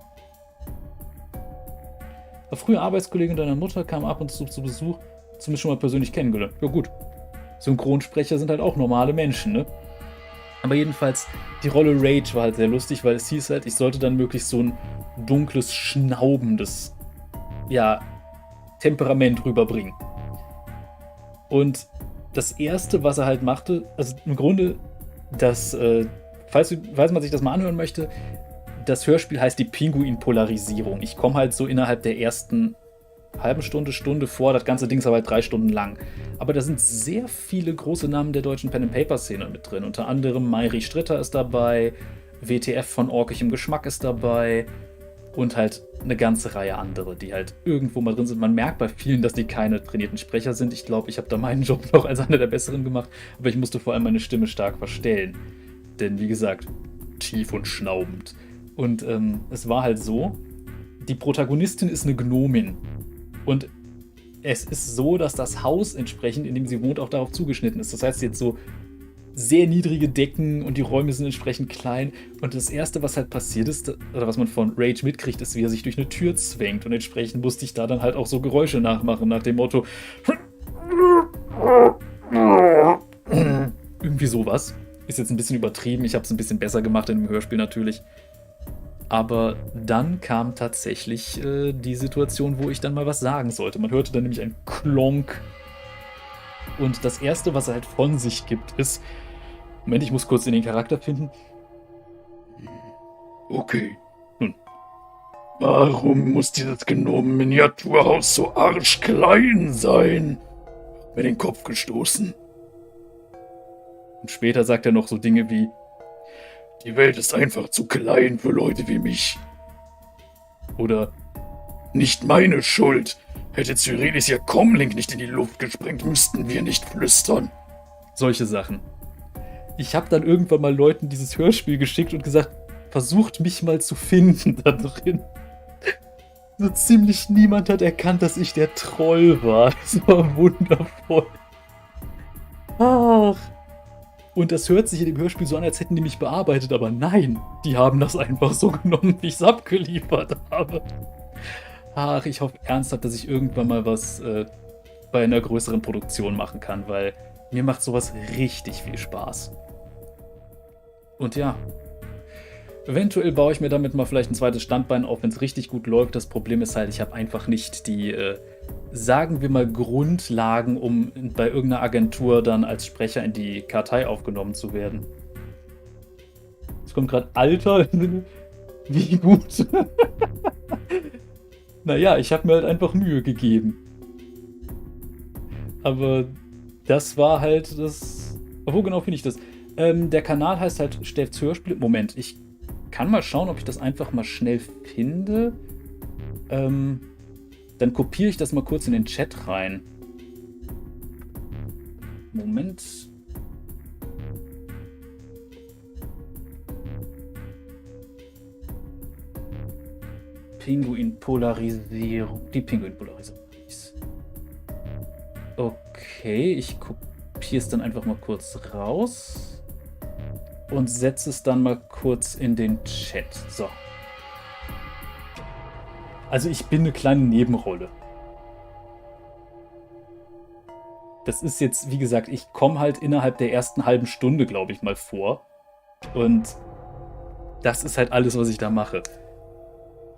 Eine frühe Arbeitskollegin deiner Mutter kam ab und zu Besuch, zumindest schon mal persönlich kennengelernt. Ja gut, Synchronsprecher sind halt auch normale Menschen, ne? Aber jedenfalls, die Rolle Rage war halt sehr lustig, weil es hieß halt, ich sollte dann möglichst so ein dunkles, schnaubendes, ja, Temperament rüberbringen. Und das Erste, was er halt machte, also im Grunde, falls man sich das mal anhören möchte, das Hörspiel heißt die Pinguin-Polarisierung. Ich komme halt so innerhalb der ersten halben Stunde vor, das ganze Ding ist aber halt 3 Stunden lang. Aber da sind sehr viele große Namen der deutschen Pen-and-Paper-Szene mit drin. Unter anderem Mairi Stritter ist dabei, WTF von Orkig im Geschmack ist dabei und halt eine ganze Reihe andere, die halt irgendwo mal drin sind. Man merkt bei vielen, dass die keine trainierten Sprecher sind. Ich glaube, ich habe da meinen Job noch als einer der Besseren gemacht, aber ich musste vor allem meine Stimme stark verstellen. Denn wie gesagt, tief und schnaubend. Und es war halt so, die Protagonistin ist eine Gnomin. Und es ist so, dass das Haus entsprechend, in dem sie wohnt, auch darauf zugeschnitten ist. Das heißt jetzt so sehr niedrige Decken und die Räume sind entsprechend klein. Und das Erste, was halt passiert ist, oder was man von Rage mitkriegt, ist, wie er sich durch eine Tür zwängt. Und entsprechend musste ich da dann halt auch so Geräusche nachmachen, nach dem Motto irgendwie sowas. Ist jetzt ein bisschen übertrieben, ich habe es ein bisschen besser gemacht in dem Hörspiel natürlich. Aber dann kam tatsächlich die Situation, wo ich dann mal was sagen sollte. Man hörte dann nämlich ein Klonk. Und das Erste, was er halt von sich gibt, ist... Moment, ich muss kurz in den Charakter finden. Okay, nun. Warum muss dieses Gnomen-Miniaturhaus so arschklein sein? Mir den Kopf gestoßen. Und später sagt er noch so Dinge wie: Die Welt ist einfach zu klein für Leute wie mich. Oder: Nicht meine Schuld. Hätte Cyrilis ihr Comlink nicht in die Luft gesprengt, müssten wir nicht flüstern. Solche Sachen. Ich habe dann irgendwann mal Leuten dieses Hörspiel geschickt und gesagt, versucht mich mal zu finden da drin. So ziemlich niemand hat erkannt, dass ich der Troll war. Das war wundervoll. Ach. Und das hört sich in dem Hörspiel so an, als hätten die mich bearbeitet, aber nein, die haben das einfach so genommen, wie ich es abgeliefert habe. Ach, ich hoffe ernsthaft, dass ich irgendwann mal was bei einer größeren Produktion machen kann, weil mir macht sowas richtig viel Spaß. Und ja, eventuell baue ich mir damit mal vielleicht ein zweites Standbein auf, wenn es richtig gut läuft. Das Problem ist halt, ich habe einfach nicht die, sagen wir mal, Grundlagen, um bei irgendeiner Agentur dann als Sprecher in die Kartei aufgenommen zu werden. Es kommt gerade Alter, wie gut. Naja, ich habe mir halt einfach Mühe gegeben. Aber das war halt das... Wo genau finde ich das? Der Kanal heißt halt Steffs Hörspiele. Moment, ich kann mal schauen, ob ich das einfach mal schnell finde. Dann kopiere ich das mal kurz in den Chat rein. Moment. Pinguin-Polarisierung. Die Pinguin-Polarisierung. Okay, ich kopiere es dann einfach mal kurz raus. Und setze es dann mal kurz in den Chat. So. Also ich bin eine kleine Nebenrolle. Das ist jetzt, wie gesagt, ich komme halt innerhalb der ersten halben Stunde, glaube ich, mal vor. Und das ist halt alles, was ich da mache.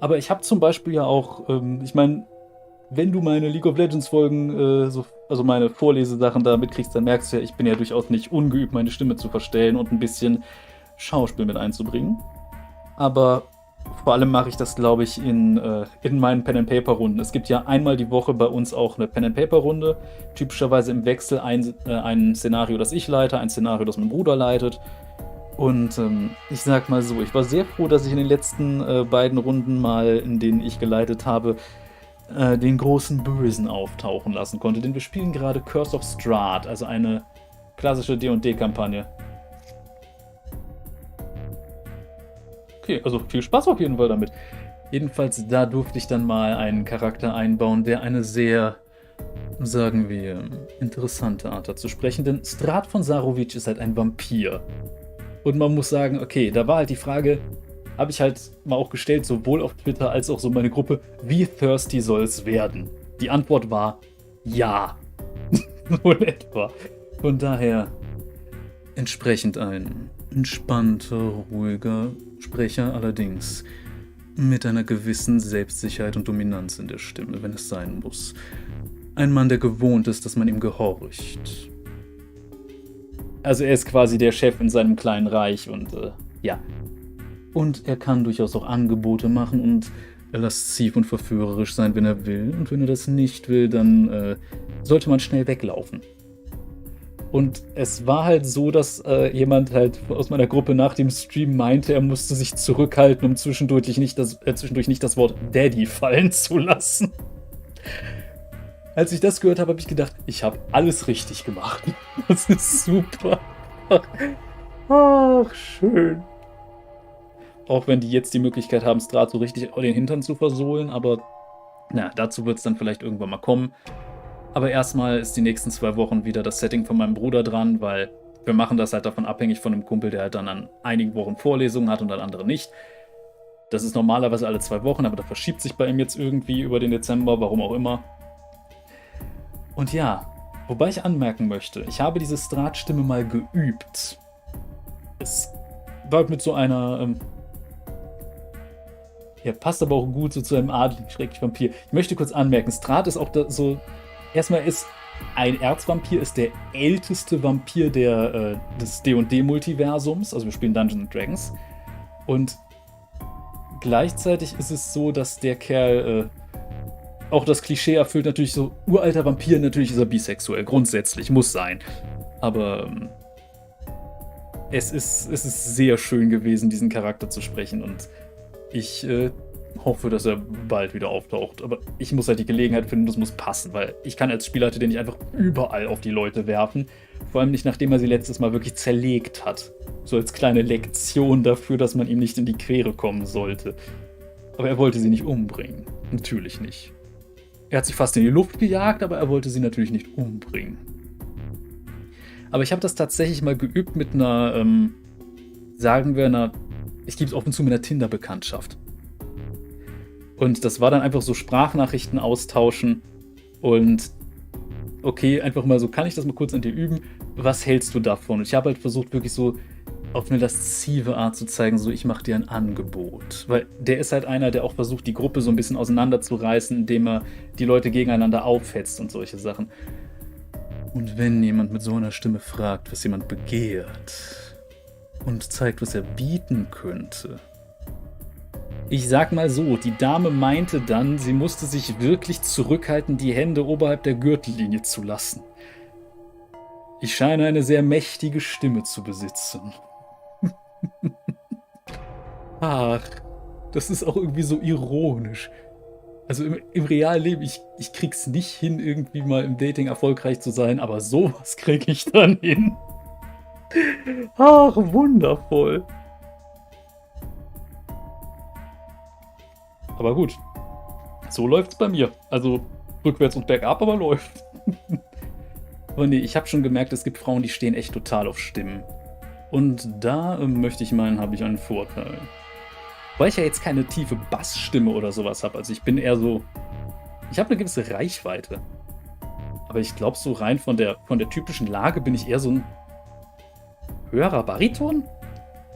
Aber ich habe zum Beispiel ja auch, ich meine, wenn du meine League of Legends Folgen, also meine Vorlesesachen da mitkriegst, dann merkst du ja, ich bin ja durchaus nicht ungeübt, meine Stimme zu verstellen und ein bisschen Schauspiel mit einzubringen. Aber vor allem mache ich das, glaube ich, in meinen Pen-and-Paper-Runden. Es gibt ja einmal die Woche bei uns auch eine Pen-and-Paper-Runde. Typischerweise im Wechsel ein Szenario, das ich leite, ein Szenario, das mein Bruder leitet. Und ich sag mal so, ich war sehr froh, dass ich in den letzten beiden Runden mal, in denen ich geleitet habe, den großen Bösen auftauchen lassen konnte. Denn wir spielen gerade Curse of Strahd, also eine klassische D&D-Kampagne. Okay, also viel Spaß auf jeden Fall damit. Jedenfalls, da durfte ich dann mal einen Charakter einbauen, der eine sehr, sagen wir, interessante Art hat zu sprechen. Denn Strahd von Sarovic ist halt ein Vampir. Und man muss sagen, okay, da war halt die Frage, habe ich halt mal auch gestellt, sowohl auf Twitter als auch so meine Gruppe, wie thirsty soll es werden? Die Antwort war ja. So in etwa. Von daher entsprechend ein entspannter, ruhiger Sprecher, allerdings mit einer gewissen Selbstsicherheit und Dominanz in der Stimme, wenn es sein muss. Ein Mann, der gewohnt ist, dass man ihm gehorcht. Also er ist quasi der Chef in seinem kleinen Reich und ja. Und er kann durchaus auch Angebote machen und lasziv und verführerisch sein, wenn er will. Und wenn er das nicht will, dann sollte man schnell weglaufen. Und es war halt so, dass jemand halt aus meiner Gruppe nach dem Stream meinte, er musste sich zurückhalten, um zwischendurch nicht das Wort Daddy fallen zu lassen. Als ich das gehört habe, habe ich gedacht, ich habe alles richtig gemacht. Das ist super. Ach, schön. Auch wenn die jetzt die Möglichkeit haben, Strahd so richtig den Hintern zu versohlen, aber na, dazu wird es dann vielleicht irgendwann mal kommen. Aber erstmal ist die nächsten 2 Wochen wieder das Setting von meinem Bruder dran, weil wir machen das halt davon abhängig von einem Kumpel, der halt dann an einigen Wochen Vorlesungen hat und an anderen nicht. Das ist normalerweise alle 2 Wochen, aber das verschiebt sich bei ihm jetzt irgendwie über den Dezember, warum auch immer. Und ja, wobei ich anmerken möchte, ich habe diese Strahd-Stimme mal geübt. Es war mit so einer Er passt aber auch gut so zu einem adligen, schrecklichen Vampir. Ich möchte kurz anmerken, Strahd ist auch da so. Erstmal ist ein Erzvampir ist der älteste Vampir des D&D-Multiversums. Also wir spielen Dungeons Dragons. Und gleichzeitig ist es so, dass der Kerl auch das Klischee erfüllt. Natürlich so uralter Vampir, natürlich ist er bisexuell. Grundsätzlich, muss sein. Aber es ist sehr schön gewesen, diesen Charakter zu sprechen. Und ich hoffe, dass er bald wieder auftaucht. Aber ich muss halt die Gelegenheit finden, das muss passen, weil ich kann als Spielleiter den nicht einfach überall auf die Leute werfen. Vor allem nicht, nachdem er sie letztes Mal wirklich zerlegt hat. So als kleine Lektion dafür, dass man ihm nicht in die Quere kommen sollte. Aber er wollte sie nicht umbringen. Natürlich nicht. Er hat sich fast in die Luft gejagt, aber er wollte sie natürlich nicht umbringen. Aber ich habe das tatsächlich mal geübt mit einer, sagen wir, ich gebe es offen zu, mit einer Tinder-Bekanntschaft. Und das war dann einfach so Sprachnachrichten austauschen und okay, einfach mal so, kann ich das mal kurz an dir üben? Was hältst du davon? Und ich habe halt versucht, wirklich so auf eine laszive Art zu zeigen, so ich mache dir ein Angebot. Weil der ist halt einer, der auch versucht, die Gruppe so ein bisschen auseinanderzureißen, indem er die Leute gegeneinander aufhetzt und solche Sachen. Und wenn jemand mit so einer Stimme fragt, was jemand begehrt und zeigt, was er bieten könnte. Ich sag mal so, die Dame meinte dann, sie musste sich wirklich zurückhalten, die Hände oberhalb der Gürtellinie zu lassen. Ich scheine eine sehr mächtige Stimme zu besitzen. Ach, das ist auch irgendwie so ironisch. Also im realen Leben, ich krieg's nicht hin, irgendwie mal im Dating erfolgreich zu sein, aber sowas krieg ich dann hin. Ach, wundervoll. Aber gut, so läuft's bei mir. Also rückwärts und bergab, aber läuft. Aber nee, ich habe schon gemerkt, es gibt Frauen, die stehen echt total auf Stimmen. Und da möchte ich meinen, habe ich einen Vorteil. Weil ich ja jetzt keine tiefe Bassstimme oder sowas habe. Also ich bin eher so. Ich habe eine gewisse Reichweite. Aber ich glaube, so rein von der typischen Lage bin ich eher so ein höherer Bariton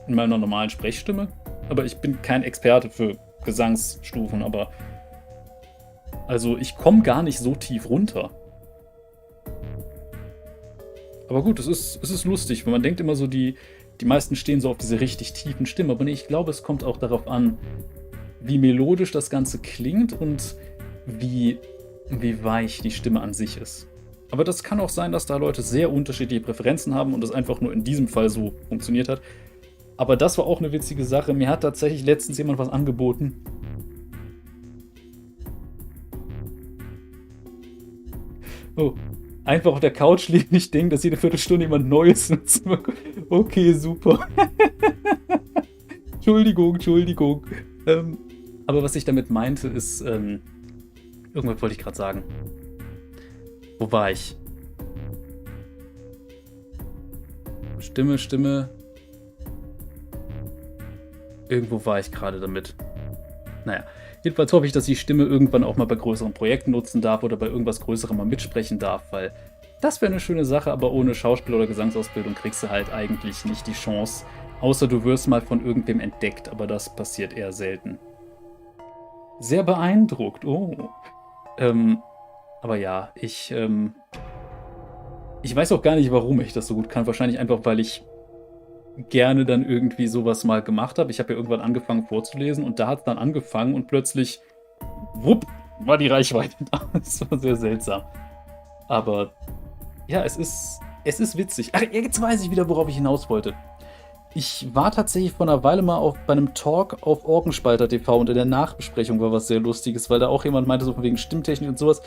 in meiner normalen Sprechstimme. Aber ich bin kein Experte für Gesangsstufen, aber also ich komme gar nicht so tief runter. Aber gut, es ist lustig, weil man denkt immer so, die meisten stehen so auf diese richtig tiefen Stimmen, aber nee, ich glaube, es kommt auch darauf an, wie melodisch das Ganze klingt und wie weich die Stimme an sich ist. Aber das kann auch sein, dass da Leute sehr unterschiedliche Präferenzen haben und das einfach nur in diesem Fall so funktioniert hat. Aber das war auch eine witzige Sache. Mir hat tatsächlich letztens jemand was angeboten. Oh, einfach auf der Couch liegen, nicht denken, dass jede Viertelstunde jemand Neues ins Zimmer kommt. Okay, super. Entschuldigung. Aber was ich damit meinte, ist, irgendwas wollte ich gerade sagen. Wo war ich? Stimme. Irgendwo war ich gerade damit. Naja, jedenfalls hoffe ich, dass ich die Stimme irgendwann auch mal bei größeren Projekten nutzen darf oder bei irgendwas Größerem mal mitsprechen darf, weil das wäre eine schöne Sache, aber ohne Schauspiel- oder Gesangsausbildung kriegst du halt eigentlich nicht die Chance, außer du wirst mal von irgendwem entdeckt, aber das passiert eher selten. Sehr beeindruckt, oh. Aber ja, ich weiß auch gar nicht, warum ich das so gut kann. Wahrscheinlich einfach, weil ich gerne dann irgendwie sowas mal gemacht habe. Ich habe ja irgendwann angefangen vorzulesen und da hat es dann angefangen und plötzlich, wupp, war die Reichweite da. Das war sehr seltsam. Aber ja, es ist witzig. Ach, jetzt weiß ich wieder, worauf ich hinaus wollte. Ich war tatsächlich vor einer Weile mal bei einem Talk auf Orkenspalter TV und in der Nachbesprechung war was sehr Lustiges, weil da auch jemand meinte, so von wegen Stimmtechnik und sowas.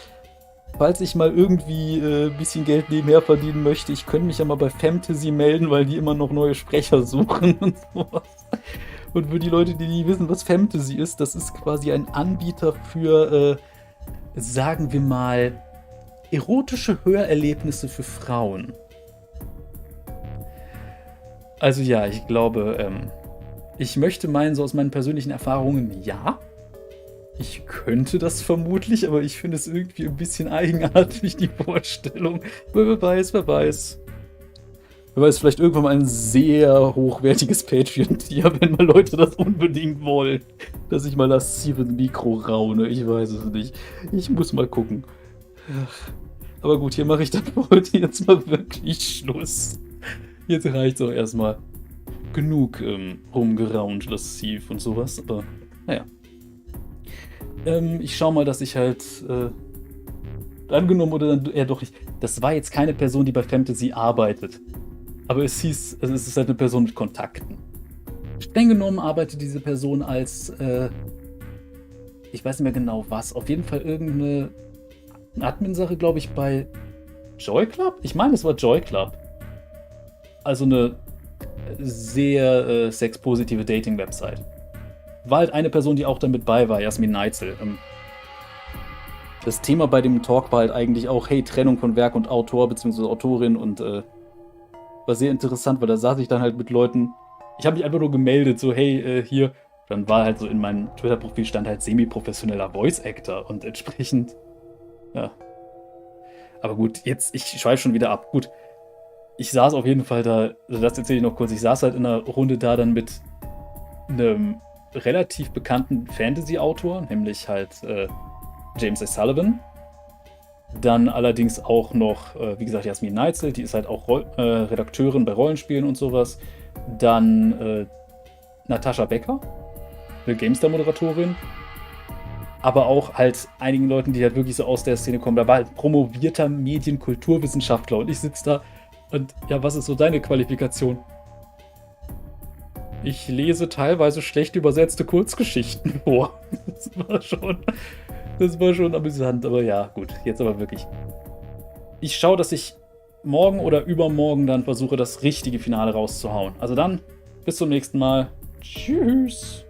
Falls ich mal irgendwie ein bisschen Geld nebenher verdienen möchte, ich könnte mich ja mal bei Fantasy melden, weil die immer noch neue Sprecher suchen und sowas. Und für die Leute, die nicht wissen, was Fantasy ist, das ist quasi ein Anbieter für, sagen wir mal, erotische Hörerlebnisse für Frauen. Also ja, ich glaube, ich möchte meinen, so aus meinen persönlichen Erfahrungen, ja. Ich könnte das vermutlich, aber ich finde es irgendwie ein bisschen eigenartig, die Vorstellung. Wer weiß. Wer weiß, vielleicht irgendwann mal ein sehr hochwertiges Patreon-Tier, wenn mal Leute das unbedingt wollen. Dass ich mal das Steven Mikro raune. Ich weiß es nicht. Ich muss mal gucken. Ach. Aber gut, hier mache ich dann für heute jetzt mal wirklich Schluss. Jetzt reicht es auch erstmal. Genug rumgeraunt, das Steve und sowas. Aber naja. Ich schau mal, dass ich halt angenommen oder dann doch nicht. Das war jetzt keine Person, die bei Fantasy arbeitet. Aber es hieß, also es ist halt eine Person mit Kontakten. Streng genommen arbeitet diese Person als, ich weiß nicht mehr genau was, auf jeden Fall irgendeine Admin-Sache, glaube ich, bei Joy Club? Ich meine, es war Joy Club. Also eine sehr sexpositive Dating-Website. War halt eine Person, die auch damit bei war, Jasmin Neitzel. Das Thema bei dem Talk war halt eigentlich auch, hey, Trennung von Werk und Autor, beziehungsweise Autorin und war sehr interessant, weil da saß ich dann halt mit Leuten, ich habe mich einfach nur gemeldet, so, hey, hier, dann war halt so in meinem Twitter-Profil stand halt semi-professioneller Voice-Actor und entsprechend, ja. Aber gut, jetzt, ich schweife schon wieder ab. Gut, ich saß auf jeden Fall da, also das erzähle ich noch kurz, ich saß halt in einer Runde da dann mit einem relativ bekannten Fantasy-Autor, nämlich halt James A. Sullivan. Dann allerdings auch noch, wie gesagt, Jasmin Neitzel, die ist halt auch Redakteurin bei Rollenspielen und sowas. Dann Natascha Becker, eine GameStar-Moderatorin. Aber auch halt einigen Leuten, die halt wirklich so aus der Szene kommen. Da war halt promovierter Medienkulturwissenschaftler und ich sitze da und ja, was ist so deine Qualifikation? Ich lese teilweise schlecht übersetzte Kurzgeschichten vor. Das war schon amüsant, aber ja, gut, jetzt aber wirklich. Ich schaue, dass ich morgen oder übermorgen dann versuche, das richtige Finale rauszuhauen. Also dann, bis zum nächsten Mal. Tschüss.